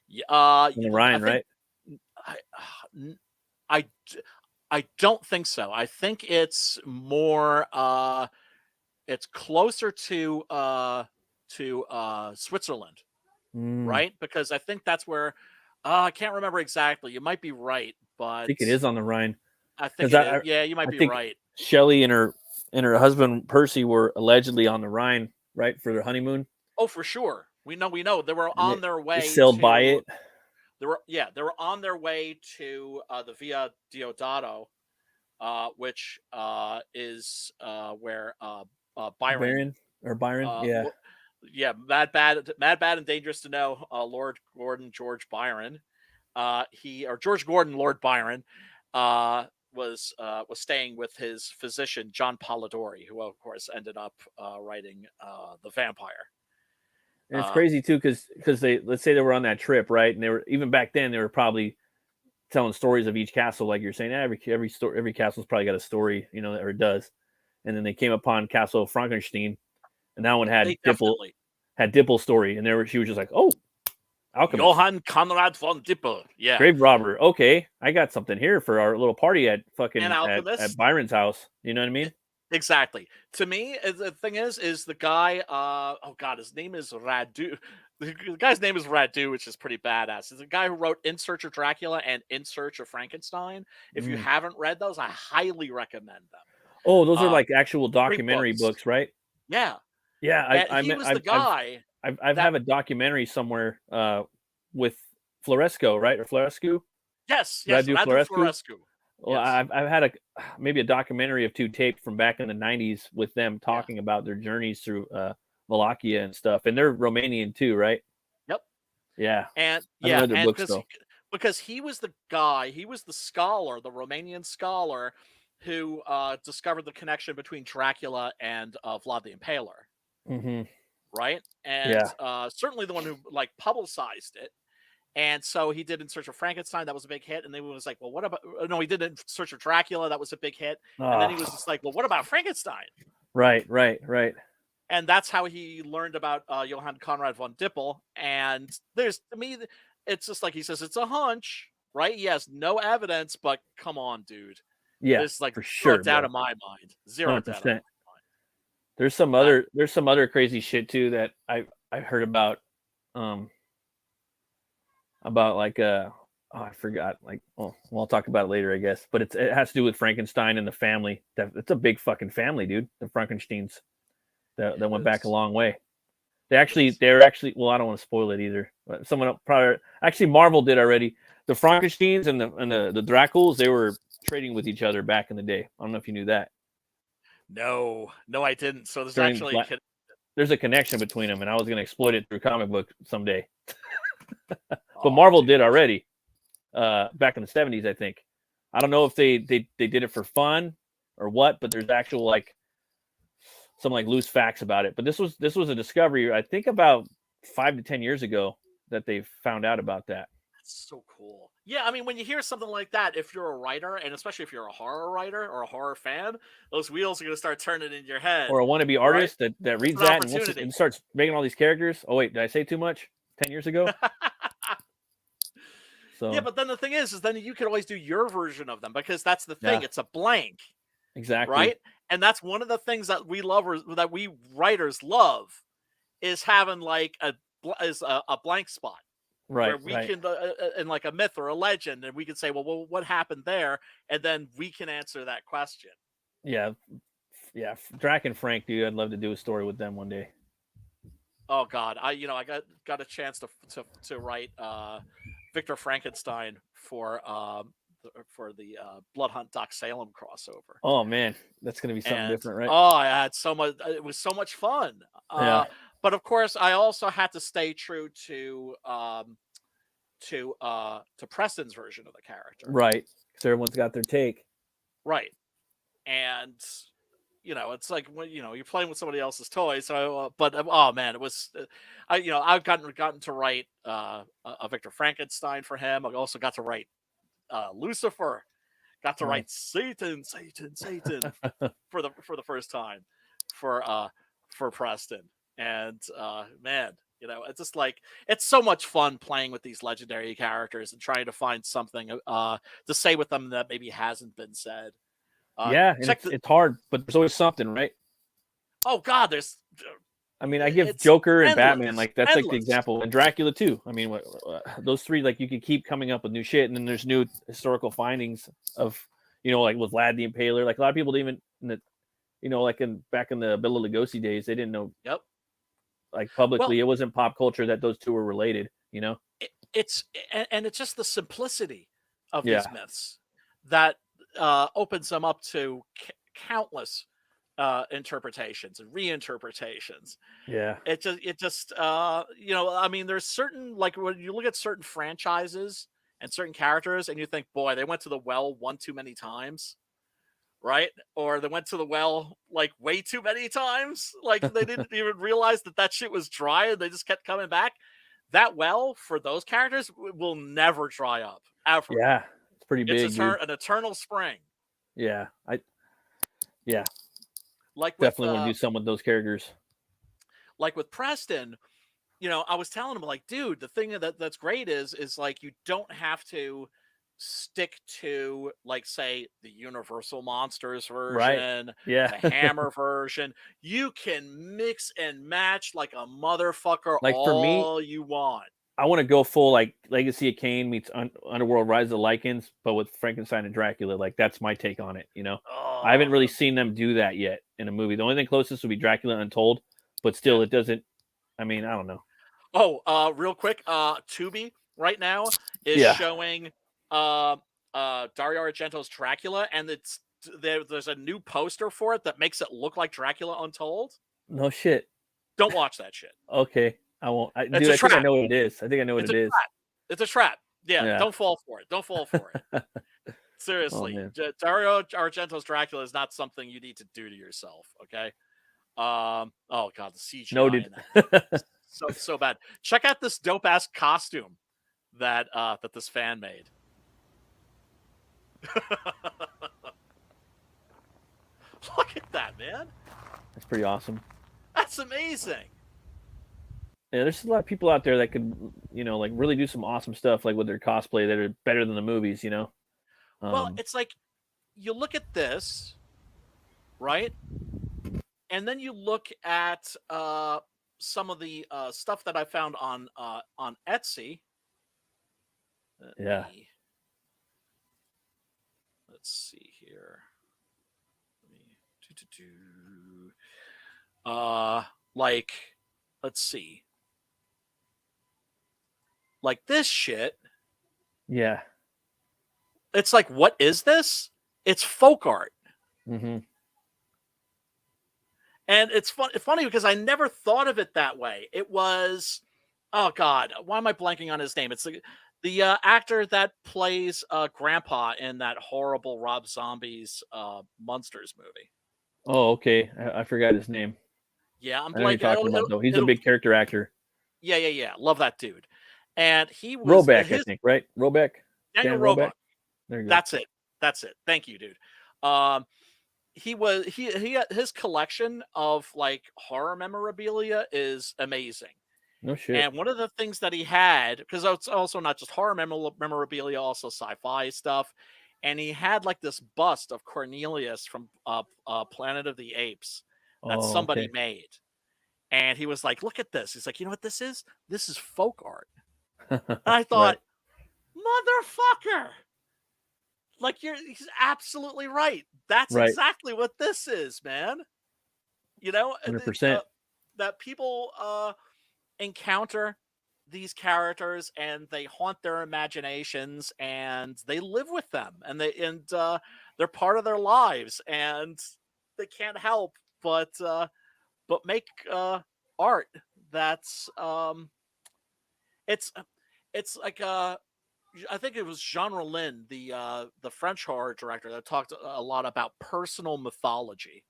Yeah,
in the Rhine, right?
I don't think so. I think it's more. It's closer to Switzerland, right? Because I think that's where. I can't remember exactly. You might be right, but
I think it is on the Rhine.
I think it is. Yeah, you might be right.
Shelley and her husband Percy were allegedly on the Rhine, right, for their honeymoon.
Oh, for sure. We know they were on their way.
They sailed by it.
They were on their way to the Via Diodato, which is where Byron. Mad, Bad, and Dangerous to Know. Lord Gordon George Byron, George Gordon Lord Byron, was staying with his physician John Polidori, who of course ended up writing The Vampire.
And it's crazy too, because let's say they were on that trip, right? And they were, even back then, they were probably telling stories of each castle, like you're saying. Every castle's probably got a story, or it does. And then they came upon Castle Frankenstein, and that one had Dippel's story, and she was just like, "Oh, alchemist.
Johann Conrad von Dippel, yeah,
grave robber. Okay, I got something here for our little party at at Byron's house." You know what I mean?
Exactly. To me, the thing is the guy. Oh God, his name is Radu. The guy's name is Radu, which is pretty badass. It's the guy who wrote In Search of Dracula and In Search of Frankenstein. If you haven't read those, I highly recommend them.
Oh, those are like actual documentary
books.
books, right?
Yeah.
Yeah,
He was the guy.
I've have a documentary somewhere with Floresco, right? Or Florescu?
Yes,
Did I do
Radu
Florescu?
Florescu.
Well,
Yes.
I've had maybe a documentary of 2 taped from back in the 90s with them talking about their journeys through Wallachia and stuff. And they're Romanian too, right?
Yep.
Yeah.
And
I haven't read their books though.
because he was the guy, he was the scholar, the Romanian scholar who discovered the connection between Dracula and Vlad the Impaler.
Mm-hmm.
Right? And certainly the one who like publicized it. And so he did In Search of Frankenstein. That was a big hit. And then he was like, well, what about... No, he did In Search of Dracula. That was a big hit. And then he was just like, well, what about Frankenstein?
Right.
And that's how he learned about Johann Conrad von Dippel. And there's, to me, it's just like he says, it's a hunch, right? He has no evidence, but come on, dude.
Yeah,
There's like
for sure,
doubt in my mind. 0% doubt in my mind.
There's some other crazy shit too that I heard about like I forgot, like, well, I'll talk about it later, I guess. But it has to do with Frankenstein and the family. It's a big fucking family, dude. The Frankensteins that went back a long way. They're actually well, I don't want to spoil it either. But someone probably actually Marvel did already. The Frankensteins and the Draculs, they were trading with each other back in the day. I don't know if you knew that.
No, I didn't. So
there's a connection between them, and I was going to exploit it through comic book someday. But Marvel did already back in the 70s, I think. I don't know if they did it for fun or what, but there's actual like some like loose facts about it. But this was a discovery, I think, about 5 to 10 years ago that they found out about that.
That's so cool. Yeah, I mean, when you hear something like that, if you're a writer, and especially if you're a horror writer or a horror fan, those wheels are going to start turning in your head.
Or a wannabe artist that reads that and starts making all these characters. Oh, wait, did I say too much 10 years ago? So
yeah, but then the thing is then you can always do your version of them, because that's the thing. Yeah. It's a blank.
Exactly.
Right? And that's one of the things that we writers love, is having like a blank spot.
Right.
Where we can, in like a myth or a legend, and we can say, well, what happened there? And then we can answer that question.
Yeah. Drac and Frank, dude, I'd love to do a story with them one day.
Oh God. I got a chance to write Victor Frankenstein for the Blood Hunt Doc Salem crossover.
Oh man, that's gonna be something different, right?
Oh, I had so much. It was so much fun. Yeah. But of course, I also had to stay true to Preston's version of the character.
Right, because everyone's got their take.
Right, and it's like when you're playing with somebody else's toys. So, but oh man, it was. I've gotten to write a Victor Frankenstein for him. I also got to write Lucifer. Got to write Satan for the first time for Preston. And man, it's just like, it's so much fun playing with these legendary characters and trying to find something to say with them that maybe hasn't been said.
And it's hard, but there's always something, right?
Oh God, there's.
I mean, I give Joker and
endless,
Batman, like that's like the example, and Dracula too. I mean, those three, like you could keep coming up with new shit, and then there's new historical findings of, like with Vlad the Impaler. Like a lot of people didn't even, like back in the Bela Lugosi days, they didn't know.
Yep.
Like publicly, it wasn't pop culture that those two were related.
It's just the simplicity of these myths that opens them up to countless interpretations and reinterpretations.
Yeah.
It just I mean, there's certain, like when you look at certain franchises and certain characters and you think, boy, they went to the well one too many times. Right? Or they went to the well like way too many times. Like they didn't even realize that shit was dry and they just kept coming back. That well for those characters will never dry up ever.
Yeah. It's pretty big.
It's an eternal spring.
Yeah.
Like
definitely want to do some with those characters.
Like with Preston, I was telling him, like, dude, the thing that's great is like you don't have to stick to, like, say, the Universal Monsters version, the Hammer version. You can mix and match like a motherfucker, like all you want.
I want to go full like Legacy of Kain meets Underworld Rise of the Lycans, but with Frankenstein and Dracula. Like that's my take on it. I haven't really seen them do that yet in a movie. The only thing closest would be Dracula Untold, but still, it doesn't. I mean, I don't know.
Oh, real quick, Tubi right now is showing Dario Argento's Dracula, and there's a new poster for it that makes it look like Dracula Untold.
No shit.
Don't watch that shit.
Okay, I won't. I think I know what it is. I think I know what it is.
It's a trap. Yeah, don't fall for it. Don't fall for it. Seriously, Dario Argento's Dracula is not something you need to do to yourself. Okay. Oh god, the CGI.
Noted.
So bad. Check out this dope ass costume that this fan made. Look at that, man.
That's pretty awesome.
That's amazing.
Yeah, there's a lot of people out there that could, like really do some awesome stuff, like with their cosplay that are better than the movies,
Well, it's like you look at this, right? And then you look at some of the stuff that I found on Etsy.
Yeah.
Let's see here. Like, let's see. Like this shit.
Yeah.
It's like, what is this? It's folk art.
Mm-hmm.
And it's funny because I never thought of it that way. It was, oh God, why am I blanking on his name? It's the actor that plays Grandpa in that horrible Rob Zombie's Monsters movie.
Oh, okay. I forgot his name.
Yeah, I'm
blanking. Talking about though. He's a big character actor.
Yeah. Love that dude. And he was
Roback, I think, right? Roback.
Daniel Roback. There you go. That's it. Thank you, dude. His collection of like horror memorabilia is amazing.
No shit.
And one of the things that he had, because it's also not just horror memorabilia, also sci-fi stuff, and he had like this bust of Cornelius from Planet of the Apes that somebody made, and he was like, "Look at this." He's like, "You know what this is? This is folk art." And I thought, motherfucker. Like he's absolutely right. That's exactly what this is, man.
100%.
That people encounter these characters and they haunt their imaginations and they live with them and they're part of their lives and they can't help but make art that's it's like I think it was Jean Rollin, the French horror director, that talked a lot about personal mythology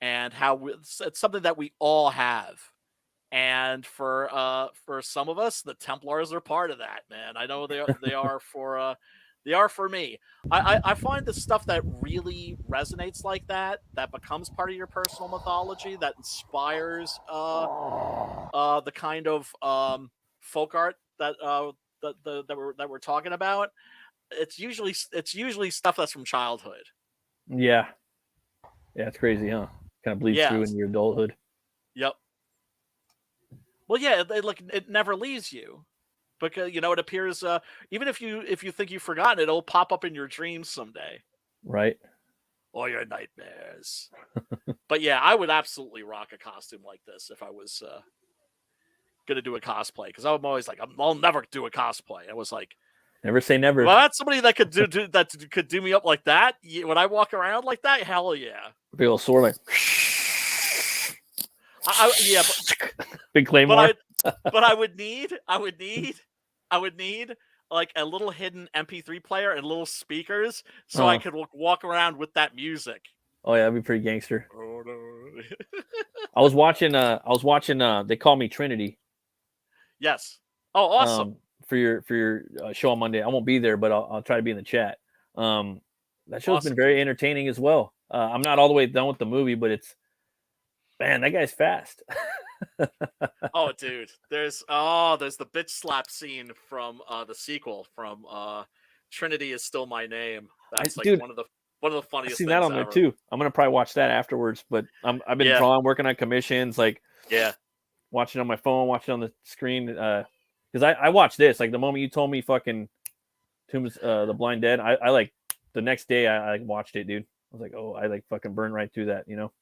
and how it's something that we all have. And for some of us, the Templars are part of that, man. I know they are for me. I find the stuff that really resonates like that becomes part of your personal mythology, that inspires the kind of folk art that we're talking about. It's usually stuff that's from childhood.
Yeah, it's crazy, huh? Kind of bleeds through into your adulthood.
Yep. Well, yeah, it never leaves you, because it appears even if you think you've forgotten, it'll pop up in your dreams someday,
right? Or
your nightmares. But yeah, I would absolutely rock a costume like this if I was gonna do a cosplay, because I'm always like, I'll never do a cosplay. I was like,
never say never.
Well, that's somebody that could do me up like that when I walk around like that. Hell yeah!
Big old sword, like. Big claymore.
But I would need like a little hidden MP3 player and little speakers so I could walk around with that music.
Oh yeah, that'd be pretty gangster. Oh no. I was watching They Call Me Trinity.
Yes. Oh, awesome.
For your show on Monday. I won't be there, but I'll try to be in the chat. That show's been very entertaining as well. I'm not all the way done with the movie, but it's, man, that guy's fast.
Oh, dude, there's the bitch slap scene from the sequel from Trinity Is Still My Name. That's one of the funniest.
I've seen that on there too. I'm gonna probably watch that afterwards. But I've been drawing, working on commissions, like watching on my phone, watching on the screen. because I watched this like the moment you told me fucking Tombs, The Blind Dead. I like the next day I watched it, dude. I was like, oh, I like fucking burned right through that, you know.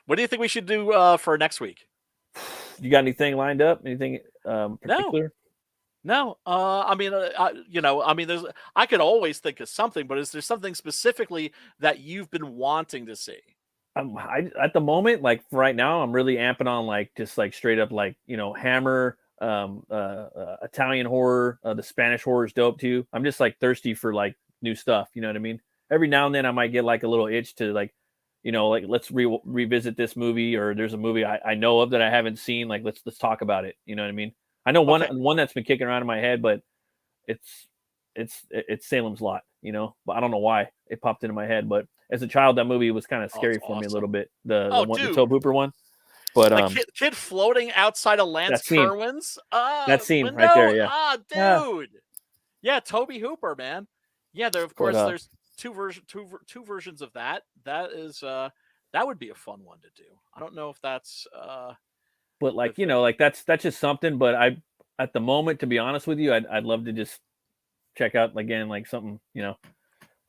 What do you think we should do for next week?
You got anything lined up? Anything particular?
No. I mean, there's. I could always think of something, but is there something specifically that you've been wanting to see?
At the moment, like for right now, I'm really amping on like just like straight up like Hammer, Italian horror. The Spanish horror is dope too. I'm just like thirsty for like new stuff. You know what I mean? Every now and then I might get like a little itch to like, like let's revisit this movie, or there's a movie I know of that I haven't seen. Like let's talk about it. You know what I mean? I know one that's been kicking around in my head, but it's Salem's Lot. But I don't know why it popped into my head. But as a child, that movie was kind of scary for me a little bit. The Tobe Hooper one. But
the kid floating outside of Lance Kerwin's
that scene
window?
right there, yeah.
Dude. Yeah, Tobe Hooper, man. Yeah, there's two versions of that. That is that would be a fun one to do. I don't know if that's
but like that's just something. But at the moment, to be honest with you, I'd love to just check out again like something,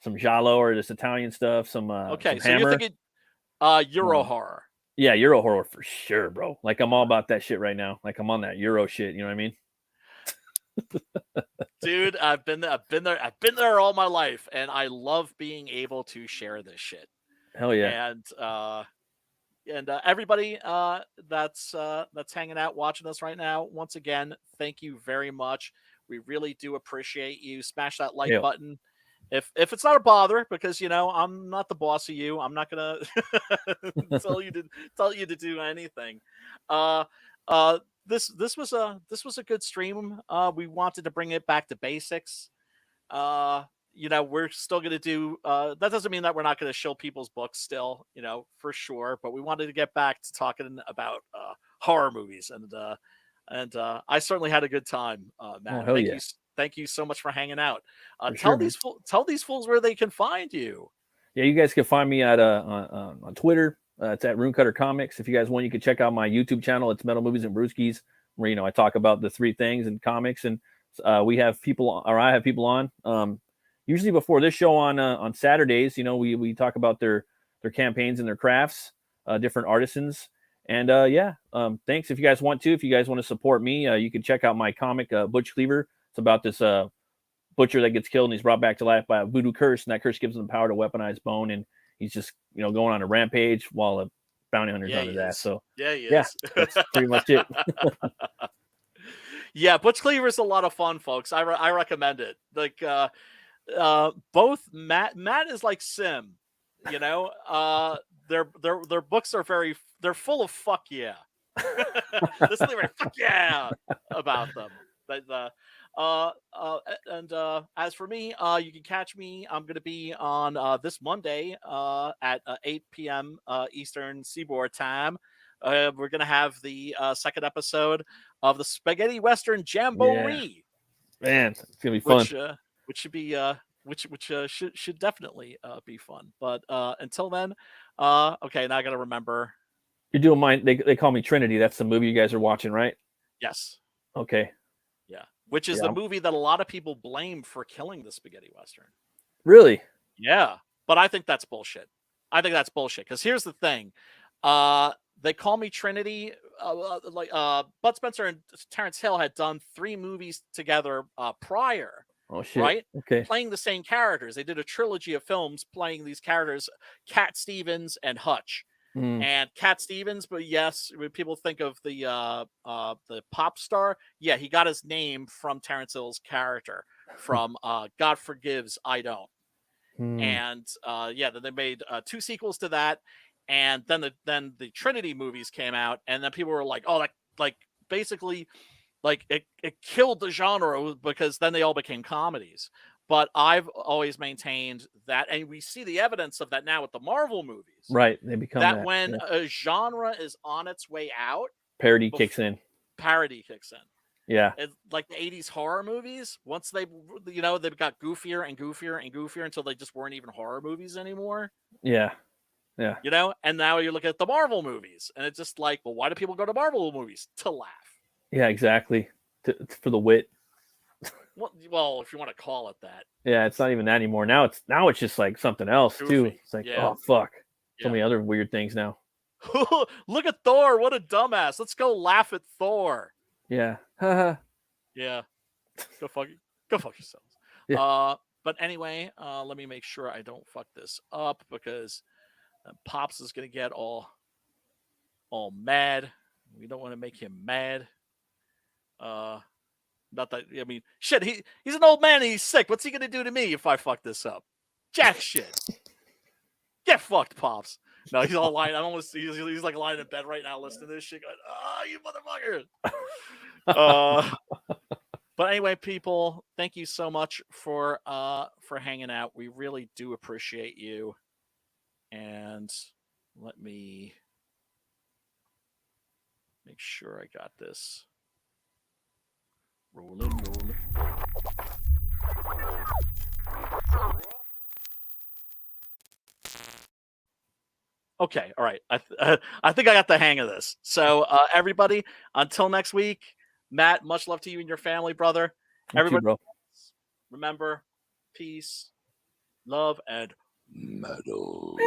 some giallo or this Italian stuff. Some
okay,
some
so
Hammer.
you're thinking Euro horror.
Yeah, Euro horror for sure, bro. Like I'm all about that shit right now. Like I'm on that Euro shit. You know what I mean?
Dude, I've been there all my life, and I love being able to share this shit.
Hell yeah!
And everybody that's hanging out watching us right now, once again, thank you very much. We really do appreciate you. Smash that like button. If it's not a bother, because I'm not the boss of you. I'm not gonna tell you to do anything. This was a good stream. We wanted to bring it back to basics. We're still gonna do. That doesn't mean that we're not gonna show people's books still. For sure. But we wanted to get back to talking about horror movies, and I certainly had a good time, Matt. Thank you so much for hanging out. Tell these fools where they can find you.
Yeah, you guys can find me at on Twitter. It's at Runecutter Comics. If you guys want, you can check out my YouTube channel. It's Metal Movies and Brewskis, where I talk about the three things in comics. And I have people on. Usually before this show on Saturdays, we talk about their campaigns and their crafts, different artisans. And thanks. If you guys want to support me, you can check out my comic Butch Cleaver. It's about this butcher that gets killed and he's brought back to life by a voodoo curse, and that curse gives him the power to weaponize bone, and he's just going on a rampage while a bounty hunter's on his ass. So that's pretty much it.
Yeah, Butch Cleaver's a lot of fun, folks. I recommend it. Like both Matt is like Sim, their books are they're full of fuck yeah. This Cleaver, fuck yeah about them. And as for me, you can catch me. I'm going to be on this Monday at 8 p.m. Eastern Seaboard time. We're going to have the second episode of the Spaghetti Western Jamboree.
Yeah. Man, it's going to be fun.
Which should be should definitely be fun. But until then, okay, now I got to remember.
You're doing mine. They call me Trinity. That's the movie you guys are watching, right?
Yes.
Okay.
Yeah. Which is the movie that a lot of people blame for killing the Spaghetti Western.
Really?
Yeah. But I think that's bullshit. Because here's the thing. They call me Trinity. Bud Spencer and Terrence Hill had done 3 movies together prior.
Oh, shit.
Right?
Okay.
Playing the same characters. They did a trilogy of films playing these characters, Cat Stevens and Hutch. And Cat Stevens, but yes, when people think of the pop star, yeah, he got his name from Terrence Hill's character from God Forgives, I Don't. And then they made 2 sequels to that, and then the Trinity movies came out, and then people were like, oh, that like basically like it killed the genre, because then they all became comedies. But I've always maintained that, and we see the evidence of that now with the Marvel movies.
Right, they become that
when a genre is on its way out,
parody kicks in.
Yeah, it's like the 80s horror movies. Once they've got goofier and goofier and goofier until they just weren't even horror movies anymore.
Yeah.
And now you look at the Marvel movies, and it's just like, well, why do people go to Marvel movies? To laugh.
Yeah, exactly. for the wit.
Well, if you want to call it that.
Yeah, it's not even that anymore. Now it's just like something else too. It's like, oh fuck, so many other weird things now.
Look at Thor! What a dumbass! Let's go laugh at Thor.
Yeah.
Yeah. Go fuck yourselves.
Yeah.
But anyway, let me make sure I don't fuck this up because Pops is gonna get all mad. We don't want to make him mad. Not that, I mean, shit, he's an old man and he's sick. What's he going to do to me if I fuck this up? Jack shit. Get fucked, Pops. No, he's all lying. He's like lying in bed right now listening to this shit going, oh, you motherfucker. But anyway, people, thank you so much for hanging out. We really do appreciate you. And let me make sure I got this. Rolling. Okay, all right. I think I got the hang of this. So, everybody, until next week, Matt, much love to you and your family, brother. Everybody,
bro.
Remember, peace, love, and metal.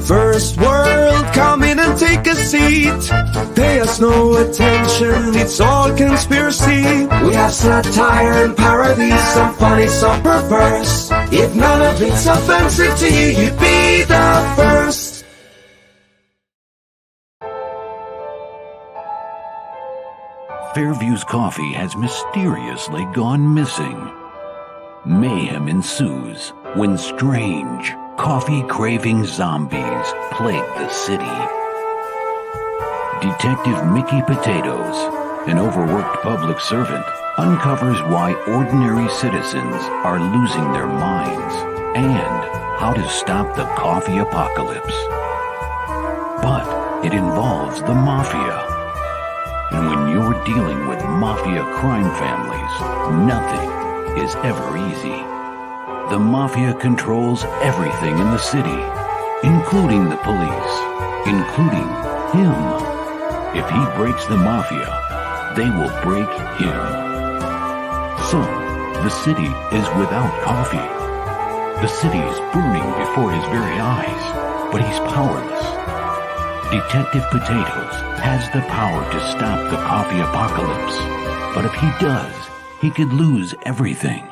First world, come in and take a seat. Pay us no attention, it's all conspiracy. We have satire and parody, some funny, some perverse. If none of it's offensive to you, you'd be the first.
Fairview's coffee has mysteriously gone missing. Mayhem ensues when strange, coffee-craving zombies plague the city. Detective Mickey Potatoes, an overworked public servant, uncovers why ordinary citizens are losing their minds and how to stop the coffee apocalypse. But it involves the mafia. And when you're dealing with mafia crime families, nothing is ever easy. The mafia controls everything in the city, including the police, including him. If he breaks the mafia, they will break him. So, the city is without coffee. The city is burning before his very eyes, but he's powerless. Detective Potatoes has the power to stop the coffee apocalypse, but if he does, he could lose everything.